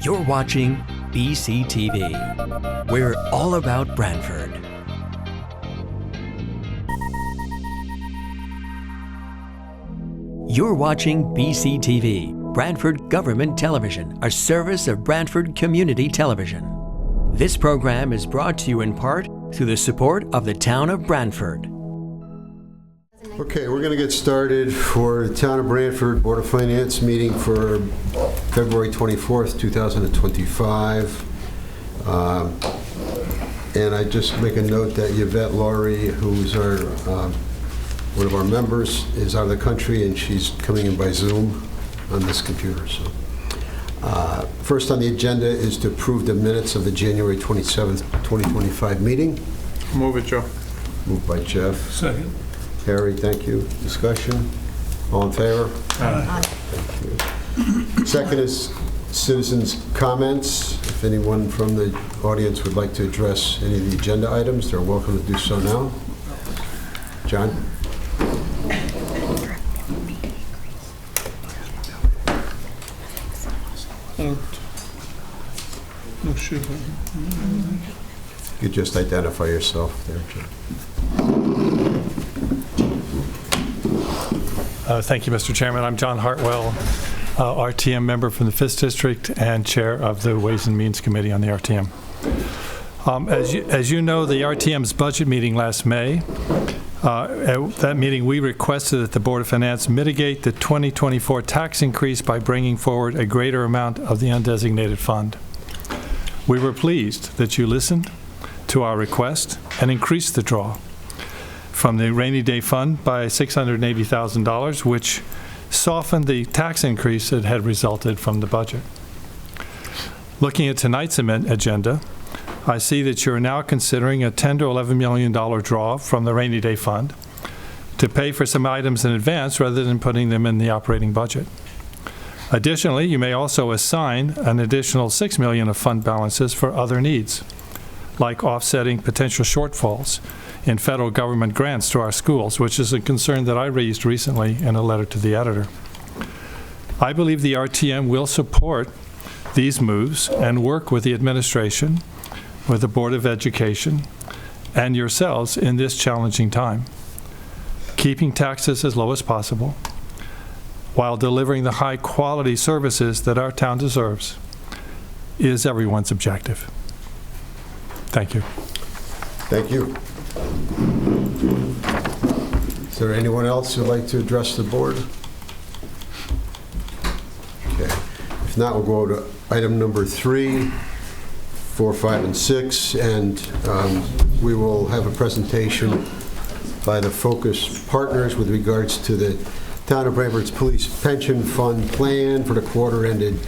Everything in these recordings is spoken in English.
You're watching BCTV. We're all about Branford. You're watching BCTV, Branford Government Television, a service of Branford Community Television. This program is brought to you in part through the support of the town of Branford. Okay, we're going to get started for the Town of Branford Board of Finance meeting for February 24th, 2025. And I just make a note that Yvette Laurie, who's our one of our members, is out of the country, and she's coming in by Zoom on this computer. So, first on the agenda is to approve the minutes of the January 27th, 2025 meeting. Move it, Joe. Moved by Jeff. Second. Harry, thank you. Discussion? All in favor? Aye. Thank you. Second is citizens' comments. If anyone from the audience would like to address any of the agenda items, they're welcome to do so now. John? No shit. You could just identify yourself there, John. Thank you, Mr. Chairman. I'm John Hartwell, RTM member from the 5th District and chair of the Ways and Means Committee on the RTM. As you know, the RTM's budget meeting last May, at that meeting we requested that the Board of Finance mitigate the 2024 tax increase by bringing forward a greater amount of the undesignated fund. We were pleased that you listened to our request and increased the draw from the rainy day fund by $680,000, which softened the tax increase that had resulted from the budget. Looking at tonight's agenda, I see that you're now considering a $10 to $11 million draw from the rainy day fund to pay for some items in advance rather than putting them in the operating budget. Additionally, you may also assign an additional $6 million of fund balances for other needs, like offsetting potential shortfalls in federal government grants to our schools, which is a concern that I raised recently in a letter to the editor. I believe the RTM will support these moves and work with the administration, with the Board of Education, and yourselves in this challenging time, keeping taxes as low as possible while delivering the high-quality services that our town deserves is everyone's objective. Thank you. Thank you. Is there anyone else who'd like to address the board? Okay. If not, we'll go to item number 3, 4, 5, and 6, and we will have a presentation by the Focus Partners with regards to the Town of Branford's Police Pension Fund plan for the quarter ended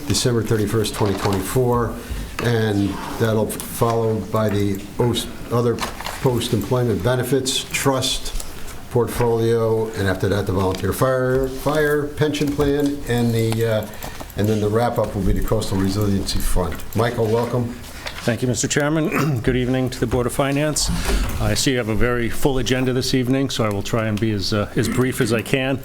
December 31st, 2024, and that'll followed by the other post-employment benefits, trust, portfolio, and after that the volunteer fire pension plan, and then the wrap-up will be the Coastal Resiliency Fund. Michael, welcome. Thank you, Mr. Chairman. Good evening to the Board of Finance. I see you have a very full agenda this evening, so I will try and be as brief as I can.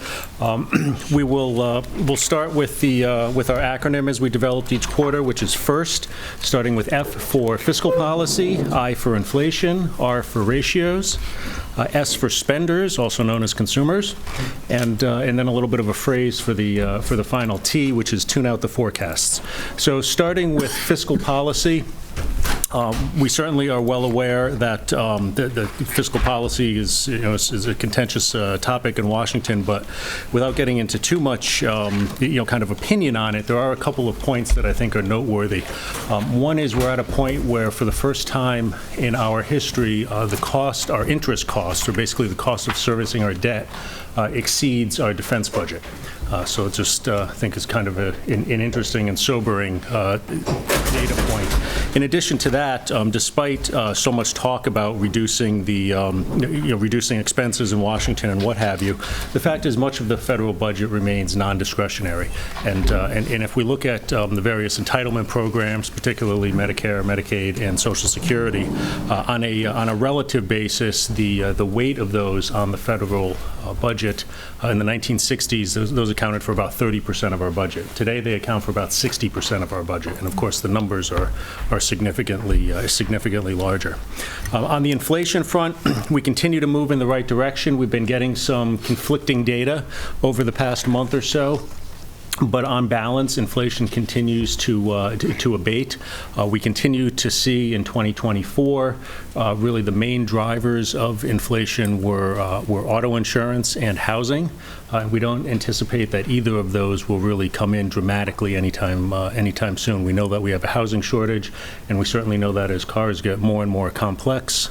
We'll start with our acronym as we developed each quarter, which is FIRST, starting with F for fiscal policy, I for inflation, R for ratios, S for spenders, also known as consumers, and then a little bit of a phrase for the final T, which is tune out the forecasts. So starting with fiscal policy, we certainly are well aware that the fiscal policy is a contentious topic in Washington, but without getting into too much kind of opinion on it, there are a couple of points that I think are noteworthy. One is we're at a point where for the first time in our history, our interest costs, or basically the cost of servicing our debt, exceeds our defense budget. So just I think it's kind of an interesting and sobering data point. In addition to that, despite so much talk about reducing reducing expenses in Washington and what have you, the fact is much of the federal budget remains non-discretionary. And if we look at the various entitlement programs, particularly Medicare, Medicaid, and Social Security, on a relative basis, the weight of those on the federal budget in the 1960s, those accounted for about 30% of our budget. Today, they account for about 60% of our budget, and of course, the numbers are significantly larger. On the inflation front, we continue to move in the right direction. We've been getting some conflicting data over the past month or so. But on balance, inflation continues to abate. We continue to see in 2024 really the main drivers of inflation were auto insurance and housing. We don't anticipate that either of those will really come in dramatically anytime soon. We know that we have a housing shortage, and we certainly know that as cars get more and more complex,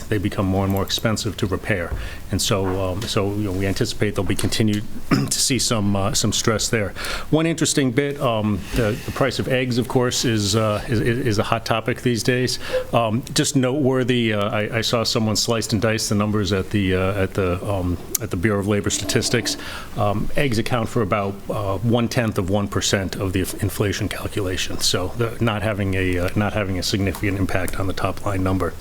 they become more and more expensive to repair. And so we anticipate there'll be continued to see some stress there. One interesting bit, the price of eggs, of course, is a hot topic these days. Just noteworthy, I saw someone sliced and diced the numbers at the Bureau of Labor Statistics. Eggs account for about 0.1% of the inflation calculation, so not having a significant impact on the top line number.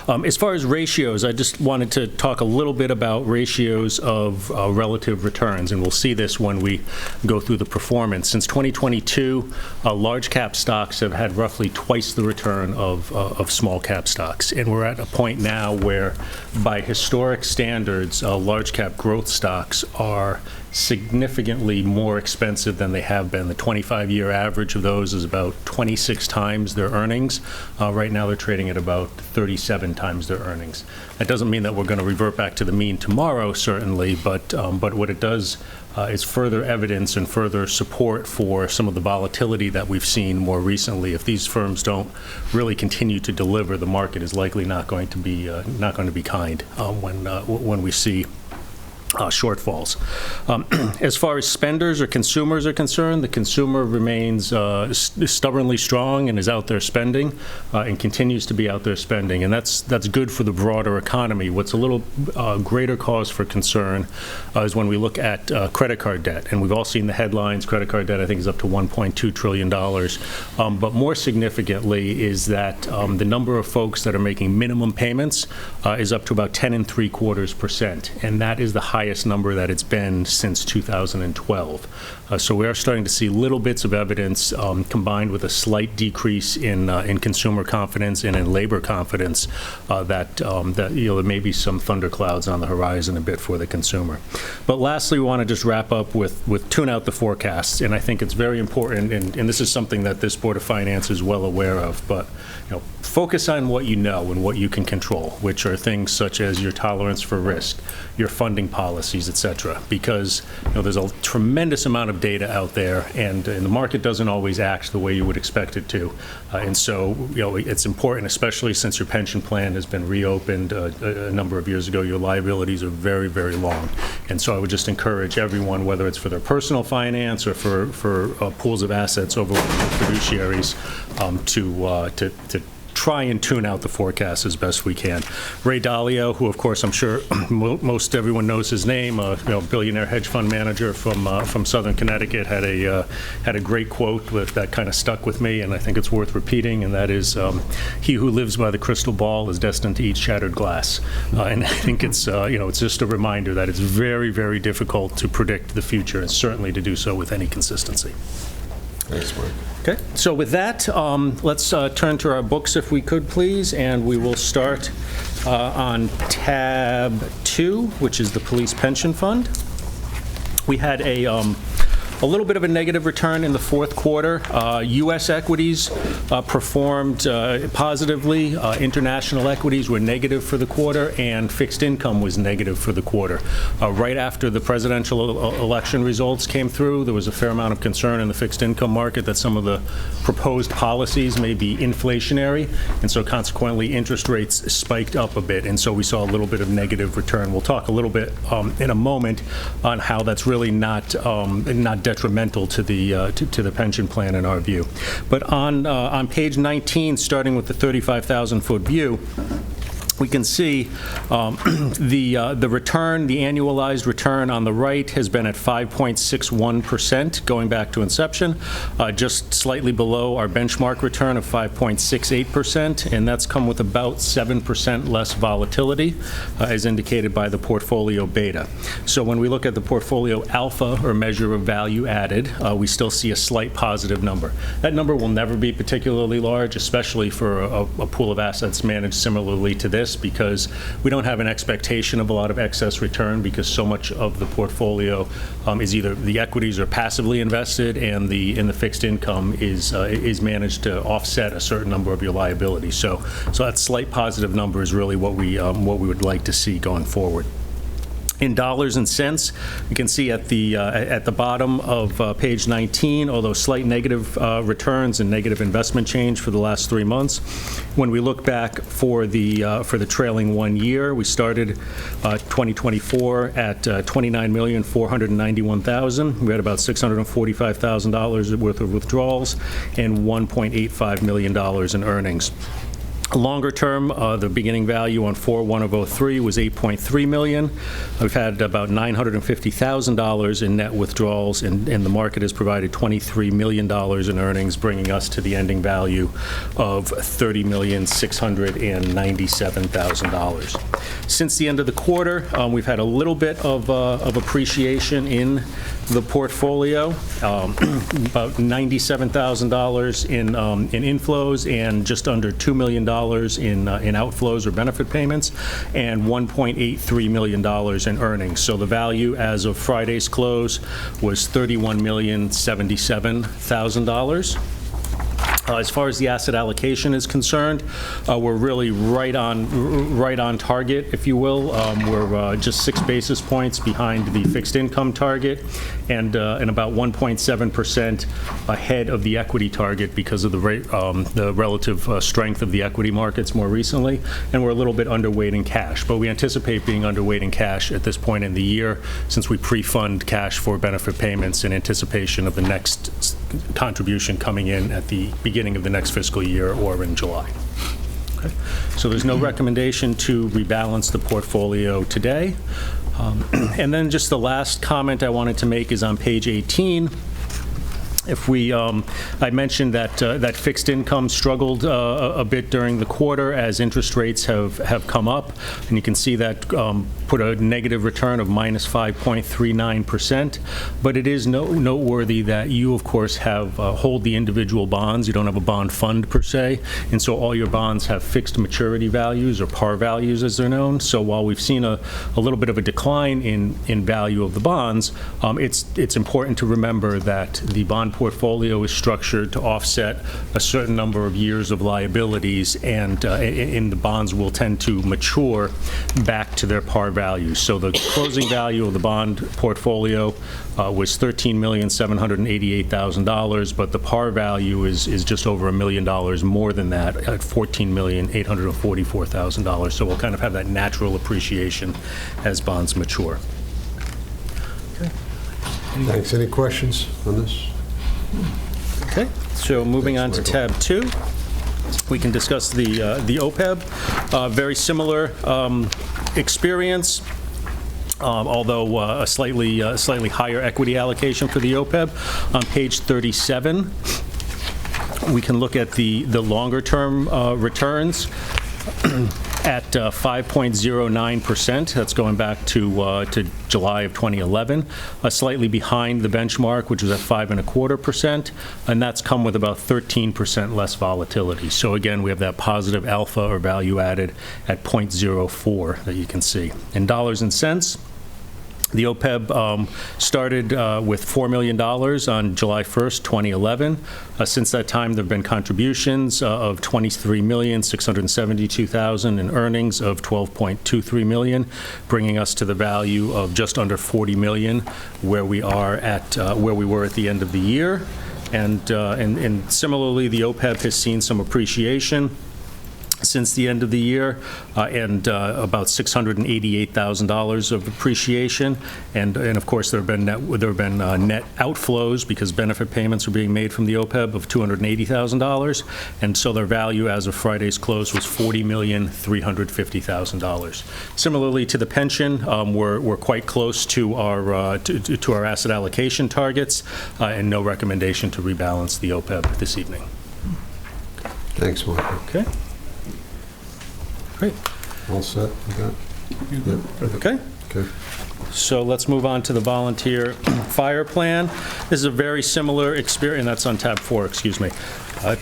As far as ratios, I just wanted to talk a little bit about ratios of relative returns, and we'll see this when we go through the performance. Since 2022, large cap stocks have had roughly twice the return of small cap stocks, and we're at a point now where, by historic standards, large cap growth stocks are significantly more expensive than they have been. The 25-year average of those is about 26 times their earnings. Right now they're trading at about 37 times their earnings. That doesn't mean that we're going to revert back to the mean tomorrow, certainly, but what it does is further evidence and further support for some of the volatility that we've seen more recently. If these firms don't really continue to deliver, the market is likely not going to be kind when we see shortfalls. As far as spenders or consumers are concerned, the consumer remains stubbornly strong and is out there spending and continues to be out there spending, and that's good for the broader economy. What's a little greater cause for concern is when we look at credit card debt, and we've all seen the headlines. Credit card debt, I think, is up to $1.2 trillion. But more significantly is that the number of folks that are making minimum payments is up to about 10.75%, and that is the highest number that it's been since 2012. So we are starting to see little bits of evidence combined with a slight decrease in consumer confidence and in labor confidence that there may be some thunderclouds on the horizon a bit for the consumer. But lastly, we want to just wrap up with tune out the forecasts, and I think it's very important, and this is something that this Board of Finance is well aware of, but focus on what you know and what you can control, which are things such as your tolerance for risk, your funding policies, et cetera, because there's a tremendous amount of data out there, and the market doesn't always act the way you would expect it to. And so it's important, especially since your pension plan has been reopened a number of years ago. Your liabilities are very, very long. And so I would just encourage everyone, whether it's for their personal finance or for pools of assets over fiduciaries, to try and tune out the forecast as best we can. Ray Dalio, who of course I'm sure most everyone knows his name, billionaire hedge fund manager from Southern Connecticut, had a great quote that kind of stuck with me, and I think it's worth repeating, and that is, "He who lives by the crystal ball is destined to eat shattered glass." And I think it's it's just a reminder that it's very, very difficult to predict the future, and certainly to do so with any consistency. Thanks, Mark. Okay, so with that, let's turn to our books if we could, please, and we will start on tab 2, which is the Police Pension Fund. We had a little bit of a negative return in the fourth quarter. U.S. equities performed positively. International equities were negative for the quarter, and fixed income was negative for the quarter. Right after the presidential election results came through, there was a fair amount of concern in the fixed income market that some of the proposed policies may be inflationary, and so consequently interest rates spiked up a bit, and so we saw a little bit of negative return. We'll talk a little bit in a moment on how that's really not detrimental to the pension plan in our view. But on page 19, starting with the 35,000-foot view, we can see the return, the annualized return on the right has been at 5.61% going back to inception, just slightly below our benchmark return of 5.68%, and that's come with about 7% less volatility, as indicated by the portfolio beta. So when we look at the portfolio alpha, or measure of value added, we still see a slight positive number. That number will never be particularly large, especially for a pool of assets managed similarly to this, because we don't have an expectation of a lot of excess return, because so much of the portfolio is either the equities are passively invested, and the fixed income is managed to offset a certain number of your liabilities. So that slight positive number is really what we would like to see going forward. In dollars and cents, you can see at the bottom of page 19, although slight negative returns and negative investment change for the last 3 months. When we look back for the trailing 1 year, we started 2024 at $29,491,000. We had about $645,000 worth of withdrawals and $1.85 million in earnings. Longer term, the beginning value on 4/1/03 was $8.3 million. We've had about $950,000 in net withdrawals, and the market has provided $23 million in earnings, bringing us to the ending value of $30,697,000. Since the end of the quarter, we've had a little bit of appreciation in the portfolio, about $97,000 in inflows and just under $2 million in outflows or benefit payments, and $1.83 million in earnings. So the value as of Friday's close was $31,077,000. As far as the asset allocation is concerned, we're really right on target, if you will. We're just 6 basis points behind the fixed income target, and about 1.7% ahead of the equity target because of the relative strength of the equity markets more recently, and we're a little bit underweight in cash. But we anticipate being underweight in cash at this point in the year, since we pre-fund cash for benefit payments in anticipation of the next contribution coming in at the beginning of the next fiscal year or in July. Okay. So there's no recommendation to rebalance the portfolio today. And then just the last comment I wanted to make is on page 18. If I mentioned that fixed income struggled a bit during the quarter as interest rates have come up, and you can see that put a negative return of minus 5.39%. But it is noteworthy that you, of course, hold the individual bonds. You don't have a bond fund per se, and so all your bonds have fixed maturity values, or par values as they're known. So while we've seen a little bit of a decline in value of the bonds, it's important to remember that the bond portfolio is structured to offset a certain number of years of liabilities, and the bonds will tend to mature back to their par value. So the closing value of the bond portfolio was $13,788,000, but the par value is just over $1 million more than that, at $14,844,000. So we'll kind of have that natural appreciation as bonds mature. Okay. Thanks. Any questions on this? Okay, so moving on to tab 2, we can discuss the OPEB. Very similar experience, although a slightly higher equity allocation for the OPEB. On page 37, we can look at the longer-term returns. At 5.09%, that's going back to July of 2011, slightly behind the benchmark, which was at 5.25%, and that's come with about 13% less volatility. So again, we have that positive alpha, or value added, at 0.04 that you can see. In dollars and cents, the OPEB started with $4 million on July 1st, 2011. Since that time, there have been contributions of $23,672,000 and earnings of $12.23 million, bringing us to the value of just under $40 million, where we were at the end of the year. And similarly, the OPEB has seen some appreciation. since the end of the year, and about $688,000 of appreciation. And of course, there have been net outflows because benefit payments are being made from the OPEB of $280,000. And so their value as of Friday's close was $40,350,000. Similarly to the pension, we're quite close to our asset allocation targets, and no recommendation to rebalance the OPEB this evening. Thanks, Michael. Okay. Great. All set with that? Yep. Okay. Okay. So let's move on to the volunteer fire plan. This is a very similar experience, and that's on tab 4, excuse me,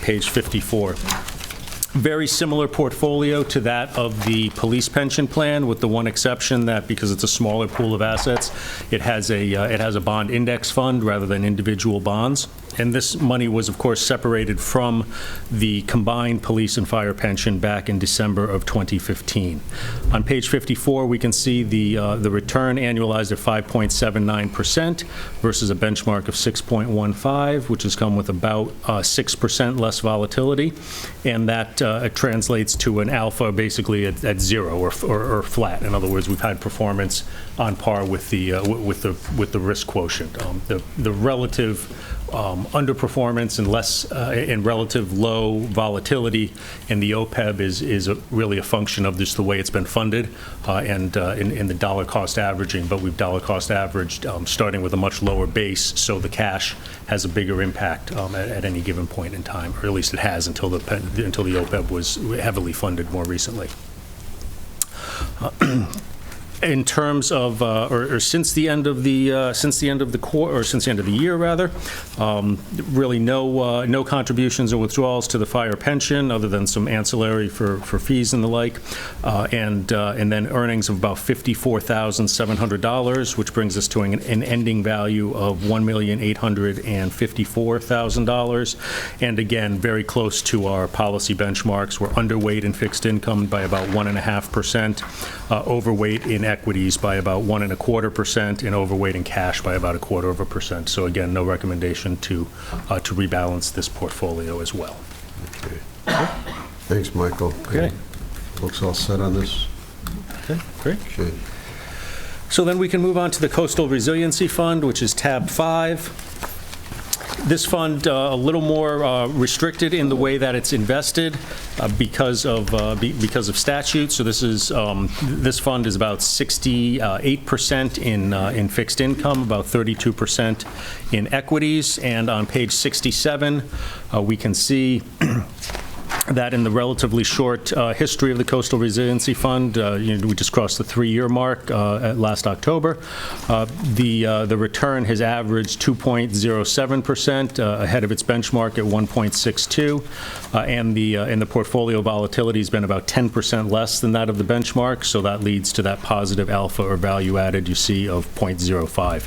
page 54. Very similar portfolio to that of the police pension plan, with the one exception that because it's a smaller pool of assets, it has a bond index fund rather than individual bonds. And this money was, of course, separated from the combined police and fire pension back in December of 2015. On page 54, we can see the return annualized at 5.79% versus a benchmark of 6.15, which has come with about 6% less volatility, and that translates to an alpha basically at 0 or flat. In other words, we've had performance on par with the risk quotient. The relative underperformance and relative low volatility in the OPEB is really a function of just the way it's been funded and in the dollar cost averaging. But we've dollar cost averaged starting with a much lower base, so the cash has a bigger impact at any given point in time, or at least it has until the OPEB was heavily funded more recently. In terms of, or since the end of the year, rather, really no contributions or withdrawals to the fire pension, other than some ancillary for fees and the like, and then earnings of about $54,700, which brings us to an ending value of $1,854,000, and again very close to our policy benchmarks. We're underweight in fixed income by about 1.5%, overweight in equities by about 1.25%, and overweight in cash by about 0.25%. So again, no recommendation to rebalance this portfolio as well. Okay. Thanks, Michael. Okay. Looks all set on this. Okay, great. Okay. So then we can move on to the Coastal Resiliency Fund, which is tab 5. This fund a little more restricted in the way that it's invested because of statute. So this fund is about 68% in fixed income, about 32% in equities, and on page 67 we can see that in the relatively short history of the Coastal Resiliency Fund, we just crossed the 3-year mark last October. The return has averaged 2.07%, ahead of its benchmark at 1.62, and the portfolio volatility has been about 10% less than that of the benchmark. So that leads to that positive alpha or value added you see of 0.05.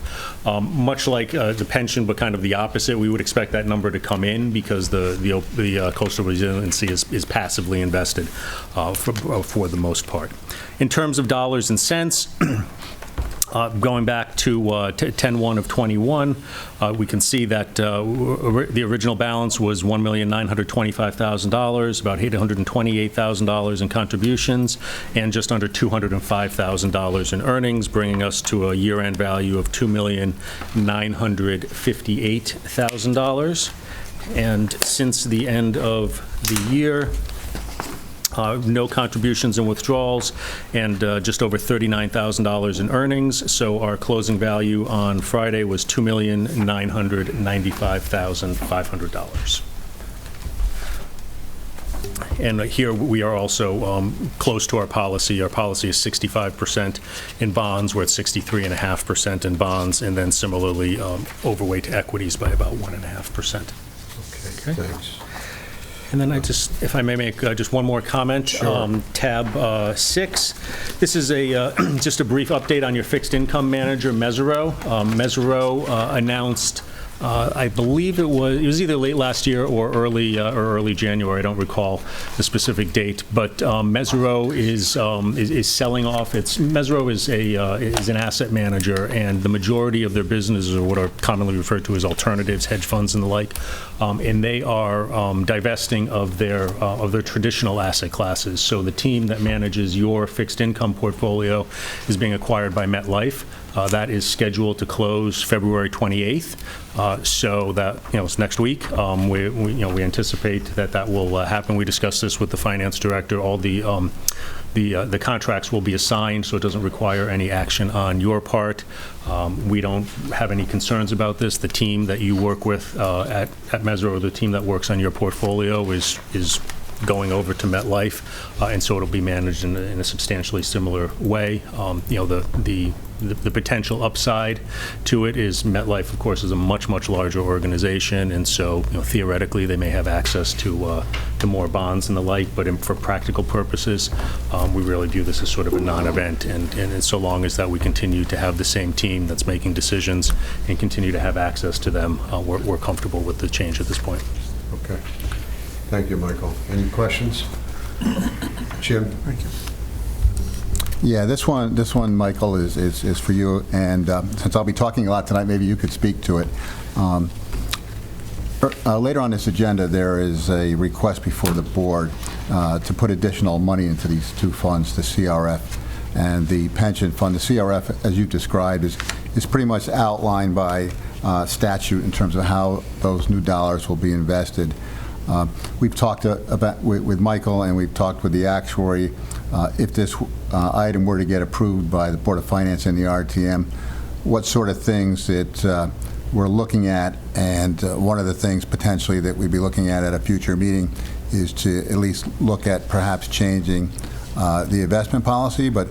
Much like the pension, but kind of the opposite. We would expect that number to come in because the Coastal Resiliency is passively invested for the most part. In terms of dollars and cents, going back to 10/1 of 21, we can see that the original balance was $1,925,000, about $828,000 in contributions, and just under $205,000 in earnings, bringing us to a year-end value of $2,958,000. And since the end of the year, no contributions and withdrawals, and just over $39,000 in earnings. So our closing value on Friday was $2,995,500. And here we are also close to our policy. Our policy is 65% in bonds. We're at 63.5% in bonds, and then similarly overweight to equities by about 1.5%. Okay, thanks. And then if I may make just one more comment. Sure. Tab 6. This is just a brief update on your fixed income manager, Mesero. Mesero announced I believe it was either late last year or early January. I don't recall the specific date, but Mesro is selling off. Mesro is an asset manager, and the majority of their businesses are what are commonly referred to as alternatives, hedge funds and the like, and they are divesting of their traditional asset classes. So the team that manages your fixed income portfolio is being acquired by MetLife. That is scheduled to close February 28th. So that, it's next week. We anticipate that will happen. We discussed this with the finance director. All the contracts will be assigned, so it doesn't require any action on your part. We don't have any concerns about this. The team that you work with at Mesro, or the team that works on your portfolio, is going over to MetLife, and so it'll be managed in a substantially similar way. The potential upside to it is MetLife, of course, is a much larger organization, and so theoretically they may have access to more bonds and the like. But for practical purposes, we really view this as sort of a non-event. And so long as that we continue to have the same team that's making decisions and continue to have access to them, we're comfortable with the change at this point. Okay. Thank you, Michael. Any questions? Jim? Thank you. Yeah, this one, Michael, is for you, and since I'll be talking a lot tonight, maybe you could speak to it. Later on this agenda, there is a request before the board to put additional money into these two funds, the CRF and the pension fund. The CRF, as you've described, is pretty much outlined by statute in terms of how those new dollars will be invested. We've talked about with Michael, and we've talked with the actuary. If this item were to get approved by the Board of Finance and the RTM, what sort of things that we're looking at, and one of the things potentially that we'd be looking at a future meeting is to at least look at perhaps changing the investment policy, but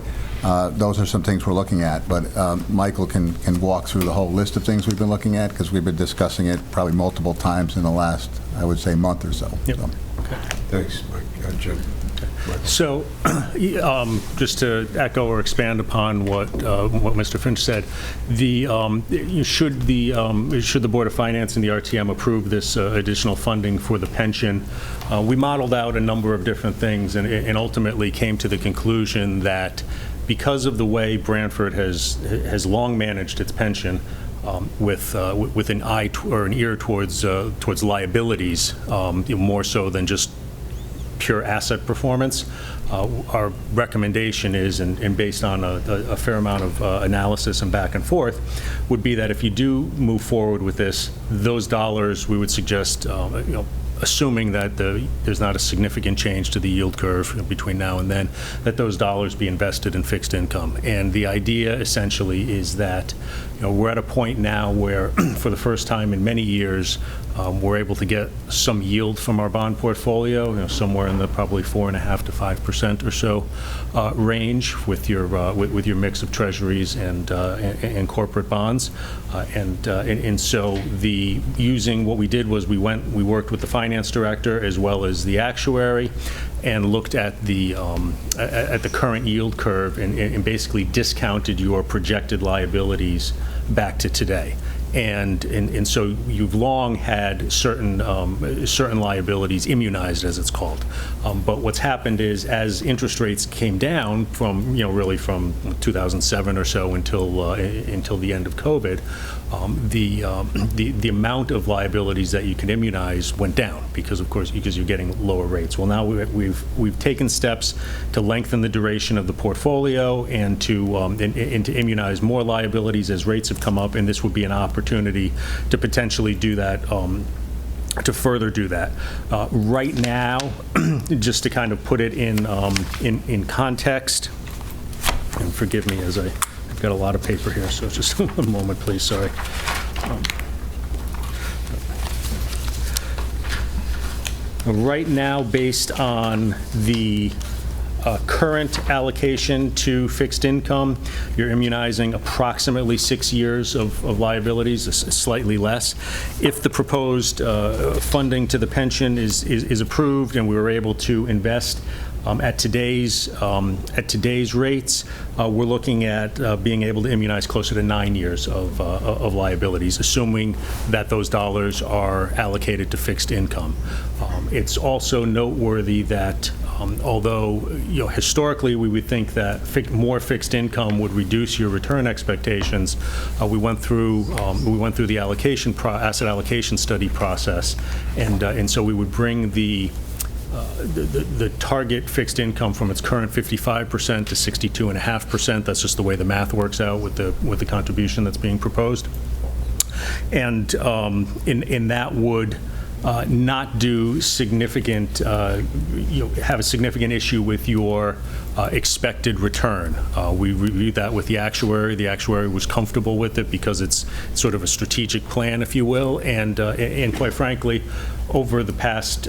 those are some things we're looking at. But Michael can walk through the whole list of things we've been looking at, because we've been discussing it probably multiple times in the last, I would say, month or so. Yep. So. Okay. Thanks, Mike. Jim. So, just to echo or expand upon what Mr. Finch said, should the Board of Finance and the RTM approve this additional funding for the pension, we modeled out a number of different things, and ultimately came to the conclusion that because of the way Branford has long managed its pension, with an eye or an ear towards liabilities, more so than just pure asset performance, our recommendation is, and based on a fair amount of analysis and back and forth, would be that if you do move forward with this, those dollars, we would suggest, assuming that there's not a significant change to the yield curve between now and then, that those dollars be invested in fixed income. And the idea essentially is that we're at a point now where for the first time in many years, we're able to get some yield from our bond portfolio, somewhere in the probably 4.5% to 5% or so range with your mix of treasuries and corporate bonds, and so using what we did was we worked with the finance director as well as the actuary, and looked at the current yield curve and basically discounted your projected liabilities back to today. And so you've long had certain liabilities immunized, as it's called. But what's happened is, as interest rates came down from really from 2007 or so until the end of COVID, the amount of liabilities that you can immunize went down because you're getting lower rates. Well, now we've taken steps to lengthen the duration of the portfolio and to immunize more liabilities as rates have come up, and this would be an opportunity to potentially do that, to further do that. Right now, just to kind of put it in context, and forgive me as I've got a lot of paper here, so just one moment, please, sorry. Right now, based on the current allocation to fixed income, you're immunizing approximately 6 years of liabilities, slightly less. If the proposed funding to the pension is approved and we were able to invest At today's rates, we're looking at being able to immunize closer to 9 years of liabilities, assuming that those dollars are allocated to fixed income. It's also noteworthy that although historically we would think that more fixed income would reduce your return expectations, we went through the asset allocation study process, and so we would bring the target fixed income from its current 55% to 62.5%. That's just the way the math works out with the contribution that's being proposed, and in that would not do significant, have a significant issue with your expected return. We reviewed that with the actuary. The actuary was comfortable with it because it's sort of a strategic plan, if you will, and quite frankly, over the past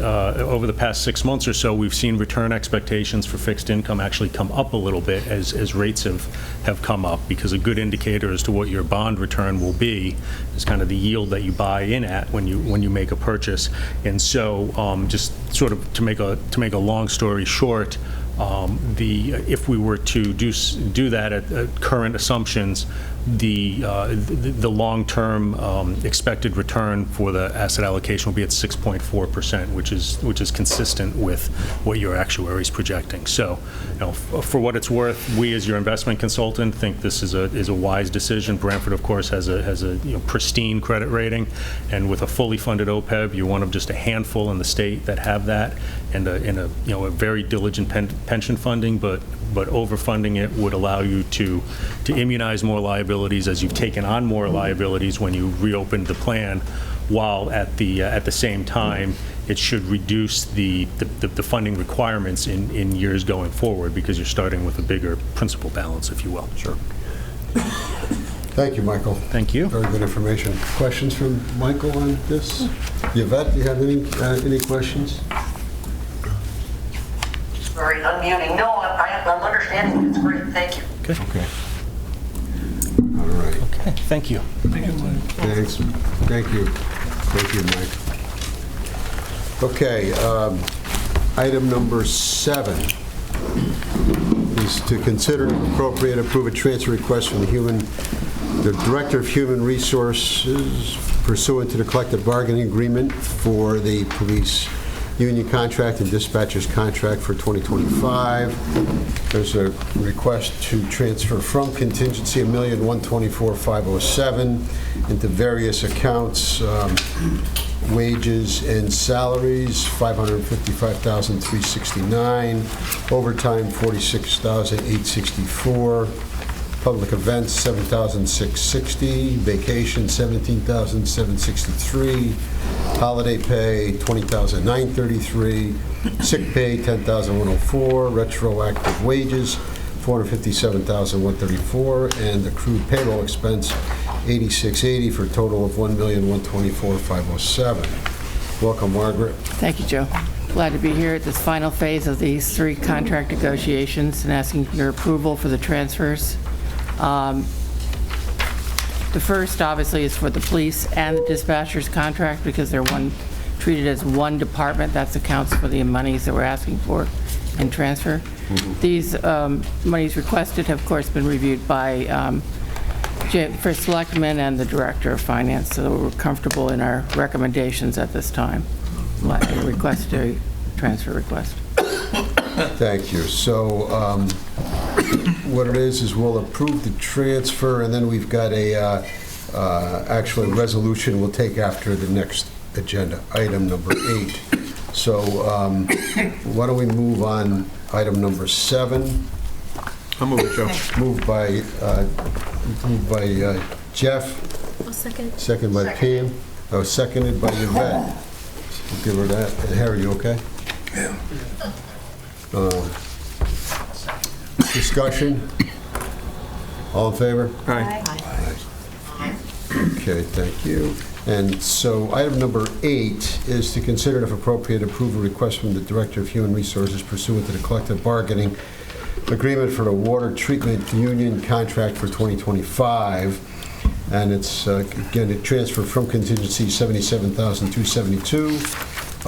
6 months or so, we've seen return expectations for fixed income actually come up a little bit as rates have come up, because a good indicator as to what your bond return will be is kind of the yield that you buy in at when you make a purchase. And so, just sort of to make a long story short, if we were to do that at current assumptions, the long-term expected return for the asset allocation will be at 6.4%, which is consistent with what your actuary is projecting. So, for what it's worth, we as your investment consultant think this is a wise decision. Branford, of course, has a pristine credit rating, and with a fully funded OPEB, you're one of just a handful in the state that have that, and a very diligent pension funding, but overfunding it would allow you to immunize more liabilities as you've taken on more liabilities when you reopened the plan, while at the same time it should reduce the funding requirements in years going forward, because you're starting with a bigger principal balance, if you will. Sure. Thank you, Michael. Thank you. Very good information. Questions from Michael on this? Yvette, do you have any questions? Sorry, unmuting. No, I'm understanding. It's great. Thank you. Okay. All right. Okay. Thank you. Thanks. Thank you. Thank you, Mike. Okay. Item number 7 is to consider and appropriate approve a transfer request from the Director of Human Resources pursuant to the collective bargaining agreement for the police union contract and dispatcher's contract for 2025. There's a request to transfer from contingency $1,124,507 into various accounts, wages and salaries $555,369, overtime $46,864, public events $7,660, vacation $17,763, holiday pay $20,933, sick pay $10,104, retroactive wages $457,134, and accrued payroll expense $86,80 for a total of $1,124,507. Welcome, Margaret. Thank you, Joe. Glad to be here at this final phase of these 3 contract negotiations and asking your approval for the transfers. The first, obviously, is for the police and the dispatcher's contract, because they're treated as one department. That accounts for the monies that we're asking for in transfer. These monies requested have, of course, been reviewed by First Selectman and the Director of Finance, so we're comfortable in our recommendations at this time. Request a transfer request. Thank you. So what it is we'll approve the transfer, and then we've got actually a resolution we'll take after the next agenda, item number 8. So why don't we move on item number 7? I'll move it, Joe. Moved by Jeff. I'll second. Second by Pam. Oh, seconded by Yvette. We'll give her that. Harry, you okay? Yeah. Discussion? All in favor? Aye. Okay, thank you. And so item number 8 is to consider, if appropriate, approve a request from the Director of Human Resources pursuant to the collective bargaining agreement for the water treatment union contract for 2025. And it's, again, a transfer from contingency $77,272,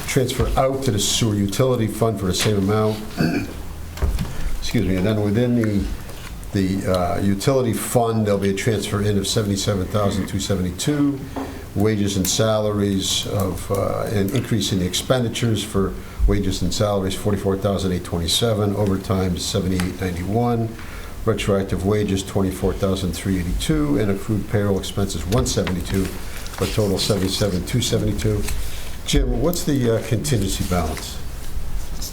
transfer out to the sewer utility fund for the same amount. Excuse me, and then within the utility fund, there'll be a transfer in of $77,272, wages and salaries of, an increase in the expenditures for wages and salaries, $44,827, overtime, $78.91, retroactive wages, $24,382, and accrued payroll expenses, $172, a total $77,272. Jim, what's the contingency balance?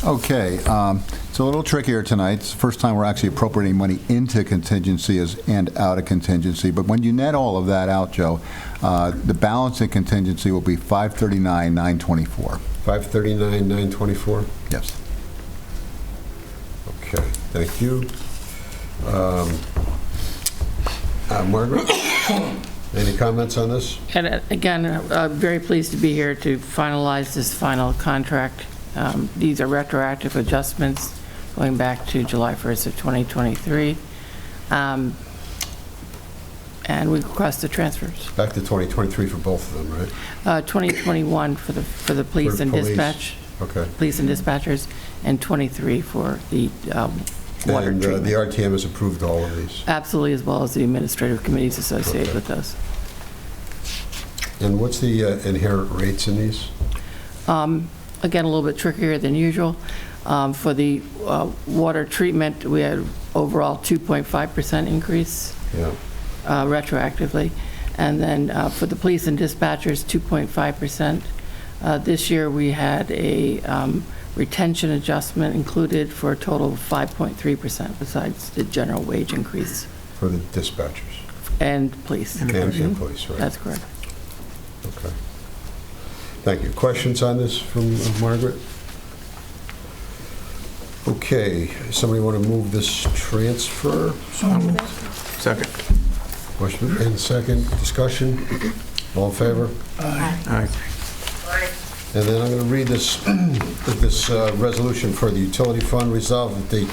Okay, it's a little trickier tonight. It's the first time we're actually appropriating money into contingency and out of contingency. But when you net all of that out, Joe, the balance in contingency will be $539,924. $539,924? Yes. Okay, thank you. Margaret, any comments on this? And again, very pleased to be here to finalize this final contract. These are retroactive adjustments going back to July 1st of 2023. And we request the transfers. Back to 2023 for both of them, right? 2021 for the police and police. dispatch. Okay. Police and dispatchers, and 23 for the water And treatment. the RTM has approved all of these. Absolutely, as well as the administrative committees associated with those. And what's the inherent rates in these? Again, a little bit trickier than usual. For the water treatment, we had overall 2.5% increase Yeah. retroactively. And then for the police and dispatchers, 2.5%. This year, we had a retention adjustment included for a total of 5.3% besides the general wage increase. For the dispatchers? And police. And police, right? That's correct. Okay. Thank you. Questions on this from Margaret? Okay, somebody want to move this transfer? Second. Question and second, discussion? All in favor? Aye. And then I'm going to read this resolution for the utility fund. Resolved that the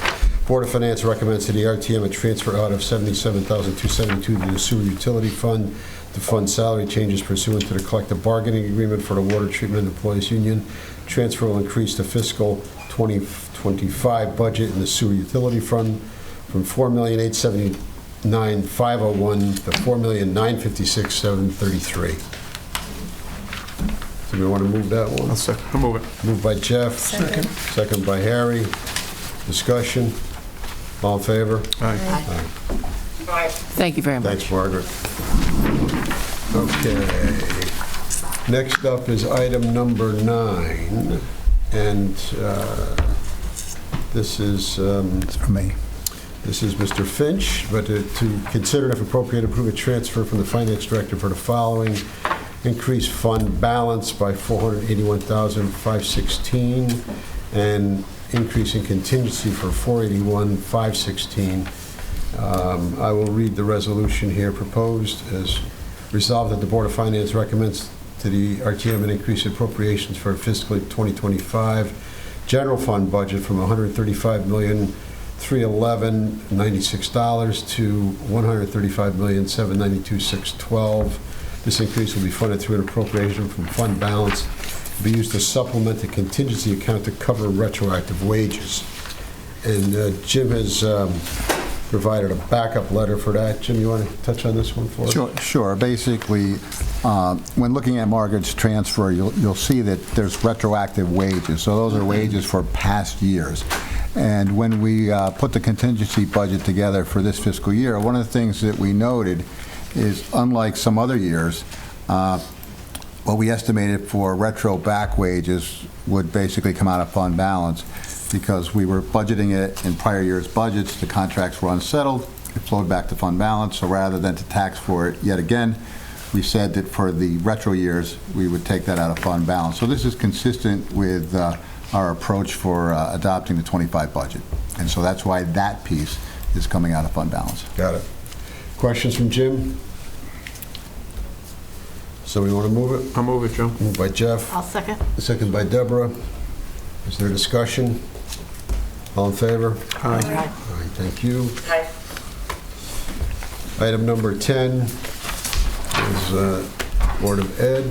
Board of Finance recommends to the RTM a transfer out of $77,272 to the sewer utility fund to fund salary changes pursuant to the collective bargaining agreement for the water treatment employees union. Transfer will increase the fiscal 2025 budget in the sewer utility fund from $4,879,501 to $4,956,733. Do we want to move that one? I'll move it. Moved by Jeff. Second by Harry. Discussion. All in favor? Aye. Thank you very much. Thanks, Margaret. Okay. Next up is item number 9. And this is... It's for me. This is Mr. Finch, but to consider and if appropriate, approve a transfer from the finance director for the following: increase fund balance by $481,516 and increase in contingency for $481,516. I will read the resolution here proposed as resolved that the Board of Finance recommends to the RTM an increase in appropriations for fiscal 2025 general fund budget from $135,311,096 to $135,792,612. This increase will be funded through an appropriation from fund balance to be used to supplement the contingency account to cover retroactive wages. And Jim has provided a backup letter for that. Jim, you want to touch on this one for us? Sure. Basically, when looking at Margaret's transfer, you'll see that there's retroactive wages. So those are wages for past years. And when we put the contingency budget together for this fiscal year, one of the things that we noted is, unlike some other years, what we estimated for retro back wages would basically come out of fund balance because we were budgeting it in prior year's budgets. The contracts were unsettled. It flowed back to fund balance. So rather than to tax for it yet again, we said that for the retro years, we would take that out of fund balance. So this is consistent with our approach for adopting the 25 budget. And so that's why that piece is coming out of fund balance. Got it. Questions from Jim? So we want to move it? I'll move it, Joe. Moved by Jeff. I'll second. Second by Deborah. Is there discussion? All in favor? Aye. All right, thank you. Aye. Item number 10 is Board of Ed.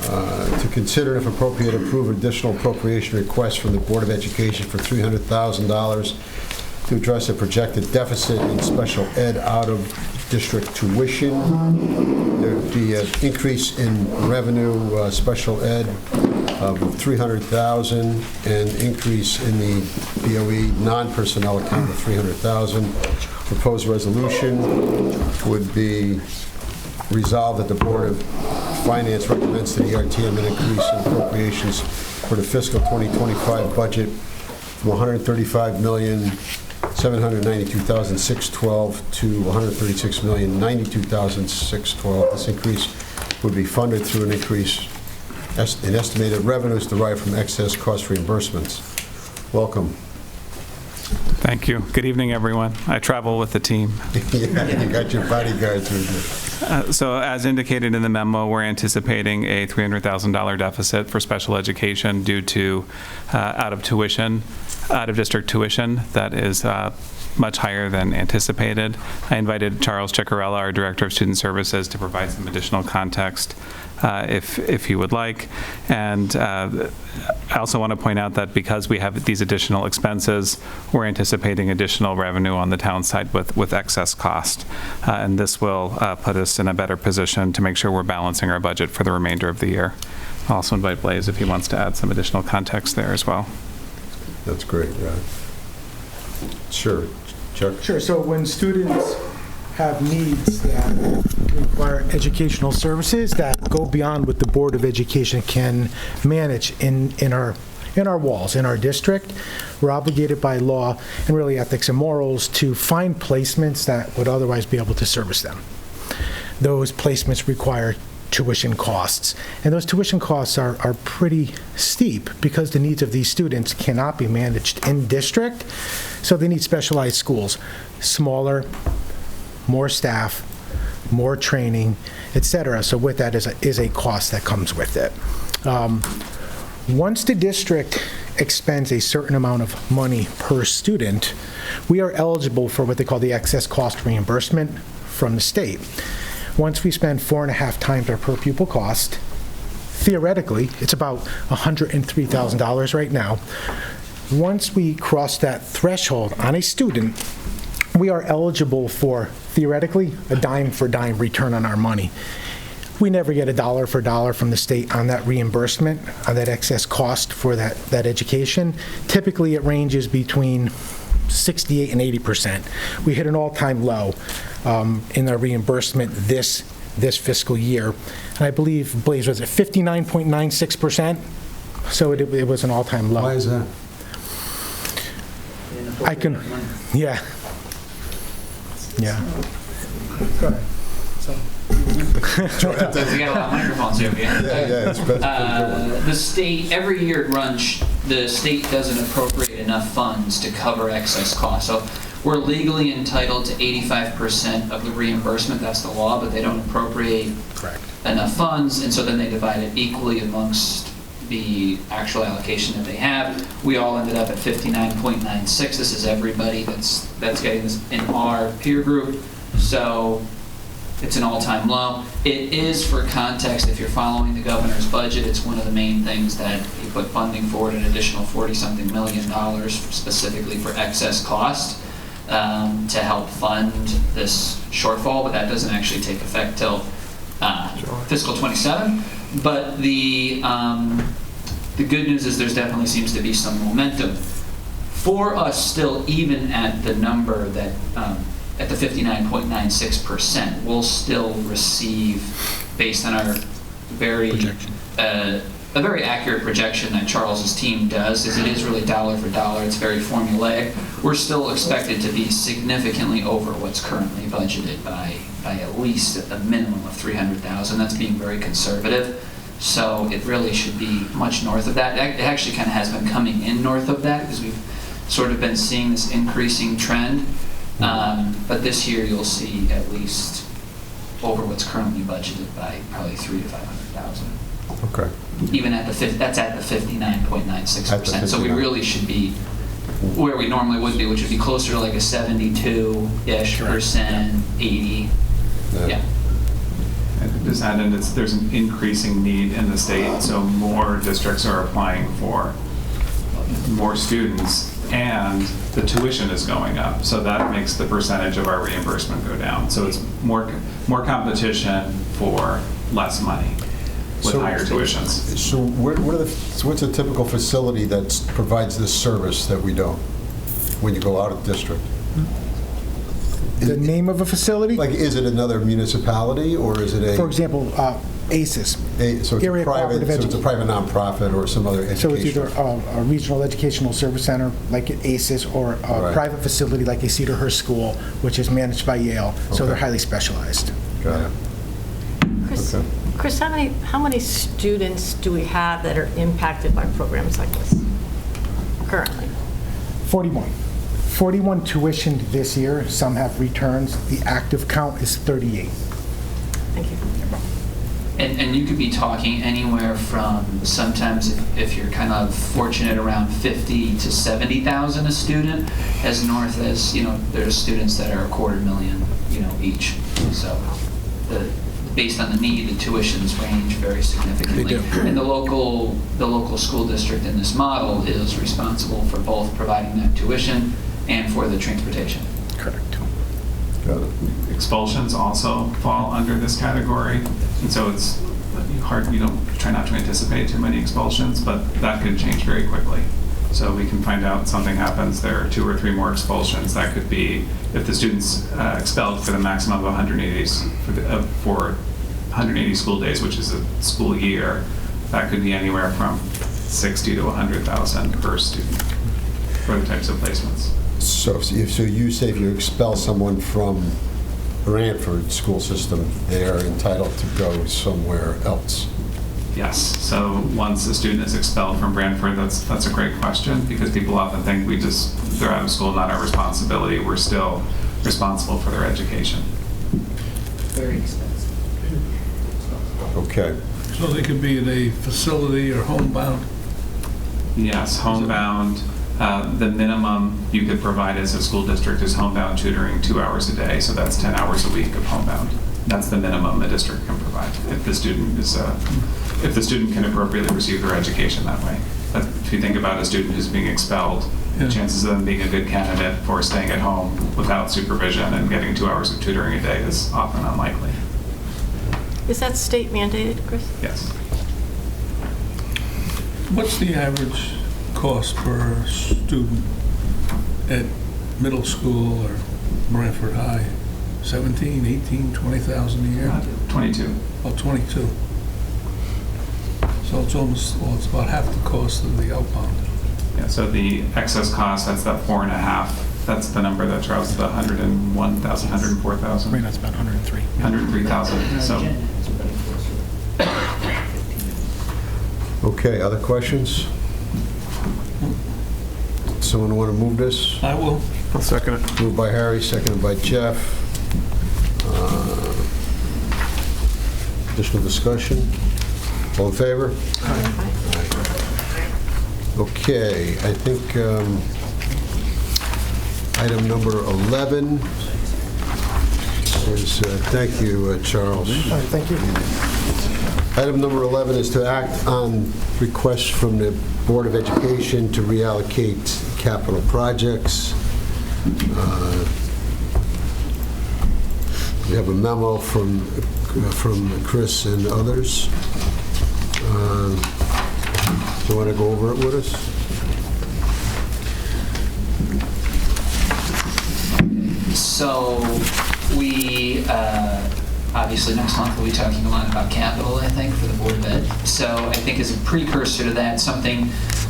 to consider and if appropriate, approve additional appropriation request from the Board of Education for $300,000 to address a projected deficit in special ed out-of-district tuition. There'd be an increase in revenue, special ed, of $300,000, and increase in the BOE non-personnel account of $300,000. Proposed resolution would be resolved that the Board of Finance recommends to the RTM an increase in appropriations for the fiscal 2025 budget from $135,792,612 to $136,092,612. This increase would be funded through an increase in estimated revenues derived from excess cost reimbursements. Welcome. Thank you. Good evening, everyone. I travel with the team. Yeah, you got your bodyguards with you. So as indicated in the memo, we're anticipating a $300,000 deficit for special education due to out-of-district tuition that is much higher than anticipated. I invited Charles Ciccarella, our Director of Student Services, to provide some additional context if he would like. And I also want to point out that because we have these additional expenses, we're anticipating additional revenue on the town side with excess cost. And this will put us in a better position to make sure we're balancing our budget for the remainder of the year. I'll also invite Blaise if he wants to add some additional context there as well. That's great, yeah. Sure. Chuck? Sure. So when students have needs that require educational services that go beyond what the Board of Education can manage in our walls, in our district, we're obligated by law and really ethics and morals to find placements that would otherwise be able to service them. Those placements require tuition costs. And those tuition costs are pretty steep because the needs of these students cannot be managed in district. So they need specialized schools, smaller, more staff, more training, et cetera. So with that is a cost that comes with it. Once the district expends a certain amount of money per student, we are eligible for what they call the excess cost reimbursement from the state. Once we spend 4.5 times our per pupil cost, theoretically, it's about $103,000 right now. Once we cross that threshold on a student, we are eligible for, theoretically, a dime for dime return on our money. We never get a dollar for dollar from the state on that reimbursement, on that excess cost for that education. Typically, it ranges between 68 and 80%. We hit an all-time low in our reimbursement this fiscal year. And I believe, Blaise, was it 59.96%? So it was an all-time low. Why is that? Yeah. Go ahead. We got a lot of microphones here. Yeah, it's better. The state, every year it runs, the state doesn't appropriate enough funds to cover excess costs. So we're legally entitled to 85% of the reimbursement, that's the law, but they don't appropriate enough funds, and so then they divide it equally amongst the actual allocation that they have. We all ended up at 59.96. This is everybody that's getting this in our peer group. So it's an all-time low. It is, for context, if you're following the governor's budget, it's one of the main things that he put funding for, an additional $40-something million specifically for excess cost to help fund this shortfall, but that doesn't actually take effect till fiscal 27. But the good news is there definitely seems to be some momentum. For us still, even at the number that, at the 59.96%, we'll still receive, based on our a very accurate projection that Charles's team does, is it is really dollar for dollar, it's very formulaic. We're still expected to be significantly over what's currently budgeted by at least a minimum of $300,000. That's being very conservative. So it really should be much north of that. It actually kind of has been coming in north of that because we've sort of been seeing this increasing trend. But this year you'll see at least over what's currently budgeted by probably $300,000 to $500,000. Okay. Even at that's at the 59.96%. So we really should be where we normally would be, which would be closer to like a 72-ish %, 80. Yeah. just add in, there's an increasing need in the state, so more districts are applying for more students, and the tuition is going up, so that makes the percentage of our reimbursement go down. So it's more competition for less money with higher tuitions. So what's a typical facility that provides this service that we don't, when you go out of district? The name of a facility? Like, is it another municipality, or is it a... For example, ACES. So it's Area Cooperative a private nonprofit or some other education? So it's either a regional educational service center like at ACES, or a private facility like a Cedarhurst School, which is managed by Yale. So they're highly specialized. Got it. Chris, how many students do we have that are impacted by programs like this currently? 41. 41 tuitioned this year. Some have returns. The active count is 38. Thank you. And you could be talking anywhere from sometimes, if you're kind of fortunate, around 50 to 70,000 a student, as north as, there's students that are $250,000, each. So based on the need, the tuitions range very significantly. They do. And the local school district in this model is responsible for both providing that tuition and for the transportation. Correct. Got it. Expulsions also fall under this category, and so it's hard, we don't try not to anticipate too many expulsions, but that could change very quickly. So we can find out something happens, there are 2 or 3 more expulsions. That could be if the student's expelled for the maximum of 180 for 180 school days, which is a school year. That could be anywhere from 60 to 100,000 per student for the types of placements. So you say if you expel someone from Branford school system, they are entitled to go somewhere else? Yes. So once a student is expelled from Branford, that's a great question, because people often think they're out of school, not our responsibility. We're still responsible for their education. Very expensive. Okay. So they could be at a facility or homebound? Yes, homebound. The minimum you could provide as a school district is homebound tutoring 2 hours a day, so that's 10 hours a week of homebound. That's the minimum a district can provide if the student can appropriately receive their education that way. But if you think about a student who's being expelled, the chances of them being a good candidate for staying at home without supervision and getting 2 hours of tutoring a day is often unlikely. Is that state mandated, Chris? Yes. What's the average cost per student at middle school or Branford High? 17, 18, 20,000 a year? 22. Oh, 22. So it's about half the cost of the outbound. Yeah, so the excess cost, that's that 4.5. That's the number that Charles, the 101,000, 104,000. Right, that's about 103. 103,000. So. Okay, other questions? Someone want to move this? I will. I'll second it. Moved by Harry, seconded by Jeff. Additional discussion? All in favor? Aye. Okay, I think item number 11 is, thank you, Charles. Thank you. Item number 11 is to act on requests from the Board of Education to reallocate capital projects. We have a memo from Chris and others. Do you want to go over it with us? So we, obviously next month we'll be talking a lot about capital, I think, for the Board of Ed. So I think as a precursor to that, something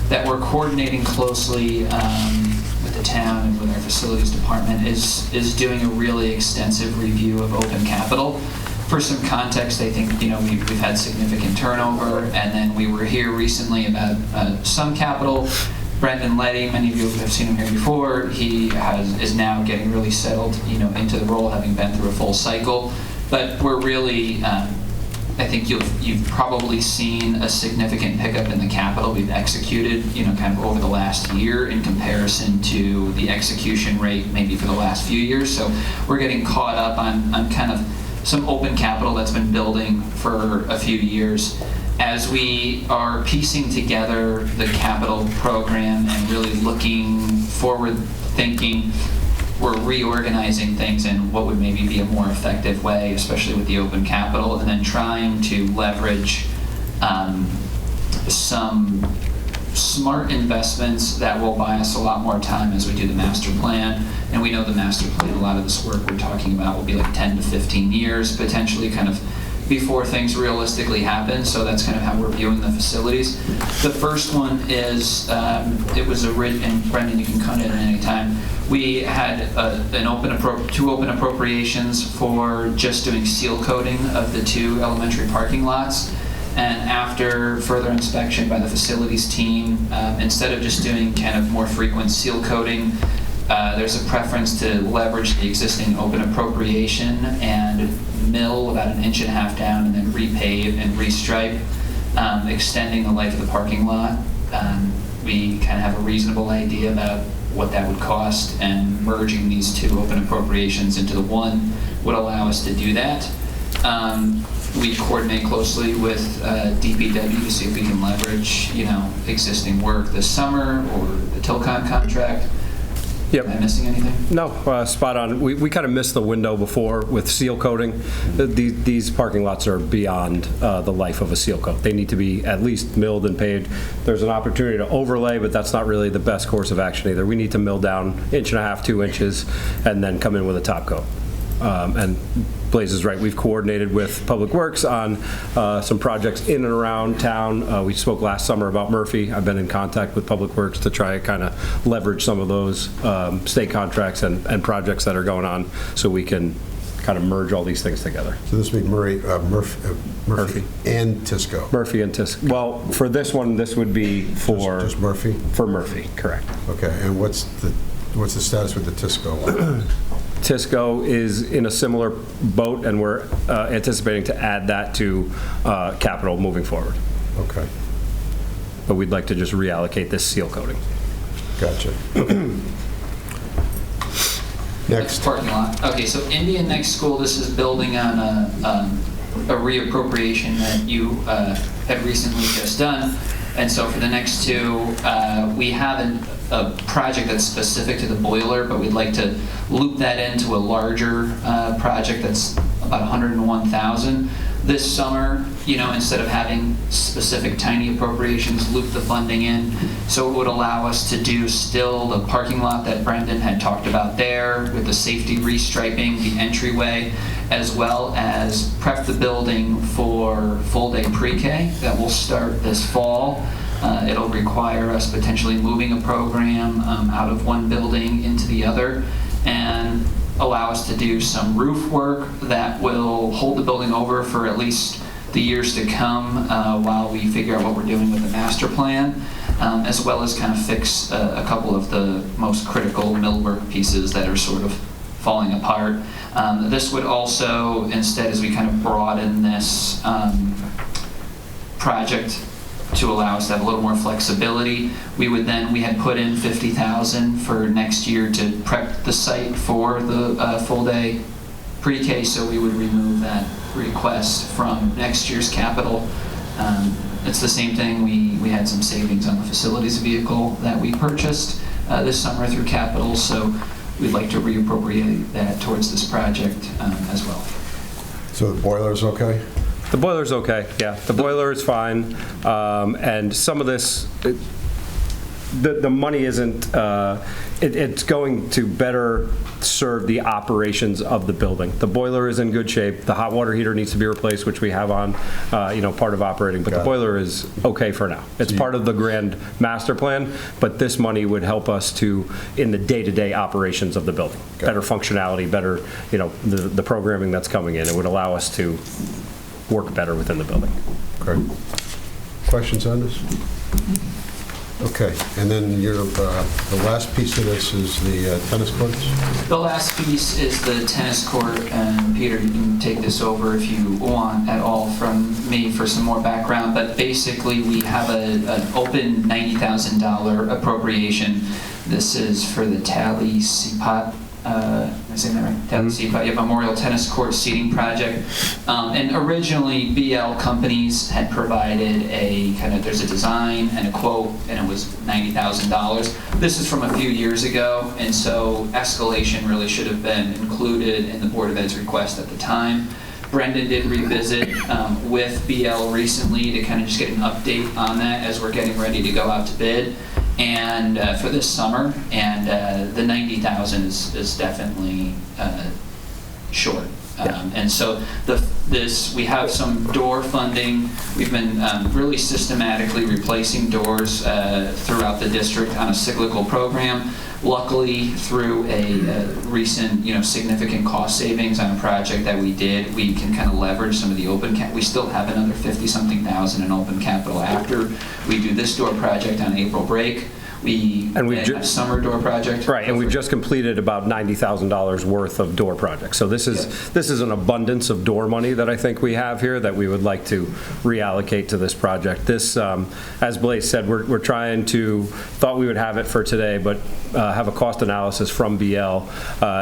that we're coordinating closely with the town and with our facilities department is doing a really extensive review of open capital. For some context, I think, we've had significant turnover, and then we were here recently about some capital. Brendan Letty, many of you have seen him here before. He is now getting really settled, into the role, having been through a full cycle. But we're really, I think you've probably seen a significant pickup in the capital we've executed, kind of over the last year in comparison to the execution rate maybe for the last few years. So we're getting caught up on kind of some open capital that's been building for a few years. As we are piecing together the capital program and really looking forward thinking, we're reorganizing things in what would maybe be a more effective way, especially with the open capital, and then trying to leverage some smart investments that will buy us a lot more time as we do the master plan. And we know the master plan, a lot of this work we're talking about will be like 10 to 15 years, potentially kind of before things realistically happen. So that's kind of how we're viewing the facilities. The first one is, it was and Brendan, you can cut in at any time. We had two open appropriations for just doing seal coating of the 2 elementary parking lots. And after further inspection by the facilities team, instead of just doing kind of more frequent seal coating, there's a preference to leverage the existing open appropriation and mill about 1.5 inches down and then repave and restripe, extending the life of the parking lot. We kind of have a reasonable idea about what that would cost, and merging these 2 open appropriations into the one would allow us to do that. We coordinate closely with DPW to see if we can leverage, existing work this summer or the Tilcon contract. Yep. Am I missing anything? No, spot on. We kind of missed the window before with seal coating. These parking lots are beyond the life of a seal coat. They need to be at least milled and paved. There's an opportunity to overlay, but that's not really the best course of action either. We need to mill down 1.5 inches, 2 inches, and then come in with a top coat. And Blaze is right. We've coordinated with Public Works on some projects in and around town. We spoke last summer about Murphy. I've been in contact with Public Works to try to kind of leverage some of those state contracts and projects that are going on, so we can kind of merge all these things together. So this would be Murphy and Tisco. Murphy and Tisco. Well, for this one, this would be for just Murphy. For Murphy, correct. Okay. And what's the status with the Tisco one? Tisco is in a similar boat, and we're anticipating to add that to capital moving forward. Okay. But we'd like to just reallocate this seal coating. Gotcha. Next. Parking lot. Okay, so Indian Next School, this is building on a reappropriation that you had recently just done. And so for the next 2, we have a project that's specific to the boiler, but we'd like to loop that into a larger project that's about $101,000. This summer, instead of having specific tiny appropriations, loop the funding in. So it would allow us to do still the parking lot that Brendan had talked about there, with the safety restriping, the entryway, as well as prep the building for full-day pre-K that will start this fall. It'll require us potentially moving a program out of one building into the other, and allow us to do some roof work that will hold the building over for at least the years to come while we figure out what we're doing with the master plan, as well as kind of fix a couple of the most critical millwork pieces that are sort of falling apart. This would also, instead, as we kind of broaden this project to allow us to have a little more flexibility, we had put in $50,000 for next year to prep the site for the full-day pre-K, so we would remove that request from next year's capital. It's the same thing. We had some savings on the facilities vehicle that we purchased this summer through capital, so we'd like to reappropriate that towards this project as well. So the boiler's okay? The boiler's okay, yeah. The boiler is fine. And some of this, the money isn't, it's going to better serve the operations of the building. The boiler is in good shape. The hot water heater needs to be replaced, which we have on, part of operating. But the boiler is okay for now. It's part of the grand master plan, but this money would help us to, in the day-to-day operations of the building. Better functionality, better, the programming that's coming in. It would allow us to work better within the building. Great. Questions on this? Okay, and then the last piece of this is the tennis courts? The last piece is the tennis court, and Peter, you can take this over if you want at all from me for some more background, but basically we have an open $90,000 appropriation. This is for the Tally Seapot am I saying that right? Memorial Tennis Court seating project. And originally, BL Companies had provided there's a design and a quote, and it was $90,000. This is from a few years ago, and so escalation really should have been included in the Board of Ed's request at the time. Brendan did revisit with BL recently to kind of just get an update on that as we're getting ready to go out to bid and for this summer, and the $90,000 is definitely short. And so we have some door funding. We've been really systematically replacing doors throughout the district on a cyclical program. Luckily, through a recent, significant cost savings on a project that we did, we can kind of leverage some of the open we still have another 50-something thousand in open capital after we do this door project on April break. We have a summer door project. Right, and we've just completed about $90,000 worth of door projects. So this is an abundance of door money that I think we have here that we would like to reallocate to this project. This, as Blaise said, we're trying to, thought we would have it for today, but have a cost analysis from BL.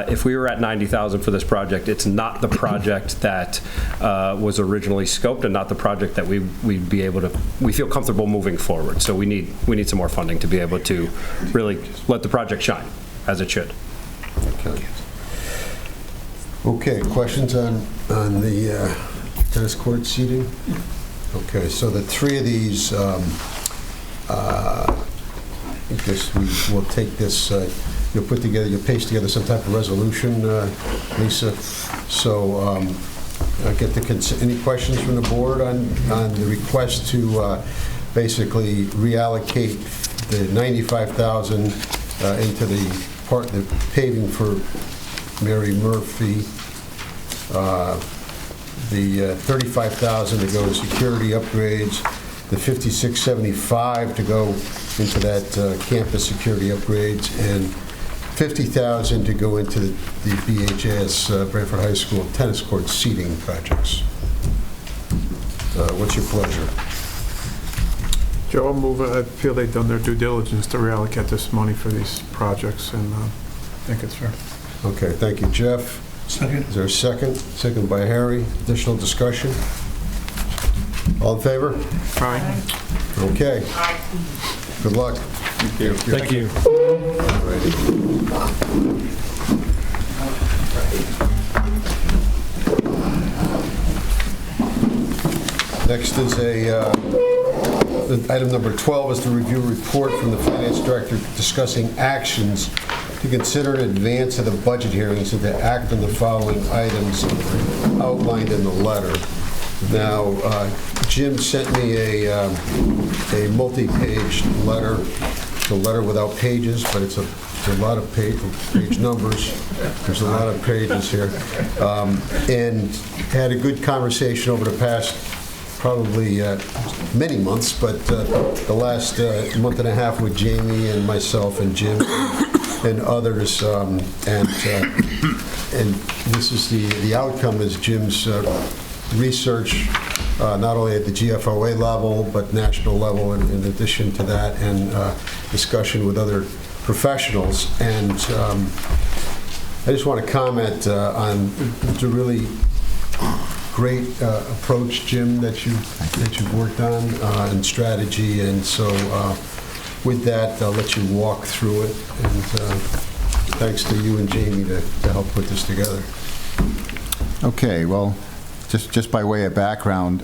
If we were at $90,000 for this project, it's not the project that was originally scoped and not the project that we'd be able to, we feel comfortable moving forward. So we need some more funding to be able to really let the project shine as it should. Okay, questions on the tennis court seating? Okay, so the three of these, I guess we will take this, you'll paste together some type of resolution, Lisa. So I'll get any questions from the board on the request to basically reallocate the $95,000 into the paving for Mary Murphy, the $35,000 to go to security upgrades, the $56.75 to go into that campus security upgrades, and $50,000 to go into the BHS Branford High School tennis court seating projects. What's your pleasure? Joe, I'll move it. I feel they've done their due diligence to reallocate this money for these projects, and I think it's fair. Okay, thank you, Jeff. Second. Is there a second? Second by Harry. Additional discussion? All in favor? Aye. Okay. Good luck. Thank you. Thank you. Next is item number 12 is to review a report from the finance director discussing actions to consider in advance of the budget hearings and to act on the following items outlined in the letter. Now, Jim sent me a multi-page letter. It's a letter without pages, but it's a lot of page numbers. There's a lot of pages here. And had a good conversation over the past probably many months, but the last month and a half with Jamie and myself and Jim and others, and this is the outcome is Jim's research, not only at the GFOA level, but national level in addition to that, and discussion with other professionals. And I just want to comment on the really great approach, Jim, that you've worked on and strategy. And so with that, I'll let you walk through it. And thanks to you and Jamie to help put this together. Okay, well, just by way of background,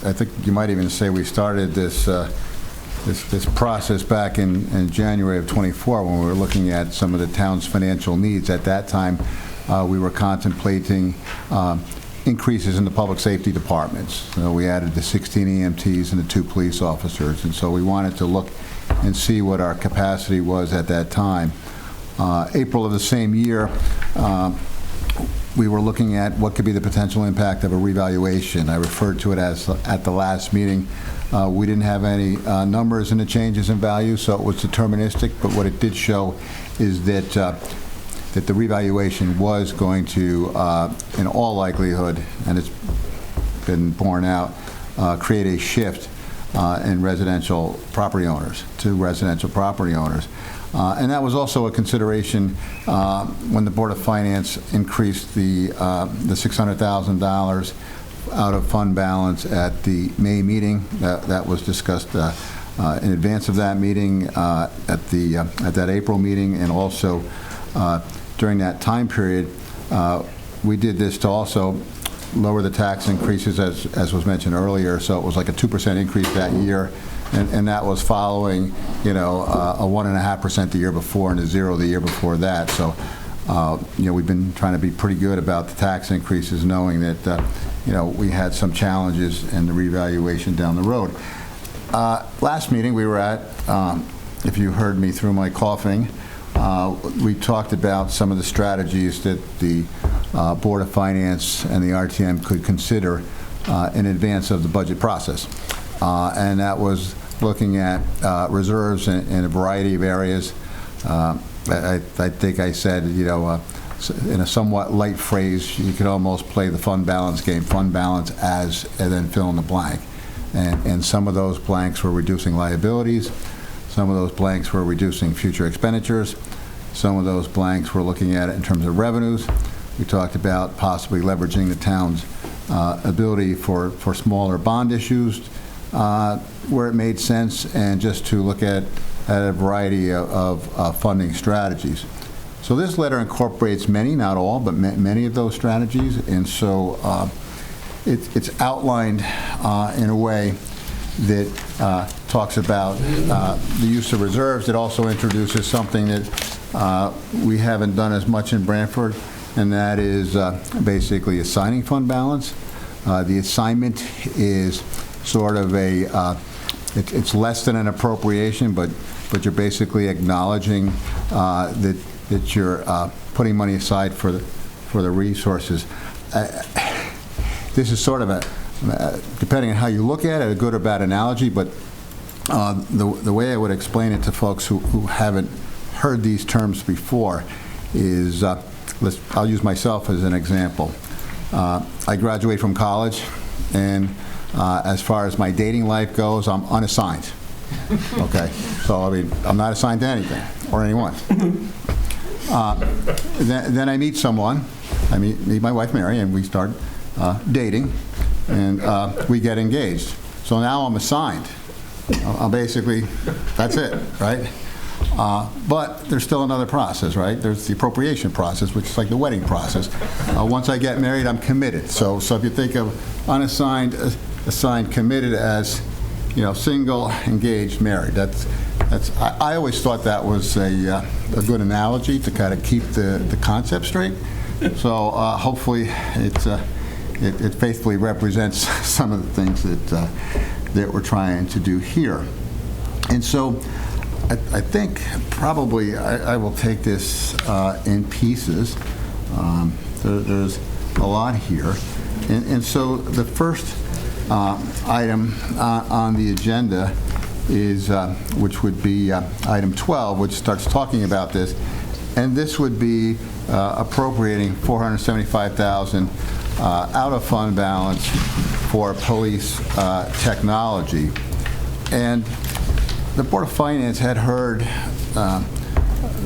I think you might even say we started this process back in January of '24 when we were looking at some of the town's financial needs. At that time, we were contemplating increases in the public safety departments. So we added the 16 EMTs and the 2 police officers, and so we wanted to look and see what our capacity was at that time. April of the same year, we were looking at what could be the potential impact of a revaluation. I referred to it as, at the last meeting, we didn't have any numbers in the changes in value, so it was deterministic, but what it did show is that that the revaluation was going to, in all likelihood, and it's been borne out, create a shift and residential property owners, to residential property owners. And that was also a consideration when the Board of Finance increased the $600,000 out of fund balance at the May meeting. That was discussed in advance of that meeting, at that April meeting, and also during that time period. We did this to also lower the tax increases, as was mentioned earlier. So it was like a 2% increase that year, and that was following, a 1.5% the year before and a 0% the year before that. So, we've been trying to be pretty good about the tax increases, knowing that, we had some challenges in the revaluation down the road. Last meeting we were at, if you heard me through my coughing, we talked about some of the strategies that the Board of Finance and the RTM could consider in advance of the budget process. And that was looking at reserves in a variety of areas. I think I said, in a somewhat light phrase, you could almost play the fund balance game, fund balance as, and then fill in the blank. And some of those blanks were reducing liabilities. Some of those blanks were reducing future expenditures. Some of those blanks were looking at it in terms of revenues. We talked about possibly leveraging the town's ability for smaller bond issues where it made sense, and just to look at a variety of funding strategies. So this letter incorporates many, not all, but many of those strategies, and so it's outlined in a way that talks about the use of reserves. It also introduces something that we haven't done as much in Branford, and that is basically assigning fund balance. The assignment is sort of it's less than an appropriation, but you're basically acknowledging that you're putting money aside for the resources. This is sort of depending on how you look at it, a good or bad analogy, but the way I would explain it to folks who haven't heard these terms before is, I'll use myself as an example. I graduate from college, and as far as my dating life goes, I'm unassigned. Okay, so I'm not assigned to anything or anyone. Then I meet someone. I meet my wife Mary, and we start dating, and we get engaged. So now I'm assigned. I'm basically, that's it, right? But there's still another process, right? There's the appropriation process, which is like the wedding process. Once I get married, I'm committed. So if you think of unassigned, assigned, committed as, single, engaged, married. I always thought that was a good analogy to kind of keep the concept straight. So hopefully it faithfully represents some of the things that we're trying to do here. And so I think probably I will take this in pieces. There's a lot here. And so the first item on the agenda is, which would be item 12, which starts talking about this. And this would be appropriating $475,000 out of fund balance for police technology. And the Board of Finance had heard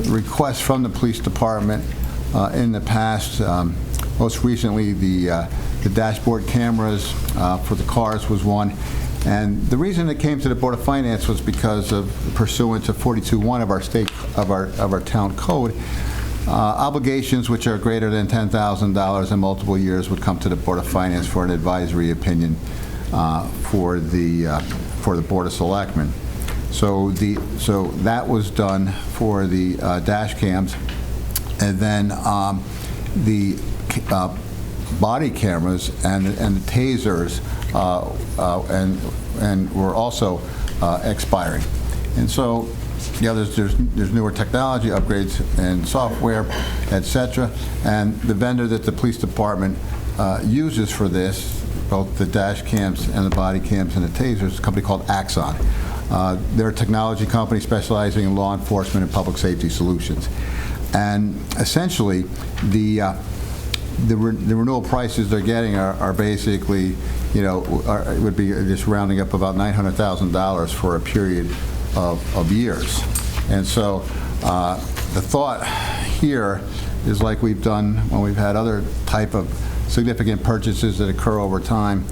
requests from the police department in the past. Most recently, the dashboard cameras for the cars was one. And the reason it came to the Board of Finance was because of pursuant to 42.1 of our state of our town code. Obligations which are greater than $10,000 in multiple years would come to the Board of Finance for an advisory opinion for the Board of Selectmen. So that was done for the dash cams, and then the body cameras and the tasers and were also expiring. And so, there's newer technology upgrades and software, etc. And the vendor that the police department uses for this, both the dash cams and the body cams and the tasers, is a company called Axon. They're a technology company specializing in law enforcement and public safety solutions. And essentially, the renewal prices they're getting are basically, it would be just rounding up about $900,000 for a period of years. And so the thought here is, like we've done when we've had other type of significant purchases that occur over time,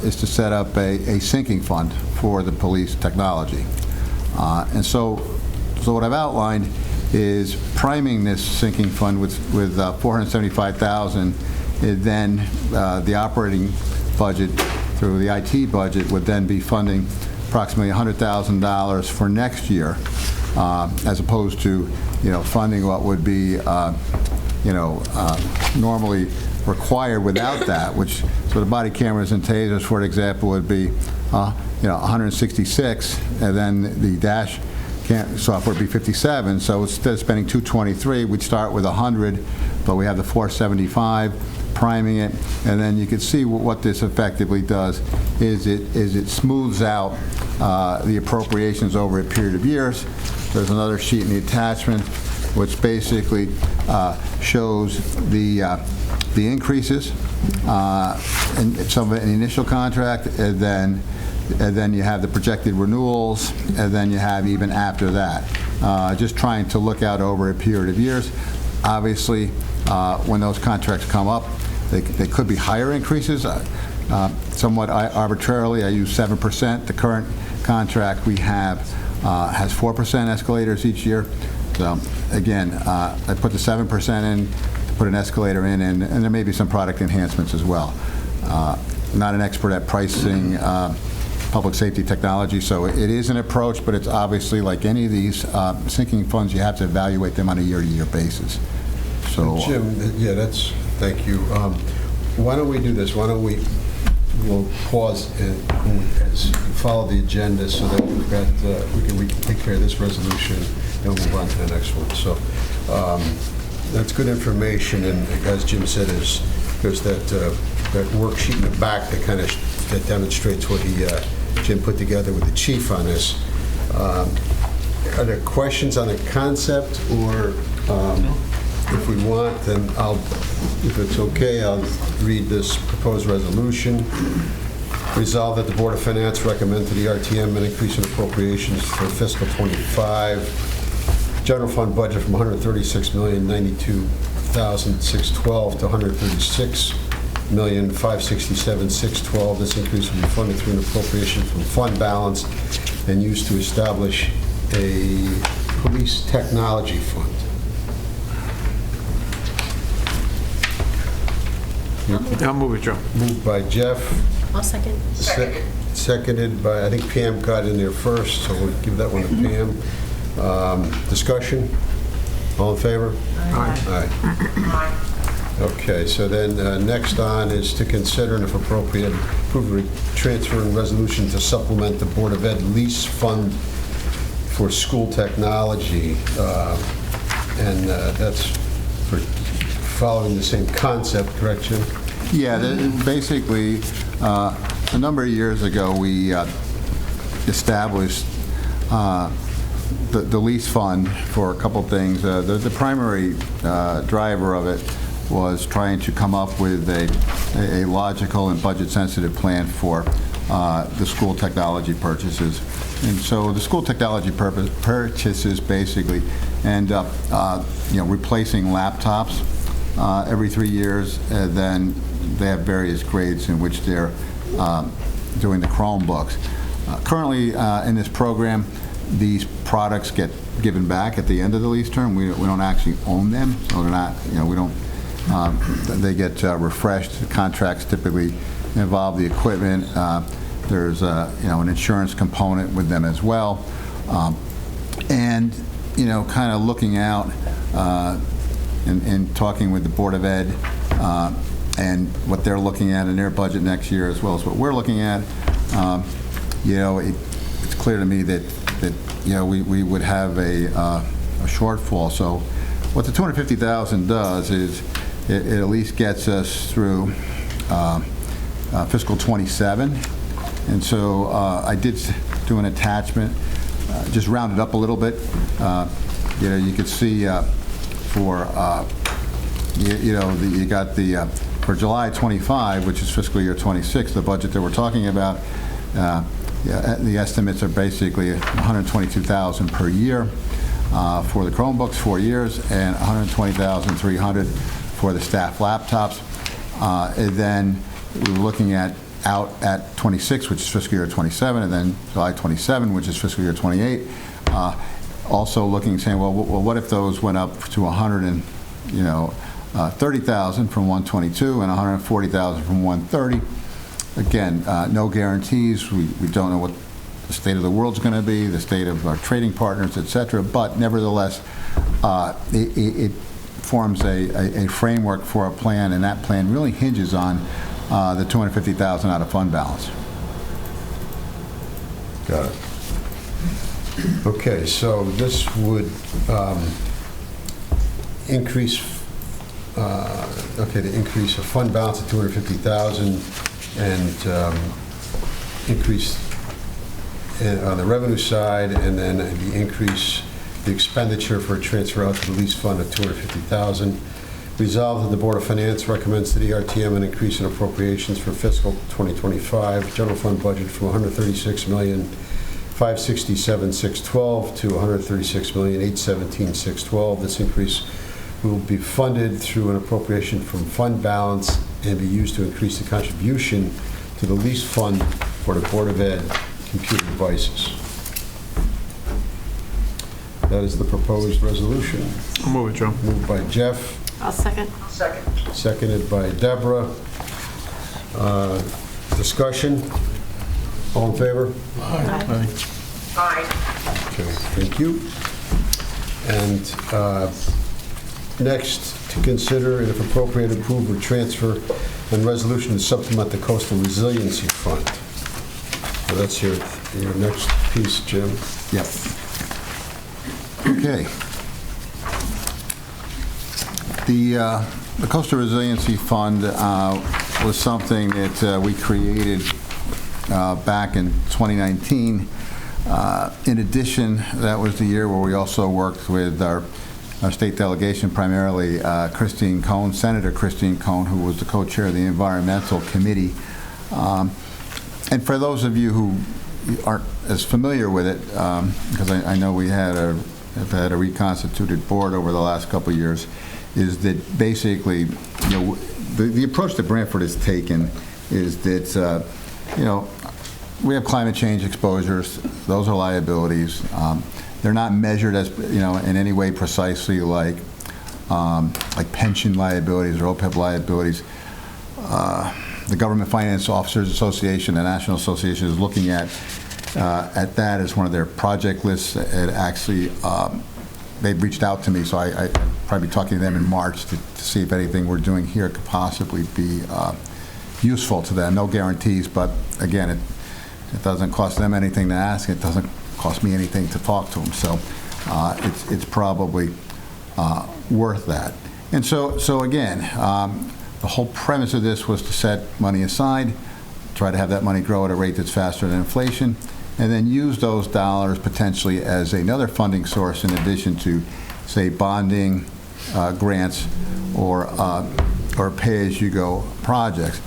is to set up a sinking fund for the police technology. And so what I've outlined is priming this sinking fund with $475,000, and then the operating budget through the IT budget would then be funding approximately $100,000 for next year, as opposed to funding what would be normally required without that, which, so the body cameras and tasers, for example, would be 166, and then the dash software would be 57. So instead of spending 223, we'd start with 100, but we have the 475 priming it, and then you can see what this effectively does is it smooths out the appropriations over a period of years. There's another sheet in the attachment which basically shows the increases and some of it in the initial contract, and then you have the projected renewals, and then you have even after that. Just trying to look out over a period of years. Obviously, when those contracts come up, they could be higher increases. Somewhat arbitrarily, I use 7%. The current contract we have has 4% escalators each year. So again, I put the 7% in, put an escalator in, and there may be some product enhancements as well. Not an expert at pricing public safety technology, so it is an approach, but it's obviously, like any of these sinking funds, you have to evaluate them on a year-to-year basis. So Jim, thank you. Why don't we do this? Why don't we'll pause and follow the agenda so that we can take care of this resolution and move on to the next one. So that's good information, and as Jim said, there's that worksheet in the back that demonstrates what Jim put together with the chief on this. Are there questions on the concept, or if we want, then if it's okay, I'll read this proposed resolution. Resolve that the Board of Finance recommend to the RTM an increase in appropriations for fiscal 25. General fund budget from $136,092,612 to $136,567,612. This increase will be funded through an appropriation from fund balance and used to establish a police technology fund. I'll move it, Joe. Moved by Jeff. I'll second. Seconded by, I think Pam got in there first, so we'll give that one to Pam. Discussion? All in favor? Aye. Okay, so then next on is to consider and, if appropriate, approve a transfer and resolution to supplement the Board of Ed lease fund for school technology. And that's for following the same concept, correct, Jim? yeah, basically, a number of years ago, we established the lease fund for a couple things. The primary driver of it was trying to come up with a logical and budget-sensitive plan for the school technology purchases. And so the school technology purchases basically end up replacing laptops every 3 years, and then they have various grades in which they're doing the Chromebooks. Currently in this program, these products get given back at the end of the lease term. We don't actually own them, so they're not, we don't, they get refreshed. The contracts typically involve the equipment. There's an insurance component with them as well. And kind of looking out and talking with the Board of Ed and what they're looking at in their budget next year, as well as what we're looking at, it's clear to me that we would have a shortfall. So what the $250,000 does is it at least gets us through fiscal 27. And so I did do an attachment, just round it up a little bit. You could see for you got the, for July 25, which is fiscal year 26, the budget that we're talking about, the estimates are basically $122,000 per year for the Chromebooks, 4 years, and $120,300 for the staff laptops. And then we're looking at out at 26, which is fiscal year 27, and then July 27, which is fiscal year 28. Also looking, saying, well, what if those went up to 30,000 from 122 and 140,000 from 130? Again, no guarantees. We don't know what the state of the world's going to be, the state of our trading partners, et cetera, but nevertheless, it forms a framework for a plan, and that plan really hinges on the $250,000 out of fund balance. Got it. Okay, so this would increase, the increase of fund balance of $250,000 and increase on the revenue side, and then the increase the expenditure for a transfer out to the lease fund of $250,000. Resolved that the Board of Finance recommends to the RTM an increase in appropriations for fiscal 2025 general fund budget from $136,567,612 to $136,817,612. This increase will be funded through an appropriation from fund balance and be used to increase the contribution to the lease fund for the Board of Ed computer devices. That is the proposed resolution. I'll move it, Joe. Moved by Jeff. I'll second. Seconded by Deborah. Discussion? All in favor? Aye. Aye. Okay, thank you. And next, to consider and if appropriate, approve or transfer and resolution to supplement the Coastal Resiliency Fund. So that's your next piece, Jim. Yep. Okay. The Coastal Resiliency Fund was something that we created back in 2019. In addition, that was the year where we also worked with our state delegation, primarily Christine Cohn, Senator Christine Cohn, who was the co-chair of the Environmental Committee. And for those of you who aren't as familiar with it, because I know we have had a reconstituted board over the last couple of years, is that basically, the approach that Branford has taken is that, we have climate change exposures. Those are liabilities. They're not measured as, in any way precisely like pension liabilities or OPEB liabilities. The Government Finance Officers Association, the National Association, is looking at that as one of their project lists. It actually, they've reached out to me, so I probably be talking to them in March to see if anything we're doing here could possibly be useful to them. No guarantees, but again, it doesn't cost them anything to ask. It doesn't cost me anything to talk to them. So it's probably worth that. And so again, the whole premise of this was to set money aside, try to have that money grow at a rate that's faster than inflation, and then use those dollars potentially as another funding source in addition to, say, bonding, grants, or pay-as-you-go projects.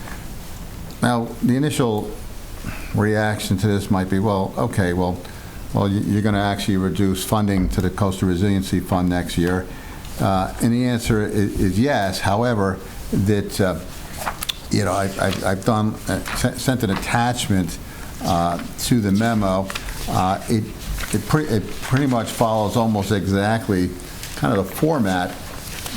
Now, the initial reaction to this might be, well, okay, well, you're going to actually reduce funding to the Coastal Resiliency Fund next year. And the answer is yes. However, that I've sent an attachment to the memo. It pretty much follows almost exactly kind of the format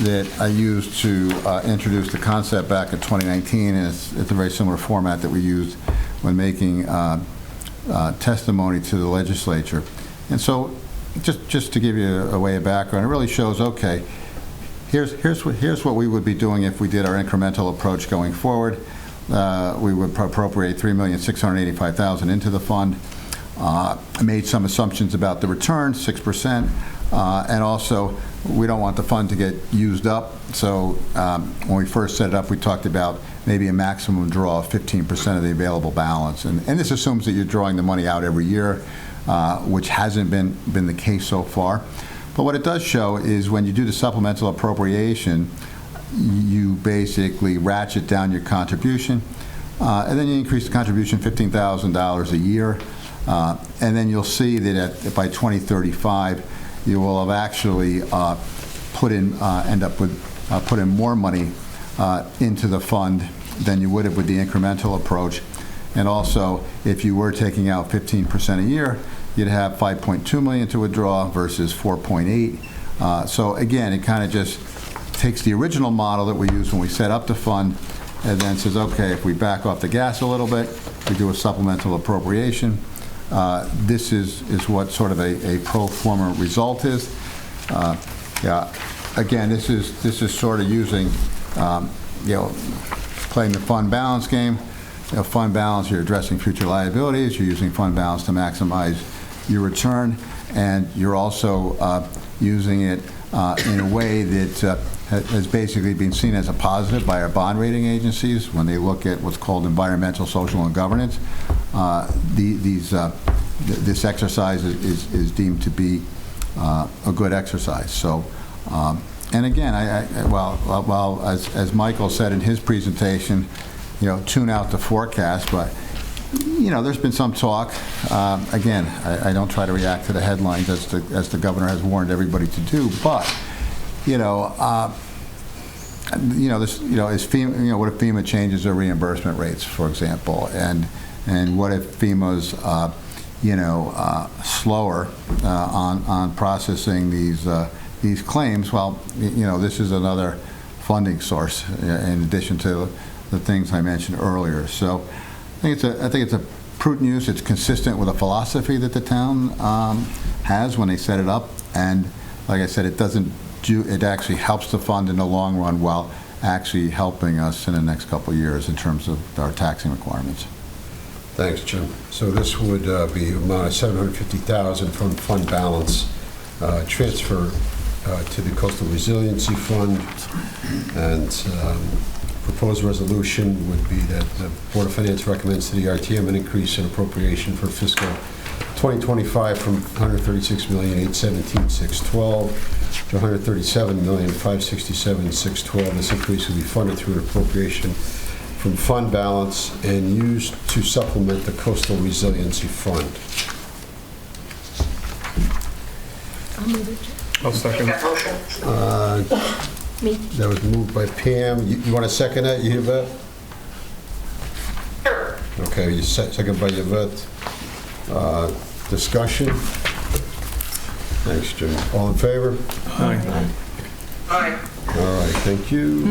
that I used to introduce the concept back in 2019, and it's a very similar format that we used when making testimony to the legislature. And so, just to give you a way of background, it really shows, okay, here's what we would be doing if we did our incremental approach going forward. We would appropriate $3,685,000 into the fund. I made some assumptions about the return, 6%, and also we don't want the fund to get used up. So when we first set it up, we talked about maybe a maximum draw of 15% of the available balance. And this assumes that you're drawing the money out every year, which hasn't been the case so far. But what it does show is when you do the supplemental appropriation, you basically ratchet down your contribution, and then you increase the contribution $15,000 a year, and then you'll see that by 2035, you will have actually put in more money into the fund than you would have with the incremental approach. And also, if you were taking out 15% a year, you'd have $5.2 million to withdraw versus 4.8. So again, it kind of just takes the original model that we used when we set up the fund and then says, okay, if we back off the gas a little bit, we do a supplemental appropriation. This is what sort of a pro forma result is. Yeah, again, this is sort of using, playing the fund balance game. Fund balance, you're addressing future liabilities. You're using fund balance to maximize your return, and you're also using it in a way that has basically been seen as a positive by our bond rating agencies when they look at what's called environmental, social, and governance. This exercise is deemed to be a good exercise. So, and again, as Michael said in his presentation, tune out the forecast, but there's been some talk. Again, I don't try to react to the headlines as the governor has warned everybody to do, but what if FEMA changes their reimbursement rates, for example, and what if FEMA's slower on processing these claims? Well, this is another funding source in addition to the things I mentioned earlier. So I think it's a prudent use. It's consistent with a philosophy that the town has when they set it up, and like I said, it actually helps the fund in the long run while actually helping us in the next couple of years in terms of our taxing requirements. Thanks, Jim. So this would be amount of $750,000 from fund balance transfer to the Coastal Resiliency Fund, and proposed resolution would be that the Board of Finance recommends to the RTM an increase in appropriation for fiscal 2025 from $136,817,612 to $137,567,612. This increase will be funded through an appropriation from fund balance and used to supplement the Coastal Resiliency Fund. I'll move it. I'll second. Me. That was moved by Pam. You want to second that, Yvette? Sure. Okay, you second by Yvette. Discussion? Thanks, Jim. All in favor? Aye. Aye. All right, thank you.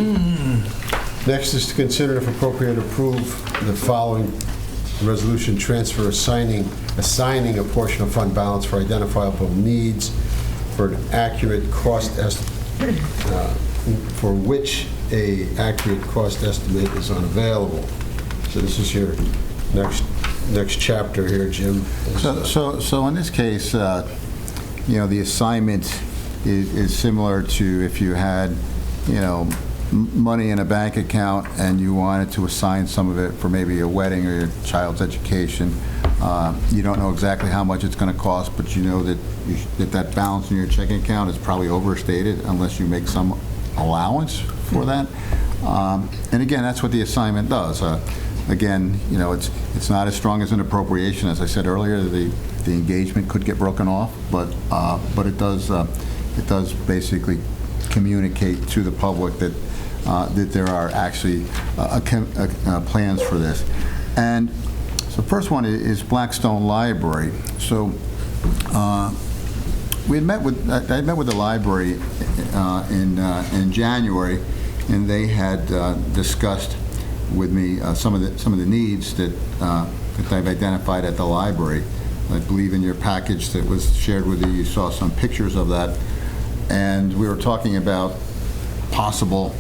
Next is to consider if appropriate approve the following resolution transfer assigning a portion of fund balance for identifiable needs for an accurate cost estimate, for which a accurate cost estimate is unavailable. So this is your next chapter here, Jim. So in this case, the assignment is similar to if you had, money in a bank account and you wanted to assign some of it for maybe a wedding or your child's education. You don't know exactly how much it's going to cost, but you know that that balance in your checking account is probably overstated unless you make some allowance for that. And again, that's what the assignment does. Again, it's not as strong as an appropriation. As I said earlier, the engagement could get broken off, but it does basically communicate to the public that there are actually plans for this. And so first one is Blackstone Library. So I met with the library in January, and they had discussed with me some of the needs that I've identified at the library. I believe in your package that was shared with you saw some pictures of that, and we were talking about possible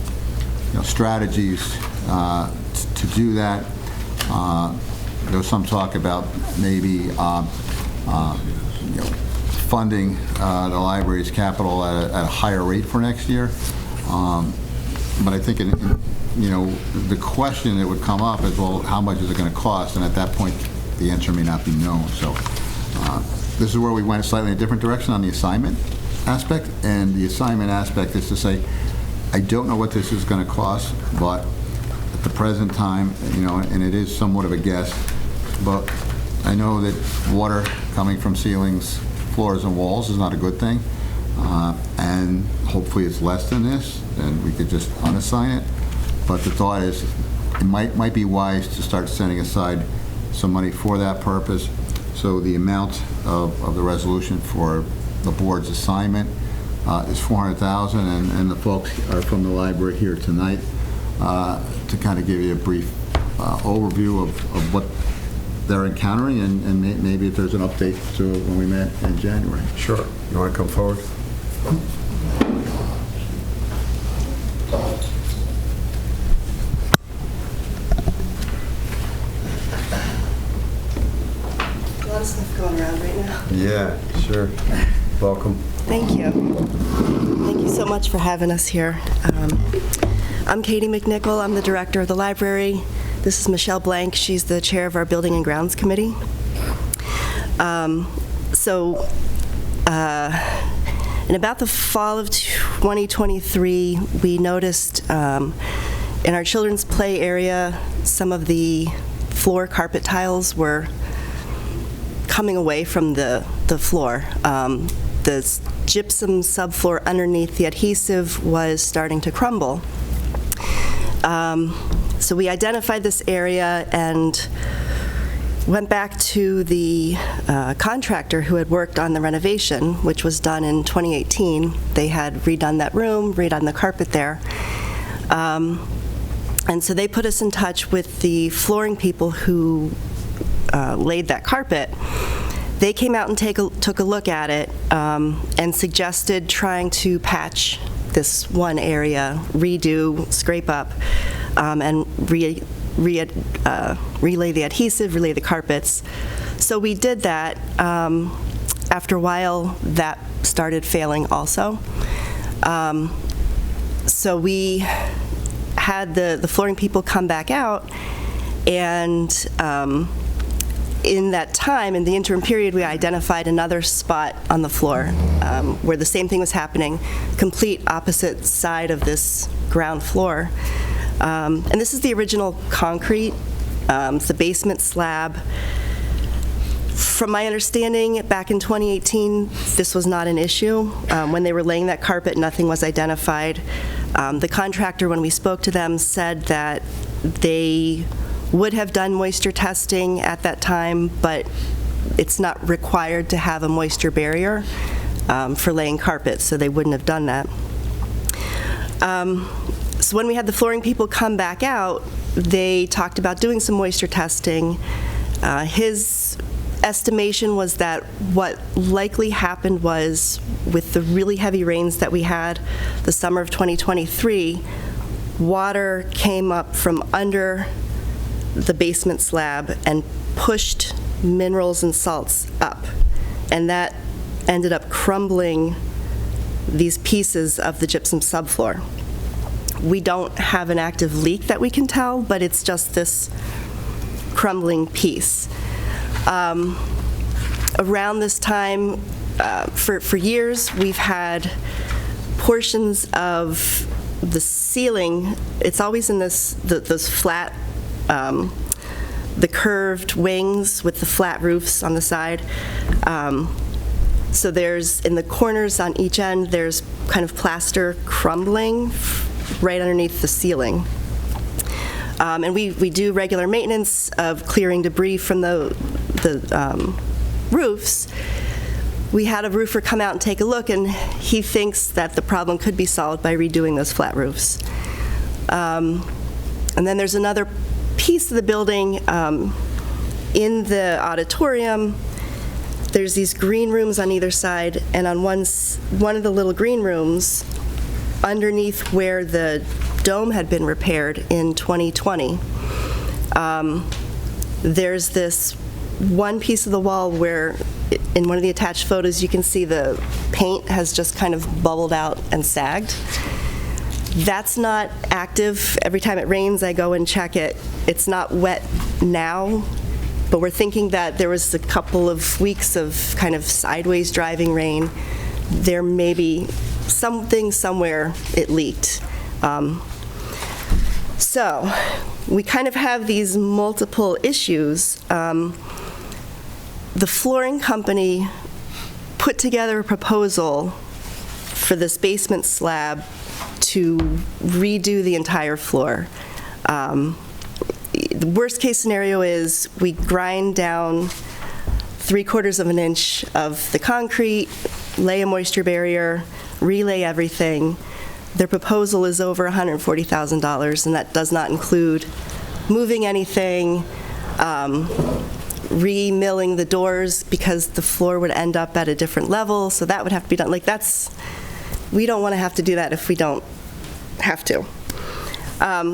strategies to do that. There was some talk about maybe funding the library's capital at a higher rate for next year. But I think the question that would come up is, well, how much is it going to cost? And at that point, the answer may not be known. So this is where we went slightly in a different direction on the assignment aspect. And the assignment aspect is to say, I don't know what this is going to cost, but at the present time, and it is somewhat of a guess, but I know that water coming from ceilings, floors, and walls is not a good thing, and hopefully it's less than this, and we could just unassign it. But the thought is, it might be wise to start setting aside some money for that purpose. So the amount of the resolution for the board's assignment is $400,000, and the folks are from the library here tonight to kind of give you a brief overview of what they're encountering, and maybe if there's an update to when we met in January. Sure. You want to come forward? A lot of stuff going around right now. Yeah, sure. Welcome. Thank you. Thank you so much for having us here. I'm Katie McNichol. I'm the director of the library. This is Michelle Blank. She's the chair of our Building and Grounds Committee. In about the fall of 2023, we noticed in our children's play area, some of the floor carpet tiles were coming away from the floor. The gypsum subfloor underneath the adhesive was starting to crumble. So we identified this area and went back to the contractor who had worked on the renovation, which was done in 2018. They had redone that room, redone the carpet there. And so they put us in touch with the flooring people who laid that carpet. They came out and took a look at it and suggested trying to patch this one area, redo, scrape up, and relay the adhesive, relay the carpets. So we did that. After a while, that started failing also. So we had the flooring people come back out, and in that time, in the interim period, we identified another spot on the floor where the same thing was happening, complete opposite side of this ground floor. And this is the original concrete. It's the basement slab. From my understanding, back in 2018, this was not an issue. When they were laying that carpet, nothing was identified. The contractor, when we spoke to them, said that they would have done moisture testing at that time, but it's not required to have a moisture barrier for laying carpet, so they wouldn't have done that. So when we had the flooring people come back out, they talked about doing some moisture testing. His estimation was that what likely happened was, with the really heavy rains that we had the summer of 2023, water came up from under the basement slab and pushed minerals and salts up, and that ended up crumbling these pieces of the gypsum subfloor. We don't have an active leak that we can tell, but it's just this crumbling piece. Around this time, for years, we've had portions of the ceiling. It's always in those flat, the curved wings with the flat roofs on the side. So there's, in the corners on each end, there's kind of plaster crumbling right underneath the ceiling. And we do regular maintenance of clearing debris from the roofs. We had a roofer come out and take a look, and he thinks that the problem could be solved by redoing those flat roofs. And then there's another piece of the building in the auditorium. There's these green rooms on either side, and on one of the little green rooms, underneath where the dome had been repaired in 2020, there's this one piece of the wall where, in one of the attached photos, you can see the paint has just kind of bubbled out and sagged. That's not active. Every time it rains, I go and check it. It's not wet now, but we're thinking that there was a couple of weeks of kind of sideways driving rain. There may be something somewhere it leaked. So we kind of have these multiple issues. The flooring company put together a proposal for this basement slab to redo the entire floor. The worst case scenario is we grind down 3/4 of an inch of the concrete, lay a moisture barrier, relay everything. Their proposal is over $140,000, and that does not include moving anything, re-milling the doors because the floor would end up at a different level, so that would have to be done. Like, we don't want to have to do that if we don't have to.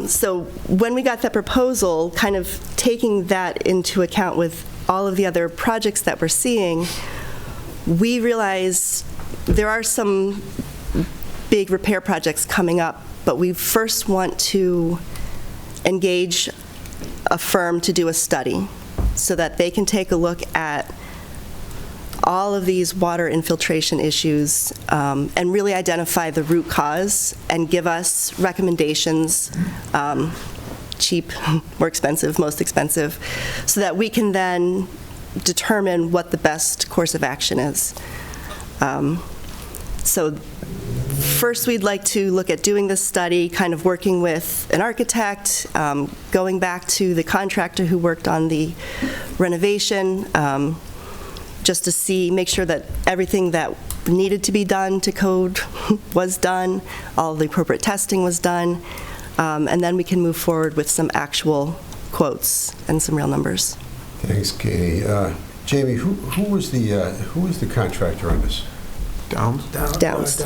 So when we got that proposal, kind of taking that into account with all of the other projects that we're seeing, we realized there are some big repair projects coming up, but we first want to engage a firm to do a study so that they can take a look at all of these water infiltration issues and really identify the root cause and give us recommendations, cheap, more expensive, most expensive, so that we can then determine what the best course of action is. So first we'd like to look at doing this study, kind of working with an architect, going back to the contractor who worked on the renovation, just to make sure that everything that needed to be done to code was done, all the appropriate testing was done, and then we can move forward with some actual quotes and some real numbers. Thanks, Katie. Jamie, who was the contractor on this? Downs? Downs.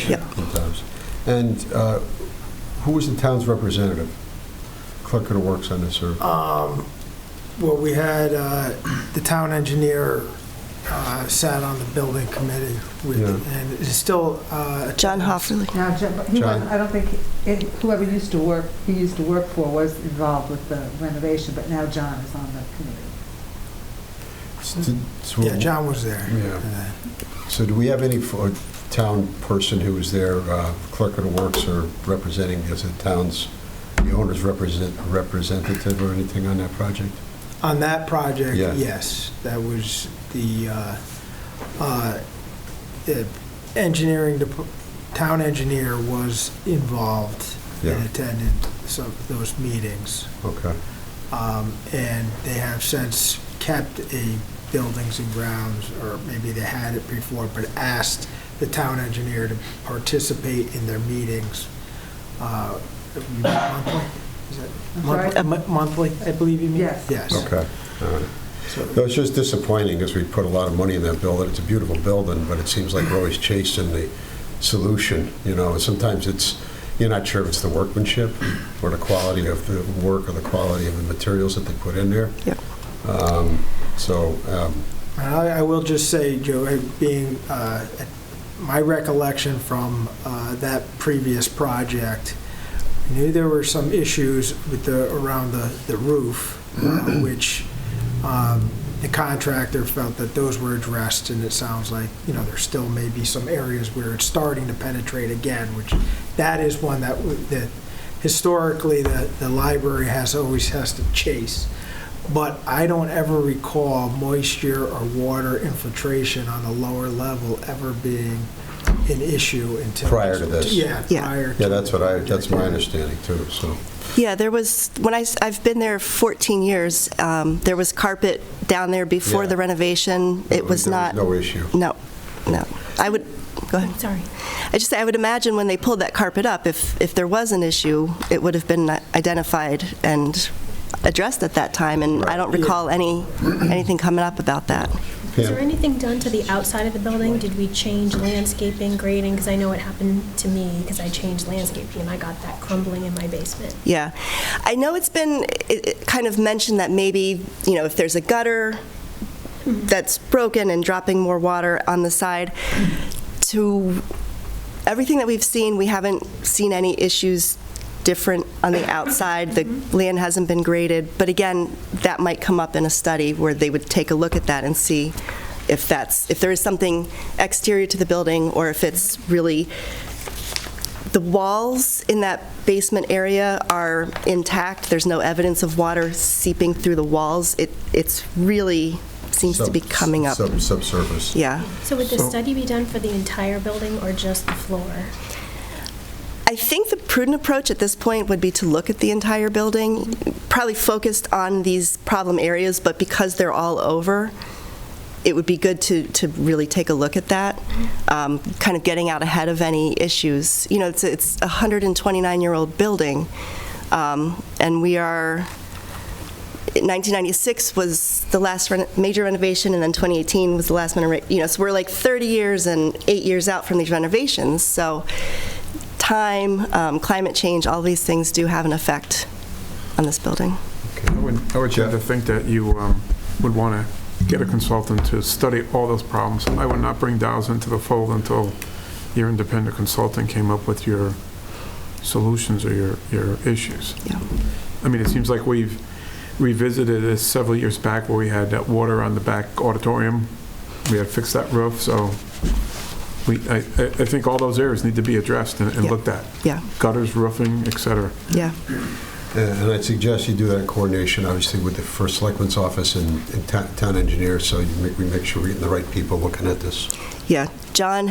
Yep. Downs. And who was the town's representative? Clerk of the Works on this, or? Well, we had the town engineer sat on the building committee, and it's still John Hofferly. Now, I don't think whoever he used to work for was involved with the renovation, but now John is on the committee. Yeah, John was there. Yeah. So do we have any town person who was there, clerk of the works, or representing as the owner's representative or anything on that project? On that project, yeah. Yes. That was the town engineer was involved and attended some of those meetings. Okay. And they have since kept a buildings and grounds, or maybe they had it before, but asked the town engineer to participate in their meetings monthly. Is that monthly, I believe you mean? Yes. Okay. So it's just disappointing because we put a lot of money in that building. It's a beautiful building, but it seems like we're always chasing the solution. Sometimes you're not sure if it's the workmanship or the quality of the work or the quality of the materials that they put in there. Yep. I will just say, Joe, being my recollection from that previous project, I knew there were some issues with around the roof, which the contractor felt that those were addressed, and it sounds like there still may be some areas where it's starting to penetrate again, which that is one that historically the library always has to chase. But I don't ever recall moisture or water infiltration on the lower level ever being an issue until prior to this. Prior to that's my understanding too. So. Yeah, there was, I've been there 14 years, there was carpet down there before the renovation. It was not. No issue. No. I would, go ahead. Sorry. I would imagine when they pulled that carpet up, if there was an issue, it would have been identified and addressed at that time, and I don't recall anything coming up about that. Is there anything done to the outside of the building? Did we change landscaping, grading? Because I know it happened to me because I changed landscaping and I got that crumbling in my basement. Yeah. I know it's been kind of mentioned that maybe, if there's a gutter that's broken and dropping more water on the side, to everything that we've seen, we haven't seen any issues different on the outside. The land hasn't been graded, but again, that might come up in a study where they would take a look at that and see if there is something exterior to the building, or if it's really The walls in that basement area are intact. There's no evidence of water seeping through the walls. It's really seems to be coming up. Subsurface. Yeah. So would the study be done for the entire building or just the floor? I think the prudent approach at this point would be to look at the entire building, probably focused on these problem areas, but because they're all over, it would be good to really take a look at that, kind of getting out ahead of any issues. You know, it's a 129-year-old building, and we are, 1996 was the last major renovation, and then 2018 was the last one, you know, so we're like 30 years and 8 years out from these renovations. So time, climate change, all these things do have an effect on this building. I would tend to think that you would want to get a consultant to study all those problems. I would not bring Dows into the fold until your independent consultant came up with your solutions or your issues. Yeah. I mean, it seems like we've revisited this several years back where we had that water on the back auditorium. We had fixed that roof, so I think all those areas need to be addressed and looked at. Yeah. Gutters, roofing, et cetera. Yeah. And I'd suggest you do that in coordination, obviously, with the First Selectman's Office and town engineer, so we make sure we're getting the right people looking at this. Yeah, John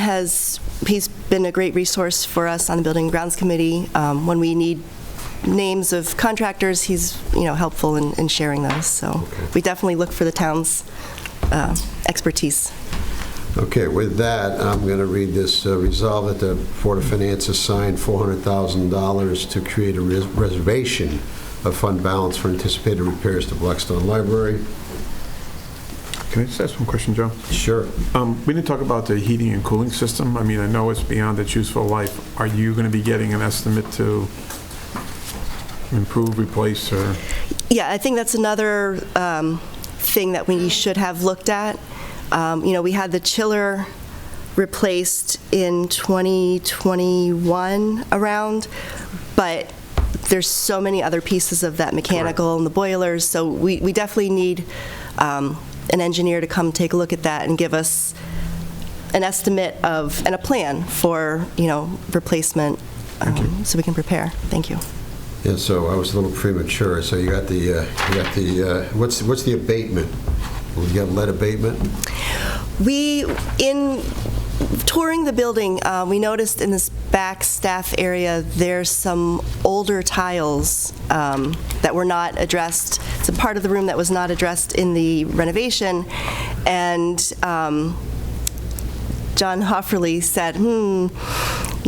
he's been a great resource for us on the Building and Grounds Committee. When we need names of contractors, he's, you know, helpful in sharing those. So we definitely look for the town's expertise. Okay, with that, I'm going to read this. Resolve that the Board of Finance assign $400,000 to create a reservation of fund balance for anticipated repairs to Blackstone Library. Can I just ask one question, Joe? Sure. We didn't talk about the heating and cooling system. I mean, I know it's beyond its useful life. Are you going to be getting an estimate to improve, replace, or? Yeah, I think that's another thing that we should have looked at. You know, we had the chiller replaced in 2021 around, but there's so many other pieces of that mechanical and the boilers, so we definitely need an engineer to come take a look at that and give us an estimate of and a plan for, you know, replacement, so we can prepare. Thank you. Yeah, so I was a little premature. So you got the what's the abatement? We got lead abatement? In touring the building, we noticed in this back staff area, there's some older tiles that were not addressed. It's a part of the room that was not addressed in the renovation, and John Hofferly said, you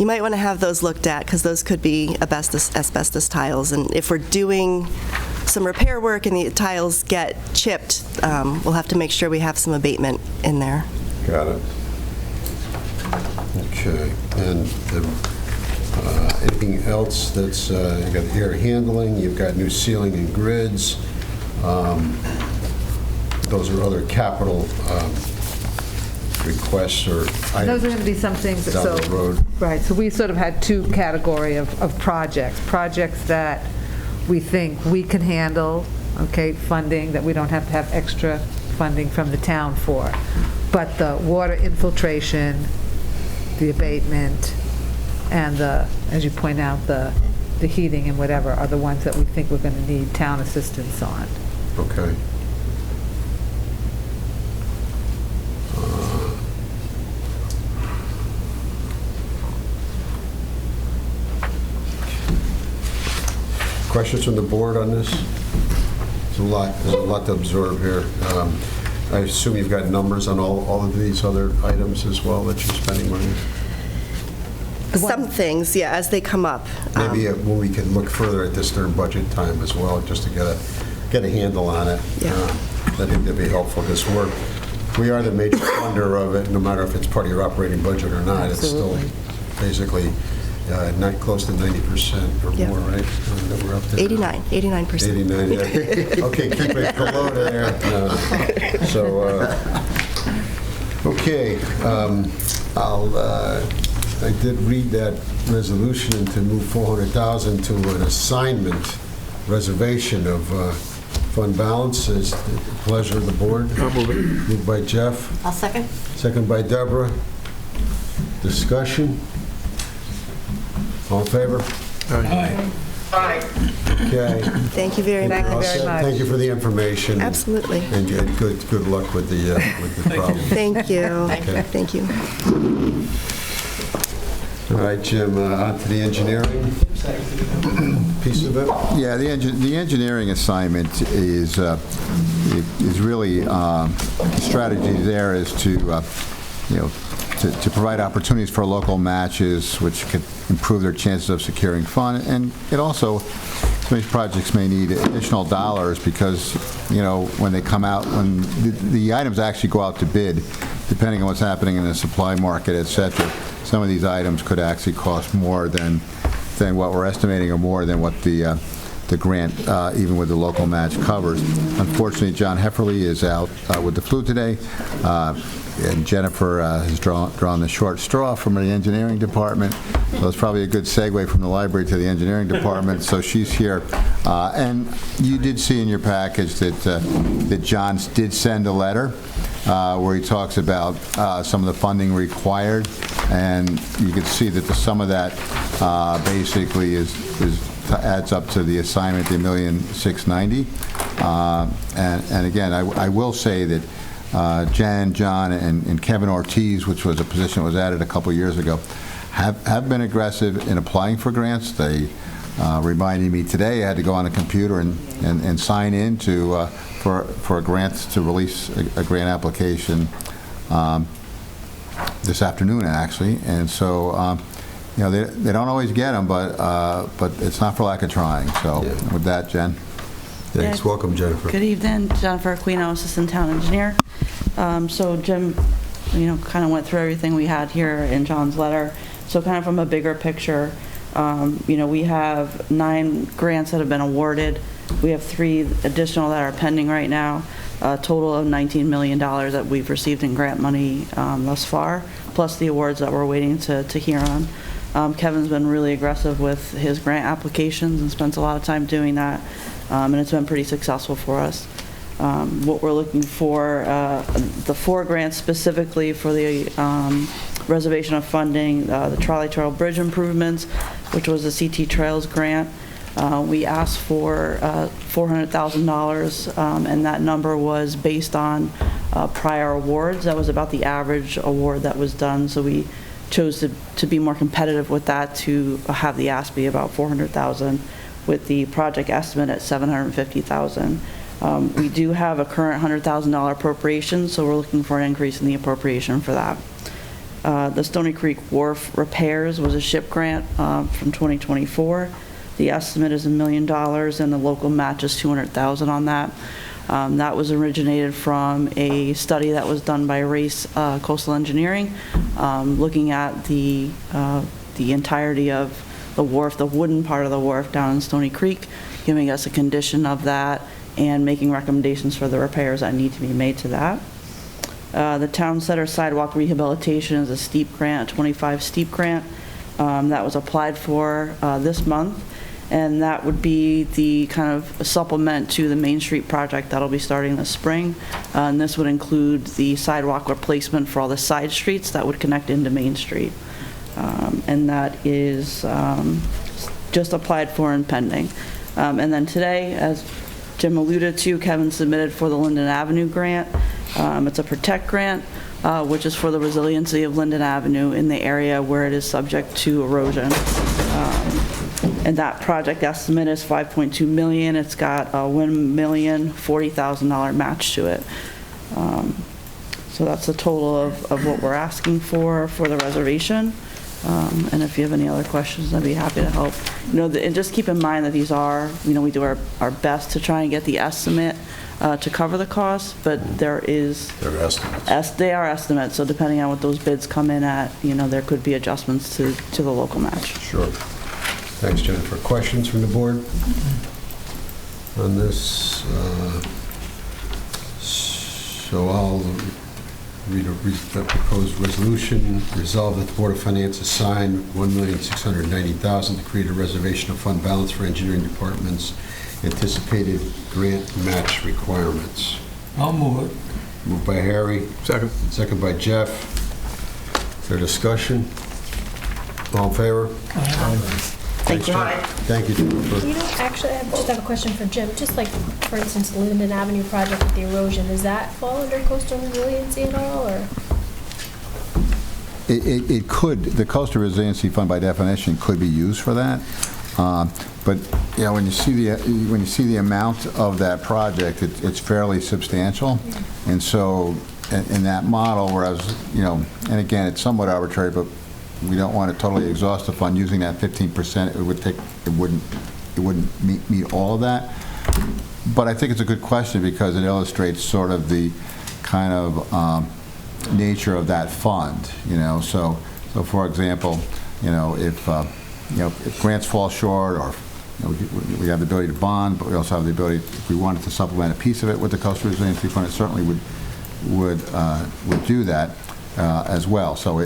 might want to have those looked at because those could be asbestos tiles, and if we're doing some repair work and the tiles get chipped, we'll have to make sure we have some abatement in there. Got it. Okay. And anything else that's, you got air handling, you've got new ceiling and grids. Those are other capital requests or items. Those are going to be some things that, down the road. Right, so we sort of had two category of projects that we think we can handle, okay, funding, that we don't have to have extra funding from the town for. But the water infiltration, the abatement, and the, as you point out, the heating and whatever are the ones that we think we're going to need town assistance on. Okay. Questions from the board on this? There's a lot to absorb here. I assume you've got numbers on all of these other items as well that you're spending money? Some things, yeah, as they come up. Maybe when we can look further at this during budget time as well, just to get a handle on it. Yeah. I think that'd be helpful, because we are the major funder of it, no matter if it's part of your operating budget or not. Absolutely. It's still basically not close to 90% or more, right? That we're up to 89%. 89, yeah. Okay, keep it below there. Okay, I did read that resolution and to move 400,000 to an assignment reservation of fund balance. Is the pleasure of the board. I'll move it. Moved by Jeff. I'll second. Second by Deborah. Discussion? All in favor? Aye. Okay. Thank you very much. All set. Thank you for the information. Absolutely. And good luck with the problem. Thank you. Okay. Thank you. All right, Jim, on to the engineering piece of it. Yeah, the engineering assignment is really, the strategy there is to, to provide opportunities for local matches, which could improve their chances of securing funds. And it also, some of these projects may need additional dollars because, when they come out, when the items actually go out to bid, depending on what's happening in the supply market, et cetera, some of these items could actually cost more than what we're estimating, or more than what the grant, even with the local match, covers. Unfortunately, John Hefferly is out with the flu today, and Jennifer has drawn the short straw from the engineering department. So it's probably a good segue from the library to the engineering department. So she's here. And you did see in your package that John did send a letter where he talks about some of the funding required. And you can see that the sum of that basically adds up to the assignment, the $1,690,000. And again, I will say that Jan, John, and Kevin Ortiz, which was a position that was added a couple years ago, have been aggressive in applying for grants. They reminded me today I had to go on a computer and sign in for a grant, to release a grant application this afternoon, actually. And so they don't always get them, but it's not for lack of trying. So with that, Jen. Thanks. Yeah. Welcome, Jennifer. Good evening. Jennifer Aquino, Assistant Town Engineer. So Jim, kind of went through everything we had here in John's letter. So kind of from a bigger picture, we have 9 grants that have been awarded. We have 3 additional that are pending right now. A total of $19 million that we've received in grant money thus far, plus the awards that we're waiting to hear on. Kevin's been really aggressive with his grant applications and spends a lot of time doing that, and it's been pretty successful for us. What we're looking for, the 4 grants specifically for the reservation of funding, the Trolley Trail Bridge improvements, which was a CT Trails grant. We asked for $400,000, and that number was based on prior awards. That was about the average award that was done, so we chose to be more competitive with that, to have the ask be about $400,000, with the project estimate at $750,000. We do have a current $100,000 appropriation, so we're looking for an increase in the appropriation for that. The Stony Creek Wharf repairs was a SHIP grant from 2024. The estimate is $1 million, and the local match is $200,000 on that. That was originated from a study that was done by Race Coastal Engineering, looking at the entirety of the wharf, the wooden part of the wharf down in Stony Creek, giving us a condition of that and making recommendations for the repairs that need to be made to that. The Town Center Sidewalk Rehabilitation is a steep grant, a 25 steep grant that was applied for this month. And that would be the kind of supplement to the Main Street project that'll be starting this spring. And this would include the sidewalk replacement for all the side streets that would connect into Main Street. And that is just applied for and pending. And then today, as Jim alluded to, Kevin submitted for the Linden Avenue grant. It's a PROTECT grant, which is for the resiliency of Linden Avenue in the area where it is subject to erosion. And that project estimate is $5.2 million. It's got a $1,040,000 match to it. So that's the total of what we're asking for the reservation. And if you have any other questions, I'd be happy to help. And just keep in mind that these are, we do our best to try and get the estimate to cover the cost, but they're estimates. They are estimates, so depending on what those bids come in at, there could be adjustments to the local match. Sure. Thanks, Jennifer. Questions from the board on this? So I'll read the proposed resolution. Resolve that the Board of Finance assign $1,690,000 to create a reservation of fund balance for engineering department's anticipated grant match requirements. I'll move it. Moved by Harry. Second. Second by Jeff. Is there discussion? All in favor? Thank you. Thank you, Jennifer. You know, actually, I just have a question for Jim. Just like, for instance, the Linden Avenue project with the erosion, does that fall under coastal resiliency at all, or? It could. The Coastal Resiliency Fund, by definition, could be used for that. But you know, when you see the amount of that project, it's fairly substantial, and so in that model, whereas and again, it's somewhat arbitrary, but we don't want to totally exhaust the fund using that 15%. It wouldn't meet all of that. But I think it's a good question because it illustrates sort of the kind of nature of that fund. So for example, if grants fall short, or we have the ability to bond, but we also have the ability, if we wanted to supplement a piece of it with the Coastal Resiliency Fund, it certainly would do that as well. So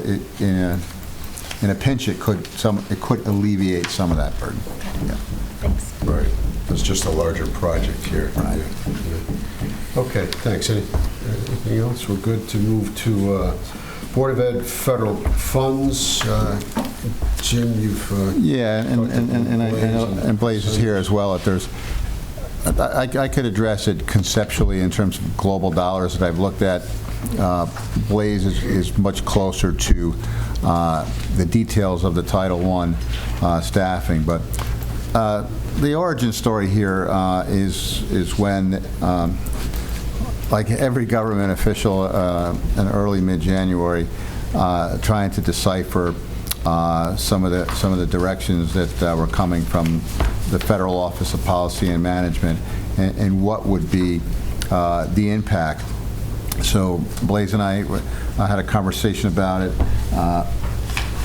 in a pinch, it could alleviate some of that burden. Yeah. Thanks. Right. It's just a larger project here. Right. Yeah. Okay, thanks. Anything else? We're good to move to Board of Ed federal funds. Jim, you've... and Blaze is here as well. If there's, I could address it conceptually in terms of global dollars that I've looked at. Blaze is much closer to the details of the Title I staffing, but the origin story here is when, like every government official in early mid-January, trying to decipher some of the directions that were coming from the Federal Office of Policy and Management, and what would be the impact. So Blaze and I had a conversation about it.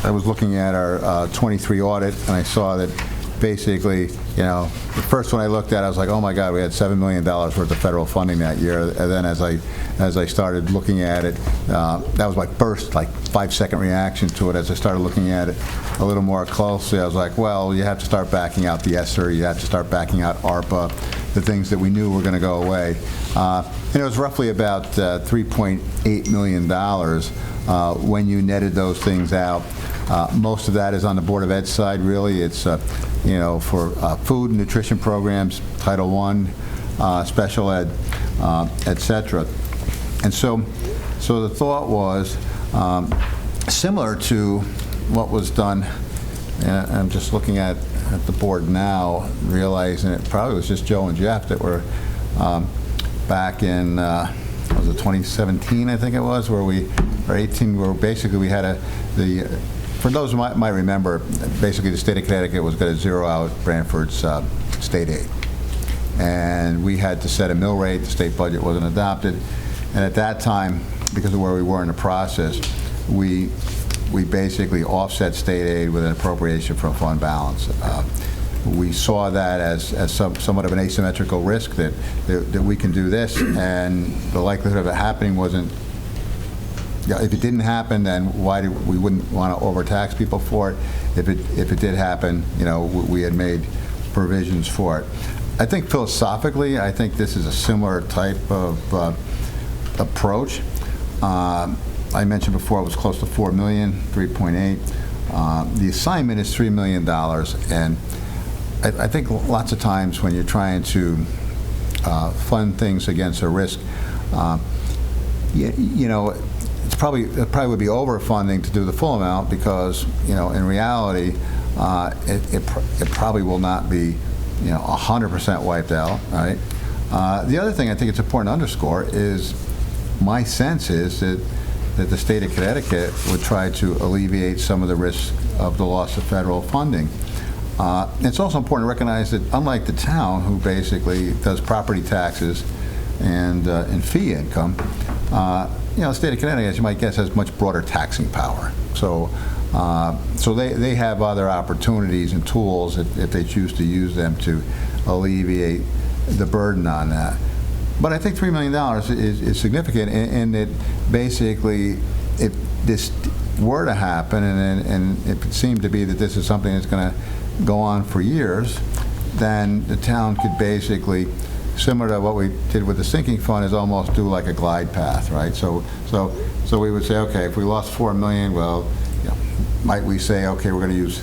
I was looking at our 23 audit, and I saw that basically, the first one I looked at, I was like, oh my God, we had $7 million worth of federal funding that year. And then as I started looking at it, that was my first 5-second reaction to it. As I started looking at it a little more closely, I was like, well, you have to start backing out the ESSER, you have to start backing out ARPA, the things that we knew were going to go away. And it was roughly about $3.8 million when you netted those things out. Most of that is on the Board of Ed side, really. It's for food and nutrition programs, Title I, special ed, et cetera. And so the thought was similar to what was done, and I'm just looking at the board now, realizing it probably was just Joe and Jeff that were back in, was it 2017, I think it was, or 18, where basically we had for those who might remember, basically the state of Connecticut was going to zero out Branford's state aid. And we had to set a mill rate, the state budget wasn't adopted. And at that time, because of where we were in the process, we basically offset state aid with an appropriation from fund balance. We saw that as somewhat of an asymmetrical risk that we can do this, and the likelihood of it happening wasn't. If it didn't happen, then we wouldn't want to overtax people for it. If it did happen, we had made provisions for it. I think philosophically, I think this is a similar type of approach. I mentioned before it was close to $4 million, 3.8. The assignment is $3 million, and I think lots of times when you're trying to fund things against a risk, it probably would be overfunding to do the full amount because, in reality, it probably will not be, 100% wiped out, right? The other thing I think it's important to underscore is my sense is that the state of Connecticut would try to alleviate some of the risk of the loss of federal funding. It's also important to recognize that unlike the town, who basically does property taxes and fee income, the state of Connecticut, as you might guess, has much broader taxing power. So they have other opportunities and tools if they choose to use them to alleviate the burden on that. But I think $3 million is significant, and it basically, if this were to happen, and if it seemed to be that this is something that's going to go on for years, then the town could basically, similar to what we did with the sinking fund, is almost do like a glide path, right? So we would say, okay, if we lost $4 million, well, might we say, okay, we're going to use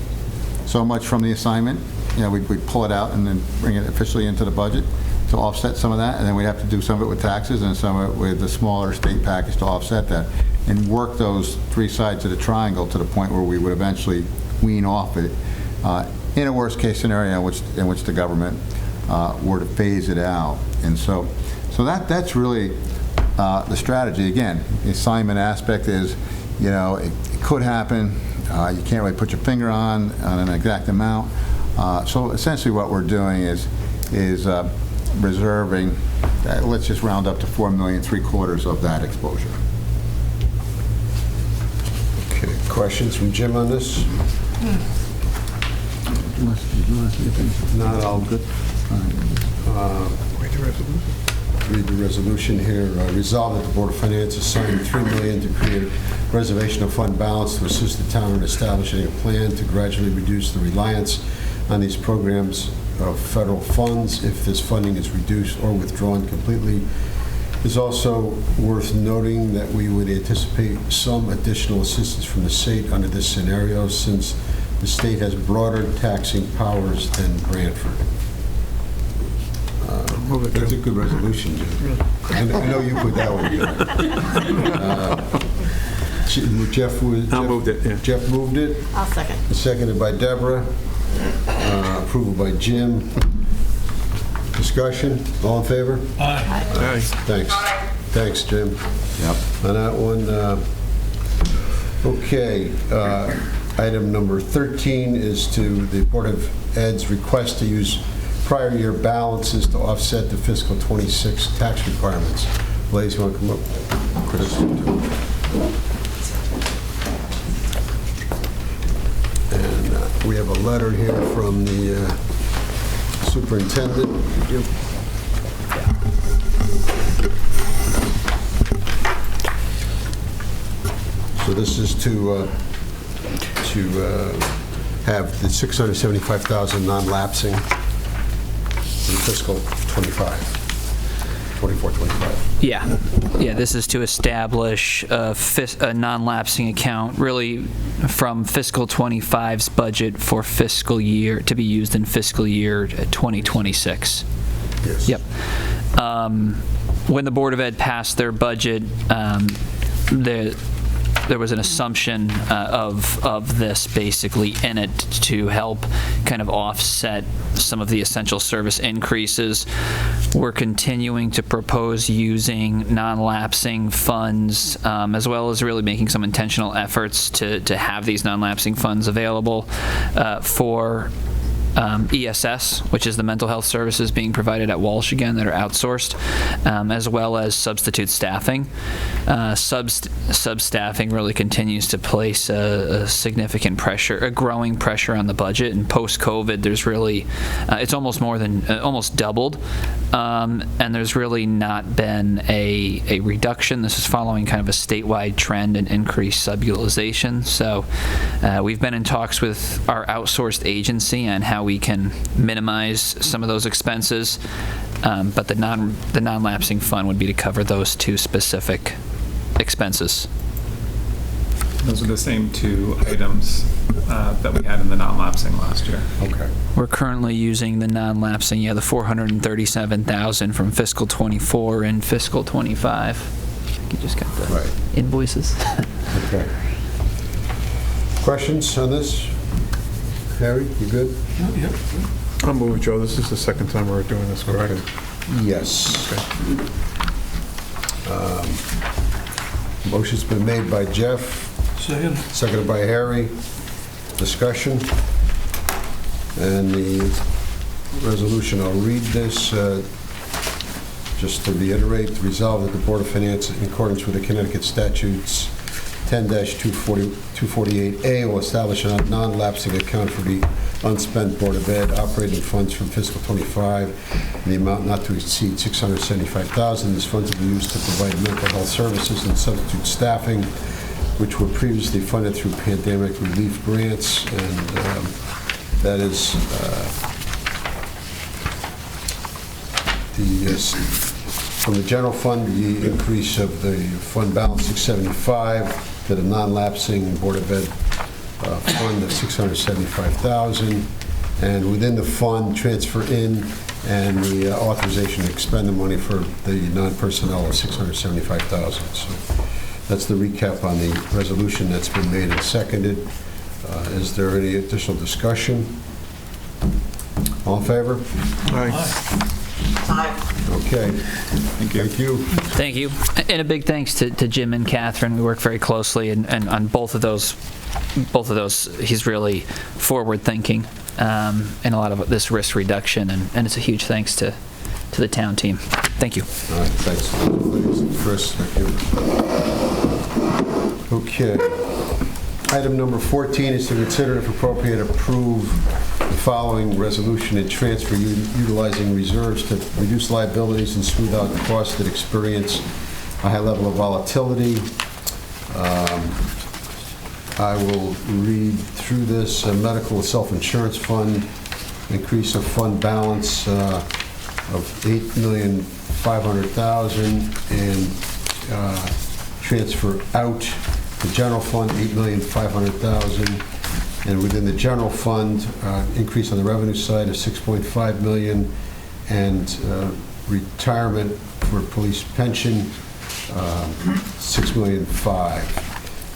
so much from the assignment, we pull it out and then bring it officially into the budget to offset some of that, and then we'd have to do some of it with taxes and some of it with the smaller state package to offset that, and work those three sides of the triangle to the point where we would eventually wean off it in a worst-case scenario in which the government were to phase it out. And so that's really the strategy. Again, the assignment aspect is, it could happen. You can't really put your finger on an exact amount. So essentially what we're doing is reserving, let's just round up to $4.75 million of that exposure. Okay, questions from Jim on this? Not all good. Read the resolution here. Resolve that the Board of Finance assign $3 million to create a reservation of fund balance to assist the town in establishing a plan to gradually reduce the reliance on these programs of federal funds if this funding is reduced or withdrawn completely. It's also worth noting that we would anticipate some additional assistance from the state under this scenario, since the state has broader taxing powers than Branford. That's a good resolution, Jim. I know you put that one together. Jeff moved it. Yeah. Jeff moved it. I'll second. Seconded by Deborah. Approval by Jim. Discussion? All in favor? Aye. Aye. Thanks. Thanks, Jim. Yep. On that one, okay. Item number 13 is to the Board of Ed's request to use prior year balances to offset the fiscal 26 tax requirements. Blaze, you want to come up? Chris? And we have a letter here from the superintendent. So this is to have the $675,000 non-lapsing in fiscal 24-25. Yeah, this is to establish a non-lapsing account really from fiscal 25's budget for fiscal year, to be used in fiscal year 2026. Yes. Yep. When the Board of Ed passed their budget, there was an assumption of this basically in it to help kind of offset some of the essential service increases. We're continuing to propose using non-lapsing funds, as well as really making some intentional efforts to have these non-lapsing funds available for ESS, which is the mental health services being provided at Walsh again that are outsourced, as well as substitute staffing. Sub-staffing really continues to place a significant pressure, a growing pressure on the budget, and post-COVID there's really, it's almost doubled, and there's really not been a reduction. This is following kind of a statewide trend in increased subutilization. So we've been in talks with our outsourced agency on how we can minimize some of those expenses, but the non-lapsing fund would be to cover those two specific expenses. Those are the same two items that we had in the non-lapsing last year. Okay. We're currently using the non-lapsing, the $437,000 from fiscal 24 and fiscal 25. I think you just got the invoices. Okay. Questions on this? Harry, you good? Yep. I'll move it, Joe. This is the second time we're doing this, correct? Okay. Yes. Okay. Motion's been made by Jeff. Second. Seconded by Harry. Discussion. And the resolution, I'll read this. Just to reiterate, resolve that the Board of Finance, in accordance with the Connecticut statutes 10-248A, will establish a non-lapsing account for the unspent Board of Ed operating funds from fiscal 25 in the amount not to exceed $675,000. These funds will be used to provide mental health services and substitute staffing, which were previously funded through pandemic relief grants, and that is from the general fund, the increase of the fund balance 675 to the non-lapsing Board of Ed fund of $675,000, and within the fund, transfer in and the authorization to expend the money for the non-personnel of $675,000. So that's the recap on the resolution that's been made and seconded. Is there any additional discussion? All in favor? Aye. Okay. Thank you. Thank you. And a big thanks to Jim and Catherine. We work very closely, and on both of those, he's really forward-thinking in a lot of this risk reduction, and it's a huge thanks to the town team. Thank you. All right, thanks. Chris, thank you. Okay. Item number 14 is to consider if appropriate approve the following resolution and transfer utilizing reserves to reduce liabilities and smooth out costs that experience a high level of volatility. I will read through this. Medical self-insurance fund, increase of fund balance of $8,500,000 and transfer out the general fund, $8,500,000, and within the general fund, increase on the revenue side of $6.5 million, and retirement for police pension, $6,500,000.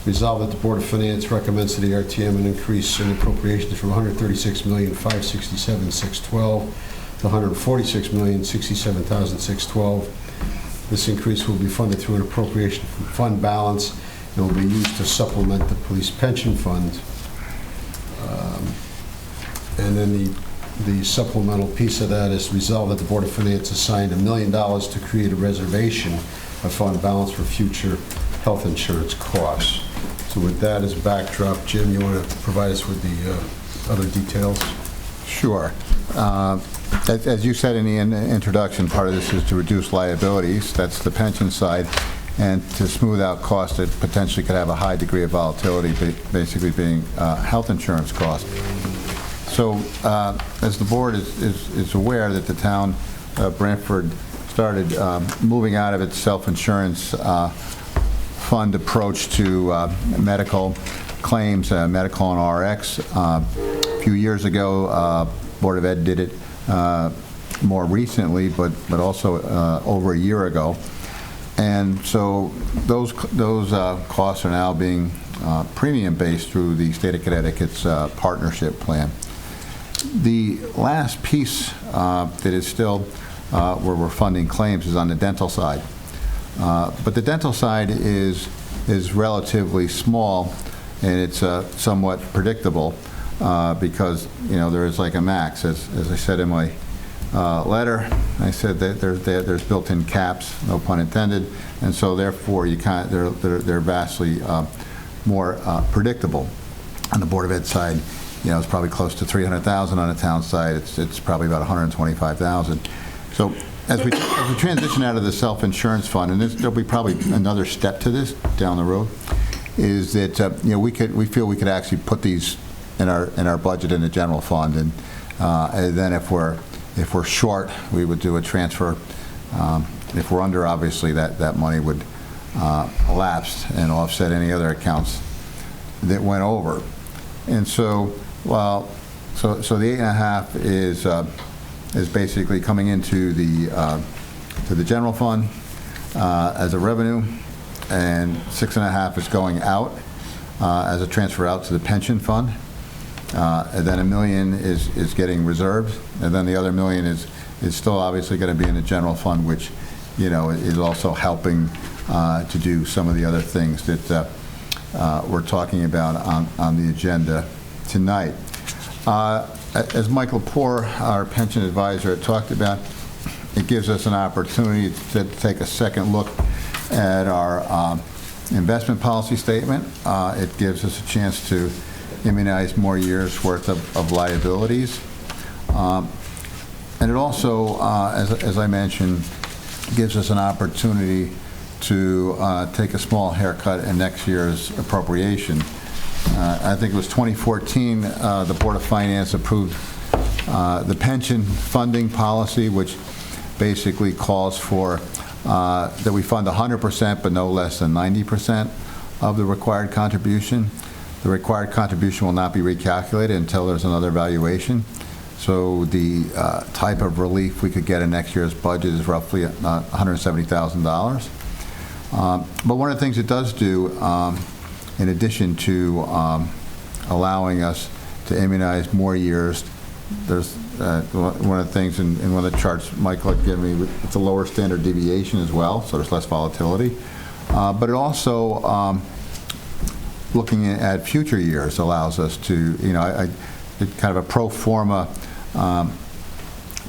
Resolved that the Board of Finance recommends to the RTM an increase in appropriations from $136,567,612 to $146,067,612. This increase will be funded through an appropriation from fund balance and will be used to supplement the police pension fund. And then the supplemental piece of that is resolved that the Board of Finance assigned $1 million to create a reservation of fund balance for future health insurance costs. So with that as a backdrop, Jim, you want to provide us with the other details? Sure. As you said in the introduction, part of this is to reduce liabilities. That's the pension side. And to smooth out costs that potentially could have a high degree of volatility, basically being health insurance costs. So as the board is aware that the town of Branford started moving out of its self-insurance fund approach to medical claims, medical and RX. A few years ago, Board of Ed did it more recently, but also over a year ago. And so those costs are now being premium-based through the state of Connecticut's partnership plan. The last piece that is still where we're funding claims is on the dental side. But the dental side is relatively small, and it's somewhat predictable because, you know, there is like a max. As I said in my letter, I said that there's built-in caps, no pun intended, and so therefore you can't. They're vastly more predictable. On the Board of Ed side, you know, it's probably close to $300,000. On the town side, it's probably about $125,000. So as we transition out of the self-insurance fund, and there'll be probably another step to this down the road, is that you know, we feel we could actually put these in our budget in the general fund, and then if we're short, we would do a transfer. If we're under, obviously that money would lapse and offset any other accounts that went over. And so, so the 8.5 is basically coming into the to the general fund as a revenue, and 6.5 is going out as a transfer out to the pension fund. And then $1 million is getting reserved, and then the other $1 million is still obviously going to be in the general fund, which, you know, is also helping to do some of the other things that we're talking about on the agenda tonight. As Mike Lepore, our pension advisor, had talked about, it gives us an opportunity to take a second look at our investment policy statement. It gives us a chance to immunize more years' worth of liabilities. And it also, as I mentioned, gives us an opportunity to take a small haircut in next year's appropriation. I think it was 2014, the Board of Finance approved the pension funding policy, which basically calls for that we fund 100%, but no less than 90% of the required contribution. The required contribution will not be recalculated until there's another evaluation. So the type of relief we could get in next year's budget is roughly $170,000. But one of the things it does do, in addition to allowing us to immunize more years, there's one of the things in one of the charts Michael had given me, it's a lower standard deviation as well, so there's less volatility. But it also, looking at future years, allows us to, it's kind of a pro forma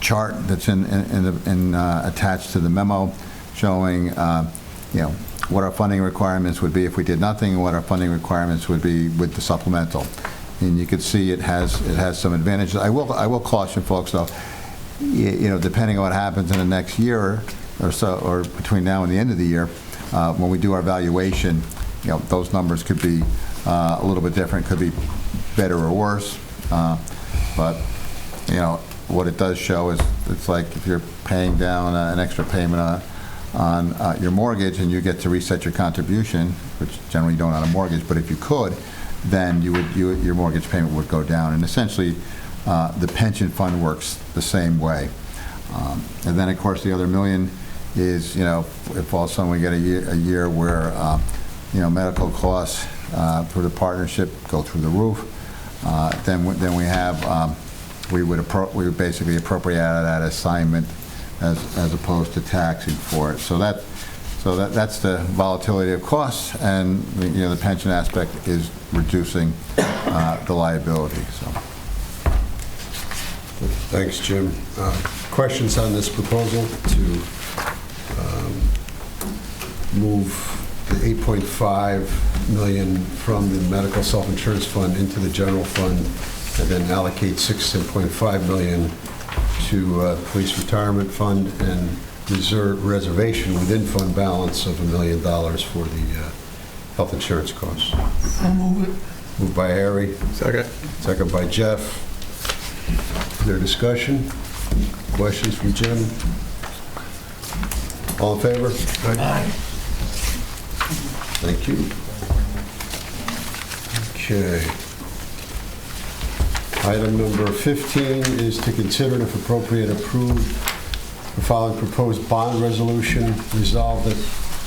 chart that's attached to the memo, showing what our funding requirements would be if we did nothing, and what our funding requirements would be with the supplemental. And you can see it has some advantages. I will caution folks though, depending on what happens in the next year or so, or between now and the end of the year, when we do our valuation, those numbers could be a little bit different, could be better or worse. But what it does show is it's like if you're paying down an extra payment on your mortgage and you get to reset your contribution, which generally you don't on a mortgage, but if you could, then your mortgage payment would go down. And essentially, the pension fund works the same way. And then, of course, the other $1 million is, if all of a sudden we get a year where, medical costs for the partnership go through the roof, then we have, we would basically appropriate out of that assignment as opposed to taxing for it. So that's the volatility of costs, and the pension aspect is reducing the liability. So. Thanks, Jim. Questions on this proposal to move the $8.5 million from the medical self-insurance fund into the general fund, and then allocate $16.5 million to police retirement fund and reservation within fund balance of $1 million for the health insurance costs? I'll move it. Moved by Harry. Second. Second by Jeff. Is there discussion? Questions from Jim? All in favor? Aye. Thank you. Okay. Item number 15 is to consider and if appropriate approve the following proposed bond resolution. Resolved that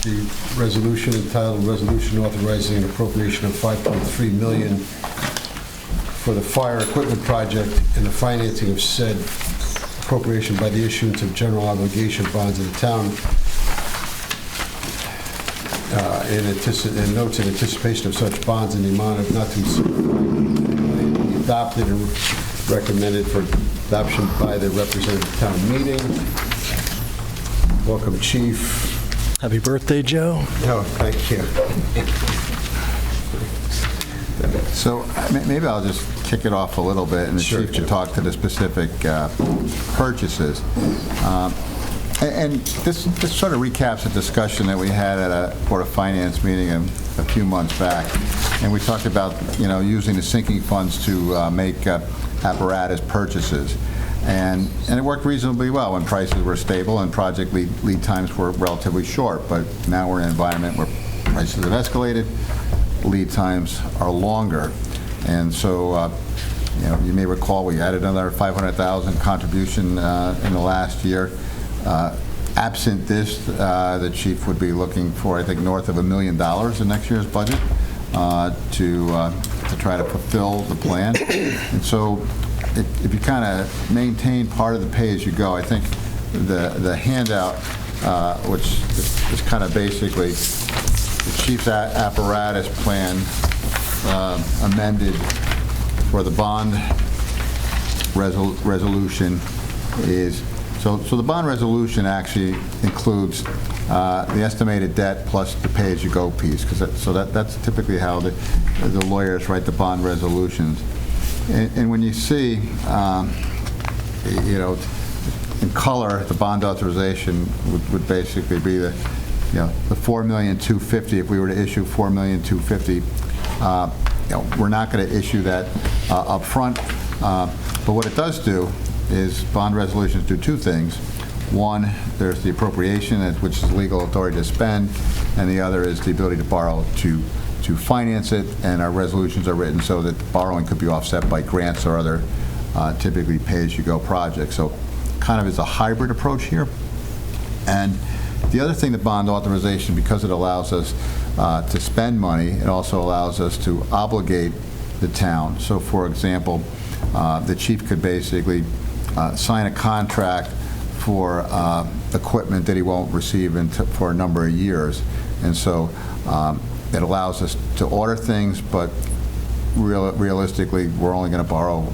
the resolution entitled Resolution Authorizing an Appropriation of $5.3 million for the fire equipment project and the financing of said appropriation by the issuance of general obligation bonds of the town and notes in anticipation of such bonds in the amount of not to exceed adopted and recommended for adoption by the representative town meeting. Welcome, Chief. Happy birthday, Joe. Oh, thank you. So maybe I'll just kick it off a little bit, and the Chief can talk to the specific purchases. And this sort of recaps a discussion that we had at a Board of Finance meeting a few months back, and we talked about using the sinking funds to make apparatus purchases, and it worked reasonably well when prices were stable and project lead times were relatively short. But now we're in an environment where prices have escalated, lead times are longer, and so you may recall we added another $500,000 contribution in the last year. Absent this, the Chief would be looking for, I think, north of $1 million in next year's budget to try to fulfill the plan. And so if you kind of maintain part of the pay-as-you-go, I think the handout, which is kind of basically the Chief's apparatus plan amended for the bond resolution is, so the bond resolution actually includes the estimated debt plus the pay-as-you-go piece, because that's typically how the lawyers write the bond resolutions. And when you see, in color, the bond authorization would basically be the $4,250,000. If we were to issue $4,250,000, we're not going to issue that up front. But what it does do is bond resolutions do two things. One, there's the appropriation, which is legal authority to spend, and the other is the ability to borrow to to finance it, and our resolutions are written so that borrowing could be offset by grants or other typically pay-as-you-go projects. So kind of is a hybrid approach here. And the other thing, the bond authorization, because it allows us to spend money, it also allows us to obligate the town. So for example, the chief could basically sign a contract for equipment that he won't receive for a number of years. And so it allows us to order things, but realistically, we're only going to borrow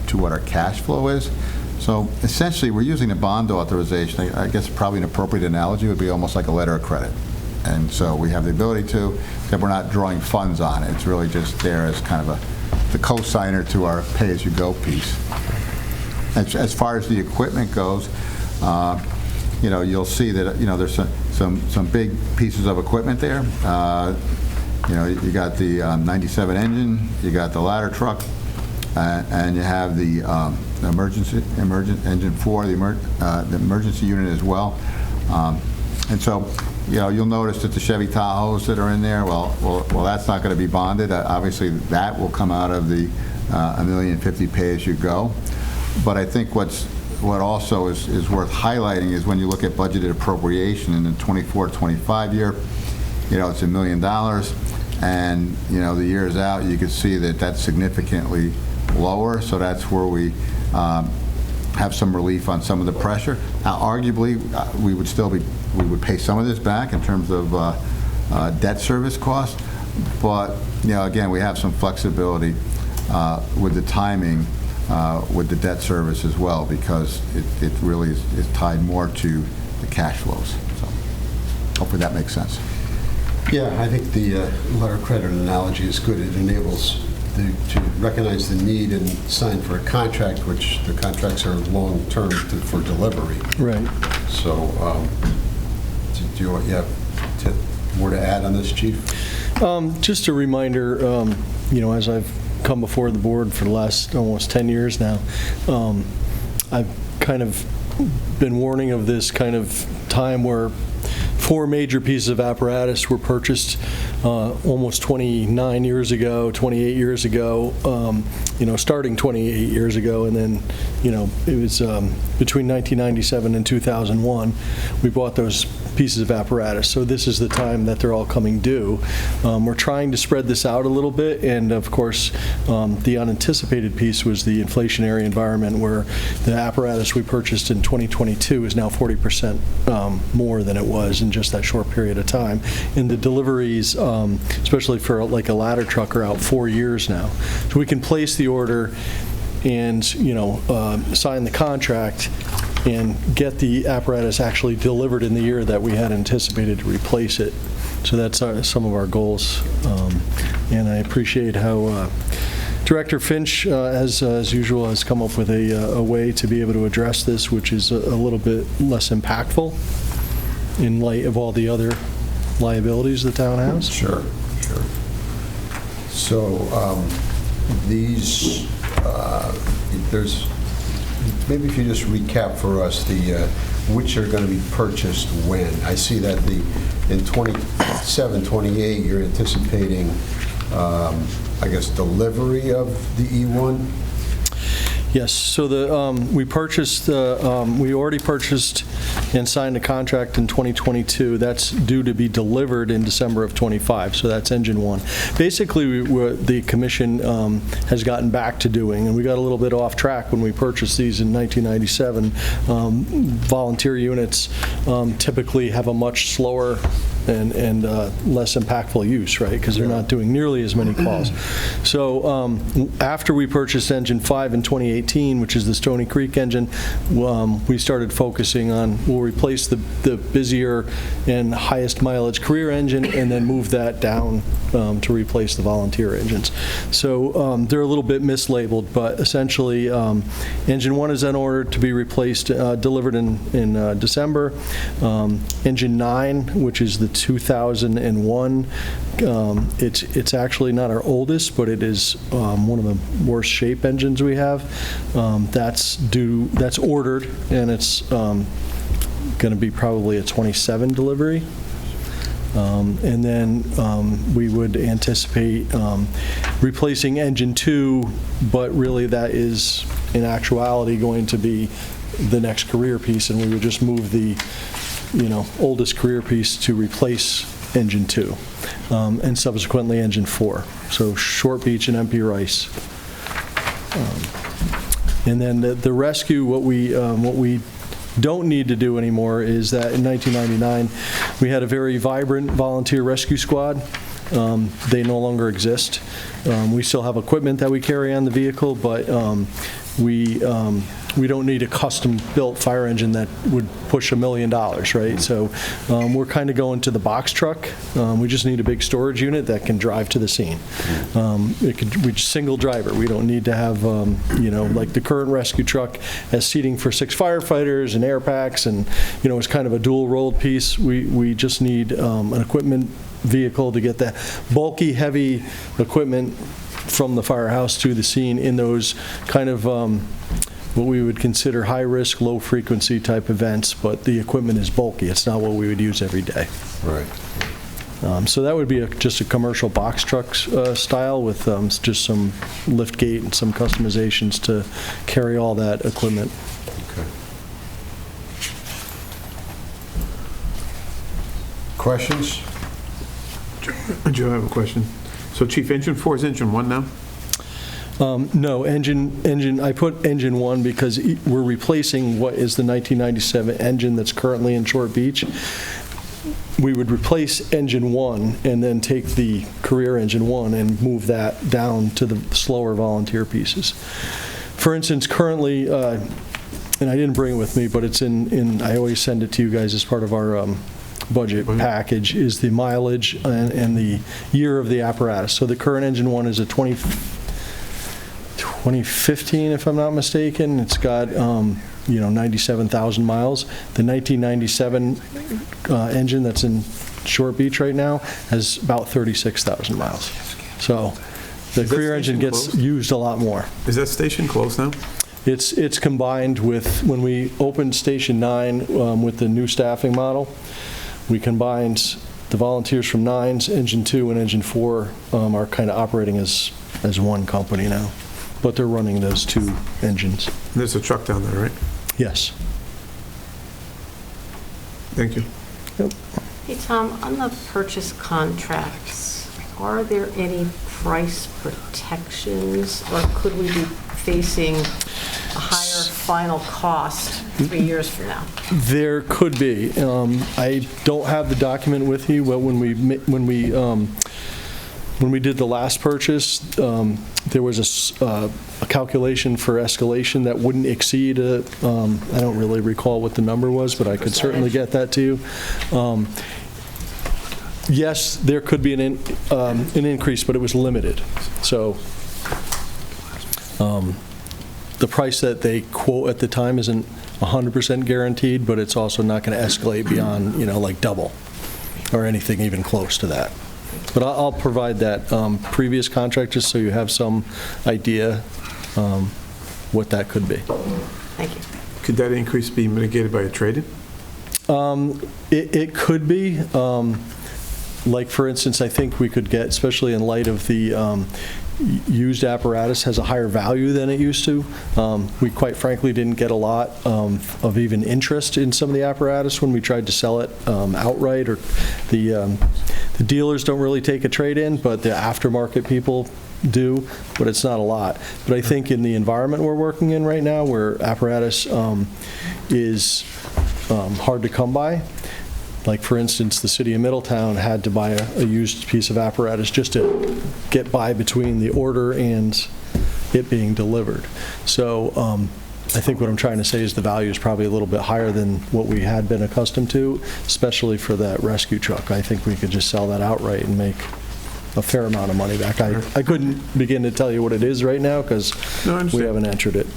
to what our cash flow is. So essentially, we're using the bond authorization. I guess probably an appropriate analogy would be almost like a letter of credit. And so we have the ability to, that we're not drawing funds on it. It's really just there as kind of the co-signer to our pay-as-you-go piece. As far as the equipment goes, you'll see that there's some big pieces of equipment there. You got the 97 engine, you got the ladder truck, and you have the emergent engine 4, the emergency unit as well. And so, you'll notice that the Chevy Tahoes that are in there, well, that's not going to be bonded. Obviously, that will come out of the $1,050,000 pay-as-you-go. But I think what also is worth highlighting is when you look at budgeted appropriation in the 24-25 year, it's $1 million, and the years out, you can see that that's significantly lower. So that's where we have some relief on some of the pressure. Now, arguably, we would pay some of this back in terms of debt service costs, but again, we have some flexibility with the timing. With the debt service as well, because it really is tied more to the cash flows. So hopefully that makes sense. Yeah, I think the letter of credit analogy is good. It enables to recognize the need and sign for a contract, which the contracts are long-term for delivery. Right. So do you have more to add on this, Chief? Just a reminder, as I've come before the board for the last almost 10 years now, I've kind of been warning of this kind of time where 4 major pieces of apparatus were purchased almost 29 years ago, 28 years ago, starting 28 years ago, and then, it was between 1997 and 2001, we bought those pieces of apparatus. So this is the time that they're all coming due. We're trying to spread this out a little bit, and of course, the unanticipated piece was the inflationary environment where the apparatus we purchased in 2022 is now 40% more than it was in just that short period of time. And the deliveries, especially for like a ladder truck, are out 4 years now. So we can place the order and sign the contract and get the apparatus actually delivered in the year that we had anticipated to replace it. So that's some of our goals. And I appreciate how Director Finch, as usual, has come up with a way to be able to address this, which is a little bit less impactful in light of all the other liabilities the town has. Sure. So there's, maybe if you just recap for us which are going to be purchased when. I see that in 27, 28, you're anticipating, I guess, delivery of the E1? Yes, so we already purchased and signed a contract in 2022. That's due to be delivered in December of 25, so that's engine 1. Basically, the commission has gotten back to doing, and we got a little bit off track when we purchased these in 1997. Volunteer units typically have a much slower and less impactful use, right? Because they're not doing nearly as many calls. So after we purchased engine 5 in 2018, which is the Stony Creek engine, we started focusing on, we'll replace the busier and highest mileage career engine and then move that down to replace the volunteer engines. So they're a little bit mislabeled, but essentially engine 1 is then ordered to be replaced, delivered in December. Engine 9, which is the 2001, it's actually not our oldest, but it is one of the worst shape engines we have. That's ordered, and it's going to be probably a 27 delivery. And then we would anticipate replacing engine 2, but really that is in actuality going to be the next career piece, and we would just move the oldest career piece to replace engine 2 and subsequently engine 4. So Short Beach and MP Rice. And then the rescue, what we don't need to do anymore is that in 1999 we had a very vibrant volunteer rescue squad. They no longer exist. We still have equipment that we carry on the vehicle, but we don't need a custom-built fire engine that would push $1 million, right? So we're kind of going to the box truck. We just need a big storage unit that can drive to the scene. We single driver. We don't need to have, like the current rescue truck has seating for 6 firefighters and air packs, and it's kind of a dual-rolled piece. We just need an equipment vehicle to get that bulky, heavy equipment from the firehouse to the scene in those kind of what we would consider high-risk, low-frequency type events, but the equipment is bulky. It's not what we would use every day. Right. So that would be just a commercial box truck style with just some lift gate and some customizations to carry all that equipment. Okay. Questions? Joe, I have a question. So Chief, engine 4 is engine 1 now? No, I put engine 1 because we're replacing what is the 1997 engine that's currently in Short Beach. We would replace engine 1 and then take the career engine 1 and move that down to the slower volunteer pieces. For instance, currently, and I didn't bring it with me, but it's I always send it to you guys as part of our budget package, is the mileage and the year of the apparatus. So the current engine 1 is a 2015, if I'm not mistaken. It's got 97,000 miles. The 1997 engine that's in Short Beach right now has about 36,000 miles. So the career engine gets used a lot more. Is that station closed now? It's combined with, when we opened Station 9 with the new staffing model, we combined the volunteers from 9's, Engine 2 and Engine 4 are kind of operating as one company now. But they're running those 2 engines. And there's a truck down there, right? Yes. Thank you. Yep. Hey, Tom, on the purchase contracts, are there any price protections, or could we be facing a higher final cost 3 years from now? There could be. I don't have the document with you, but when we did the last purchase, there was a calculation for escalation that wouldn't exceed I don't really recall what the number was, but I could certainly get that to you. Yes, there could be an increase, but it was limited. So the price that they quote at the time isn't 100% guaranteed, but it's also not going to escalate beyond, like double or anything even close to that. But I'll provide that previous contract just so you have some idea what that could be. Thank you. Could that increase be mitigated by a trade-in? It could be. Like, for instance, I think we could get, especially in light of the used apparatus has a higher value than it used to. We quite frankly didn't get a lot of even interest in some of the apparatus when we tried to sell it outright, or the dealers don't really take a trade-in, but the aftermarket people do, but it's not a lot. But I think in the environment we're working in right now, where apparatus is hard to come by, like, for instance, the city of Middletown had to buy a used piece of apparatus just to get by between the order and it being delivered. So I think what I'm trying to say is the value is probably a little bit higher than what we had been accustomed to, especially for that rescue truck. I think we could just sell that outright and make a fair amount of money back. I couldn't begin to tell you what it is right now because we haven't entered it.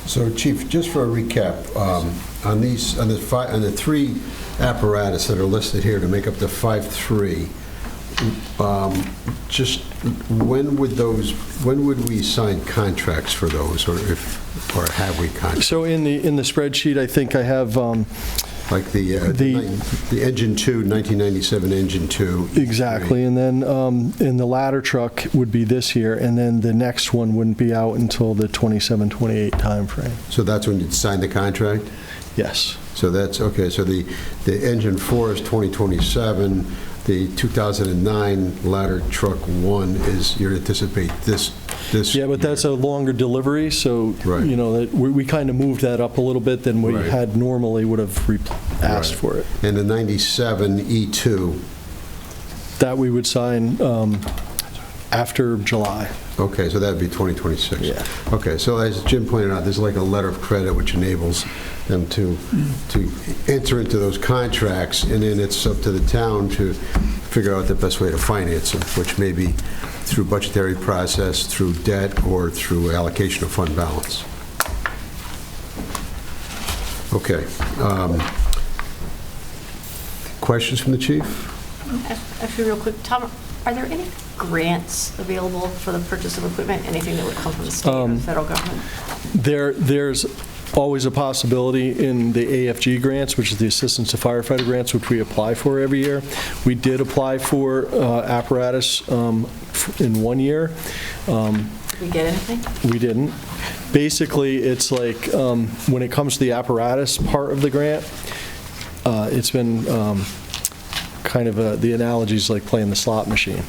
So, Chief, just for a recap, on the 3 apparatus that are listed here to make up the 5.3, just when would we sign contracts for those, or have we contracts? So in the spreadsheet, I think I have Like the Engine 2, 1997 Engine 2. Exactly, and then in the ladder truck would be this year, and then the next one wouldn't be out until the 27-28 timeframe. So that's when you'd sign the contract? Yes. So that's, okay, so the Engine 4 is 2027, the 2009 ladder truck 1 is, you anticipate this Yeah, but that's a longer delivery, so, you know, that we kind of moved that up a little bit than we had normally would have asked for it. And the 97 E2? That we would sign after July. Okay, so that'd be 2026. Yeah. Okay, so as Jim pointed out, there's like a letter of credit which enables them to enter into those contracts, and then it's up to the town to figure out the best way to finance them, which may be through budgetary process, through debt, or through allocation of fund balance. Okay. Questions from the chief? Actually, real quick, Tom, are there any grants available for the purchase of equipment? Anything that would come from the state or the federal government? There's always a possibility in the AFG grants, which is the Assistance to Firefighter grants, which we apply for every year. We did apply for apparatus in 1 year. Did we get anything? We didn't. Basically, it's like when it comes to the apparatus part of the grant, it's been kind of the analogy is like playing the slot machine,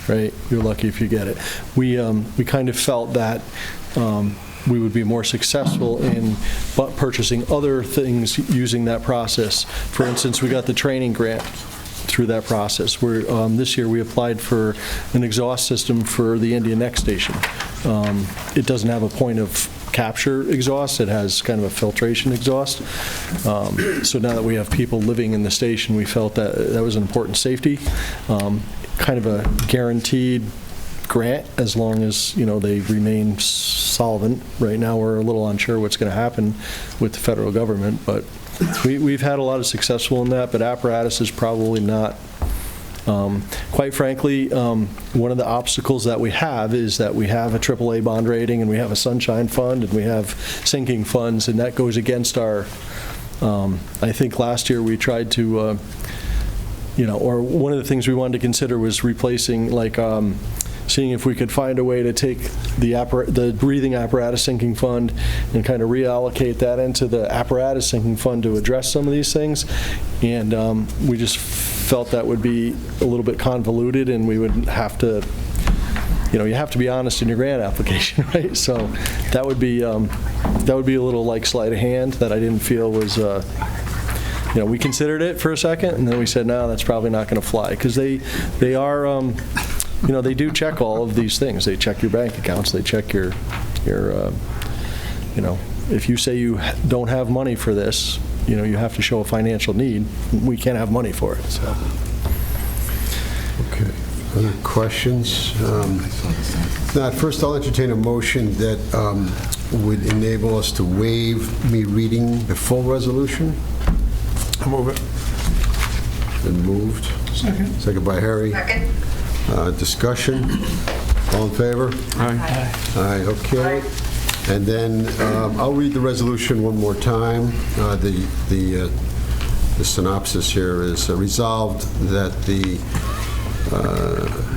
right? You're lucky if you get it. We kind of felt that we would be more successful in purchasing other things using that process. For instance, we got the training grant through that process. This year we applied for an exhaust system for the Indian Neck Station. It doesn't have a point of capture exhaust, it has kind of a filtration exhaust. So now that we have people living in the station, we felt that that was an important safety, kind of a guaranteed grant as long as, you know, they remain solvent. Right now we're a little unsure what's going to happen with the federal government, but we've had a lot of successful in that, but apparatus is probably not. Quite frankly, one of the obstacles that we have is that we have a AAA bond rating and we have a sunshine fund and we have sinking funds, and that goes against our, I think last year we tried to, you know, or one of the things we wanted to consider was replacing, like, seeing if we could find a way to take the breathing apparatus sinking fund and kind of reallocate that into the apparatus sinking fund to address some of these things. And we just felt that would be a little bit convoluted, and we would have to, you know, you have to be honest in your grant application, right? So that would be a little like sleight of hand that I didn't feel was, you know, we considered it for a second, and then we said, no, that's probably not going to fly, because they are, you know, they do check all of these things. They check your bank accounts. They check your you know, if you say you don't have money for this, you know, you have to show a financial need. We can't have money for it, so. Okay. Other questions? Now, first, I'll entertain a motion that would enable us to waive me reading the full resolution. I'll move it. Been moved. Second. Second by Harry. Second. Discussion? All in favor? Aye. Aye, okay. And then I'll read the resolution one more time. The synopsis here is resolved that the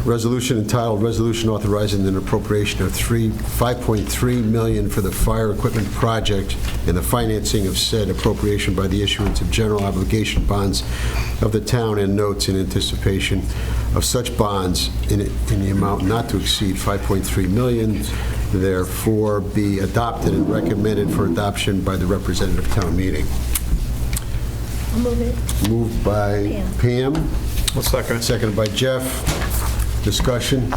resolution entitled Resolution Authorizing an Appropriation of $5.3 million for the Fire Equipment Project and the financing of said appropriation by the issuance of general obligation bonds of the town and notes in anticipation of such bonds in the amount not to exceed $5.3 million, therefore be adopted and recommended for adoption by the representative town meeting. I'll move it. Moved by Pam. I'll second. Seconded by Jeff. Discussion?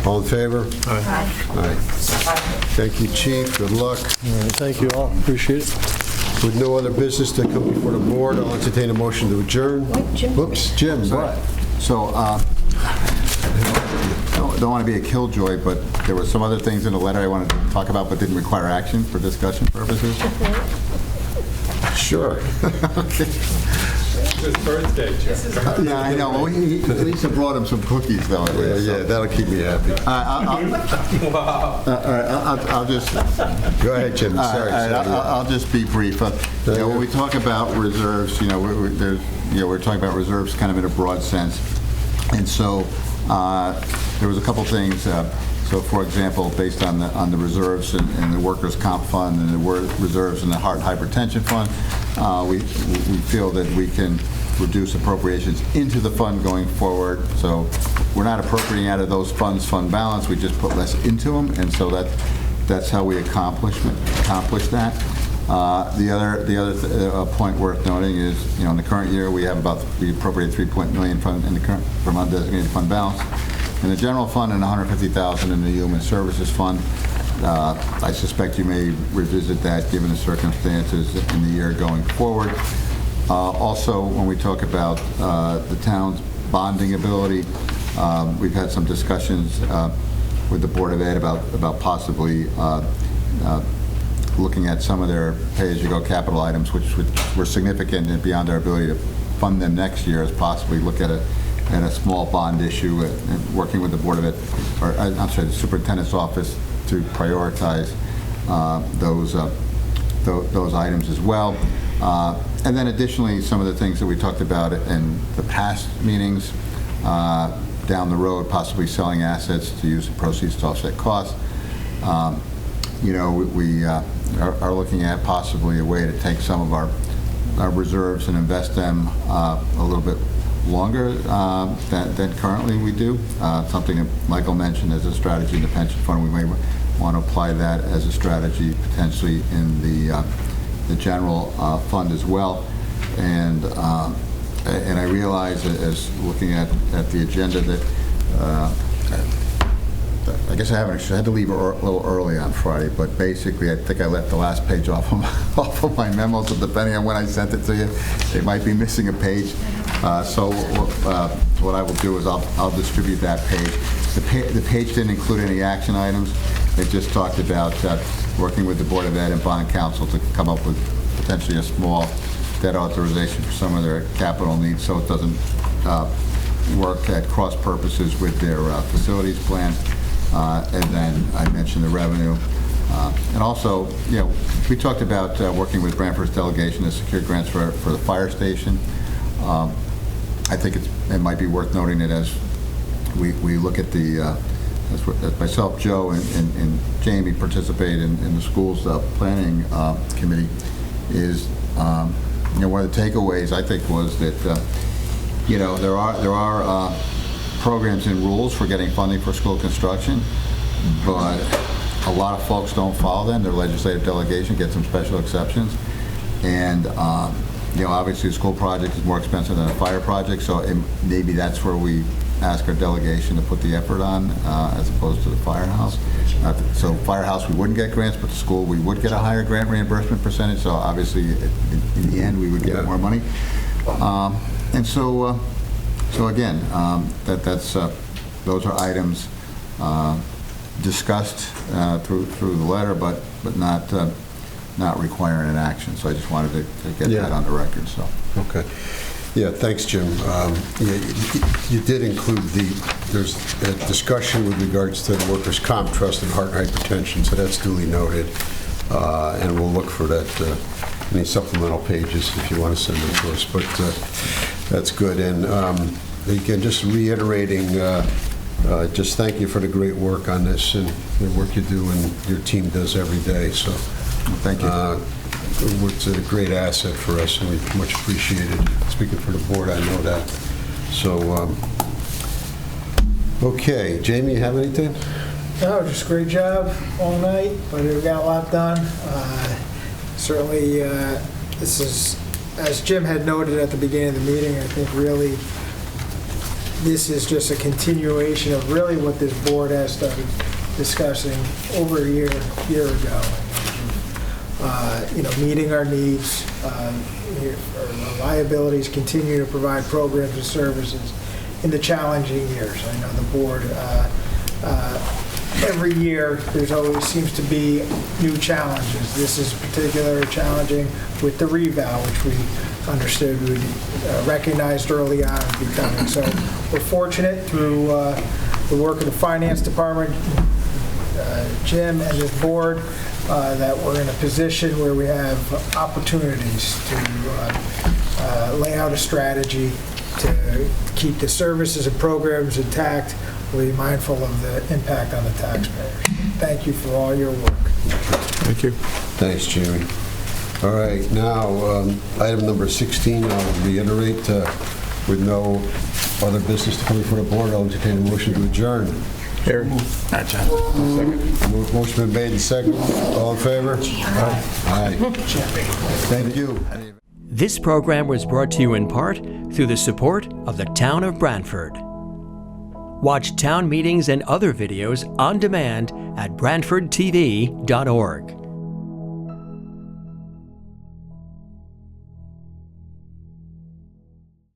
All in favor? Aye. Aye. Thank you, Chief. Good luck. All right, thank you all. Appreciate it. With no other business to come before the board, I'll entertain a motion to adjourn. Whoops, Jim, what? So, don't want to be a killjoy, but there were some other things in the letter I wanted to talk about but didn't require action for discussion purposes. Sure. his birthday, Jeff. Yeah, I know. Well, Lisa brought him some cookies, though. Yeah, that'll keep me happy. All right, I'll just... Go ahead, Jim. Sorry. I'll just be brief. When we talk about reserves, we're talking about reserves kind of in a broad sense. And so there was a couple things. So, for example, based on the reserves in the workers' comp fund and the reserves in the heart and hypertension fund, we feel that we can reduce appropriations into the fund going forward. So we're not appropriating out of those funds fund balance. We just put less into them, and so that's how we accomplish that. The other point worth noting is, in the current year we appropriate $3 million from undesignated fund balance in the general fund and $150,000 in the human services fund. I suspect you may revisit that given the circumstances in the year going forward. Also, when we talk about the town's bonding ability, we've had some discussions with the Board of Ed about possibly looking at some of their pay-as-you-go capital items, which were significant and beyond our ability to fund them next year, as possibly look at a small bond issue and working with the Board of Ed, or I'm sorry, the Superintendent's Office to prioritize those items as well. And then additionally, some of the things that we talked about in the past meetings, down the road, possibly selling assets to use the proceeds to offset costs. We are looking at possibly a way to take some of our reserves and invest them a little bit longer than currently we do. Something that Michael mentioned as a strategy in the pension fund. We may want to apply that as a strategy potentially in the general fund as well. And I realize as looking at the agenda that I guess I had to leave a little early on Friday, but basically I think I left the last page off of my memos, so depending on when I sent it to you, they might be missing a page. So what I will do is I'll distribute that page. The page didn't include any action items. It just talked about working with the Board of Ed and Bond Council to come up with potentially a small debt authorization for some of their capital needs, so it doesn't work at cross purposes with their facilities plan. And then I mentioned the revenue. And also, we talked about working with Branford's delegation to secure grants for the fire station. I think it might be worth noting that as we look at as myself, Joe, and Jamie participate in the school's planning committee, is one of the takeaways I think was that there are programs and rules for getting funding for school construction, but a lot of folks don't follow them. Their legislative delegation gets some special exceptions, and obviously a school project is more expensive than a fire project, so maybe that's where we ask our delegation to put the effort on as opposed to the firehouse. So firehouse we wouldn't get grants, but the school we would get a higher grant reimbursement percentage, so obviously in the end we would get more money. And so again, those are items discussed through the letter, but not requiring an action. So I just wanted to get that on the record. So okay, yeah, thanks, Jim. You did include there's a discussion with regards to the workers' comp trust and heart and hypertension, so that's duly noted, and we'll look for that. Any supplemental pages if you want to send them to us, but that's good. And again, just reiterating, just thank you for the great work on this and the work you do and your team does every day. So thank you. It's a great asset for us, and we much appreciate it. Speaking for the board, I know that. So, okay, Jamie, you have anything? No, just great job all night, but we got a lot done. Certainly, this is, as Jim had noted at the beginning of the meeting, I think really this is just a continuation of really what this board has started discussing over a year ago. Meeting our needs, our liabilities, continue to provide programs and services in the challenging years. I know the board, every year, there's always seems to be new challenges. This is particularly challenging with the reval, which we understood would be recognized early on and be coming. So we're fortunate through the work of the Finance Department, Jim and his board, that we're in a position where we have opportunities to lay out a strategy to keep the services and programs intact, we'll be mindful of the impact on the taxpayers. Thank you for all your work. Thank you. Thanks, Jamie. All right, now, item number 16, I'll reiterate, with no other business to come before the board, I'll entertain a motion to adjourn. Harry. Second. Motion been made and second. All in favor? Aye. Aye. Thank you. This program was brought to you in part through the support of the Town of Branford. Watch town meetings and other videos on demand at BranfordTV.org.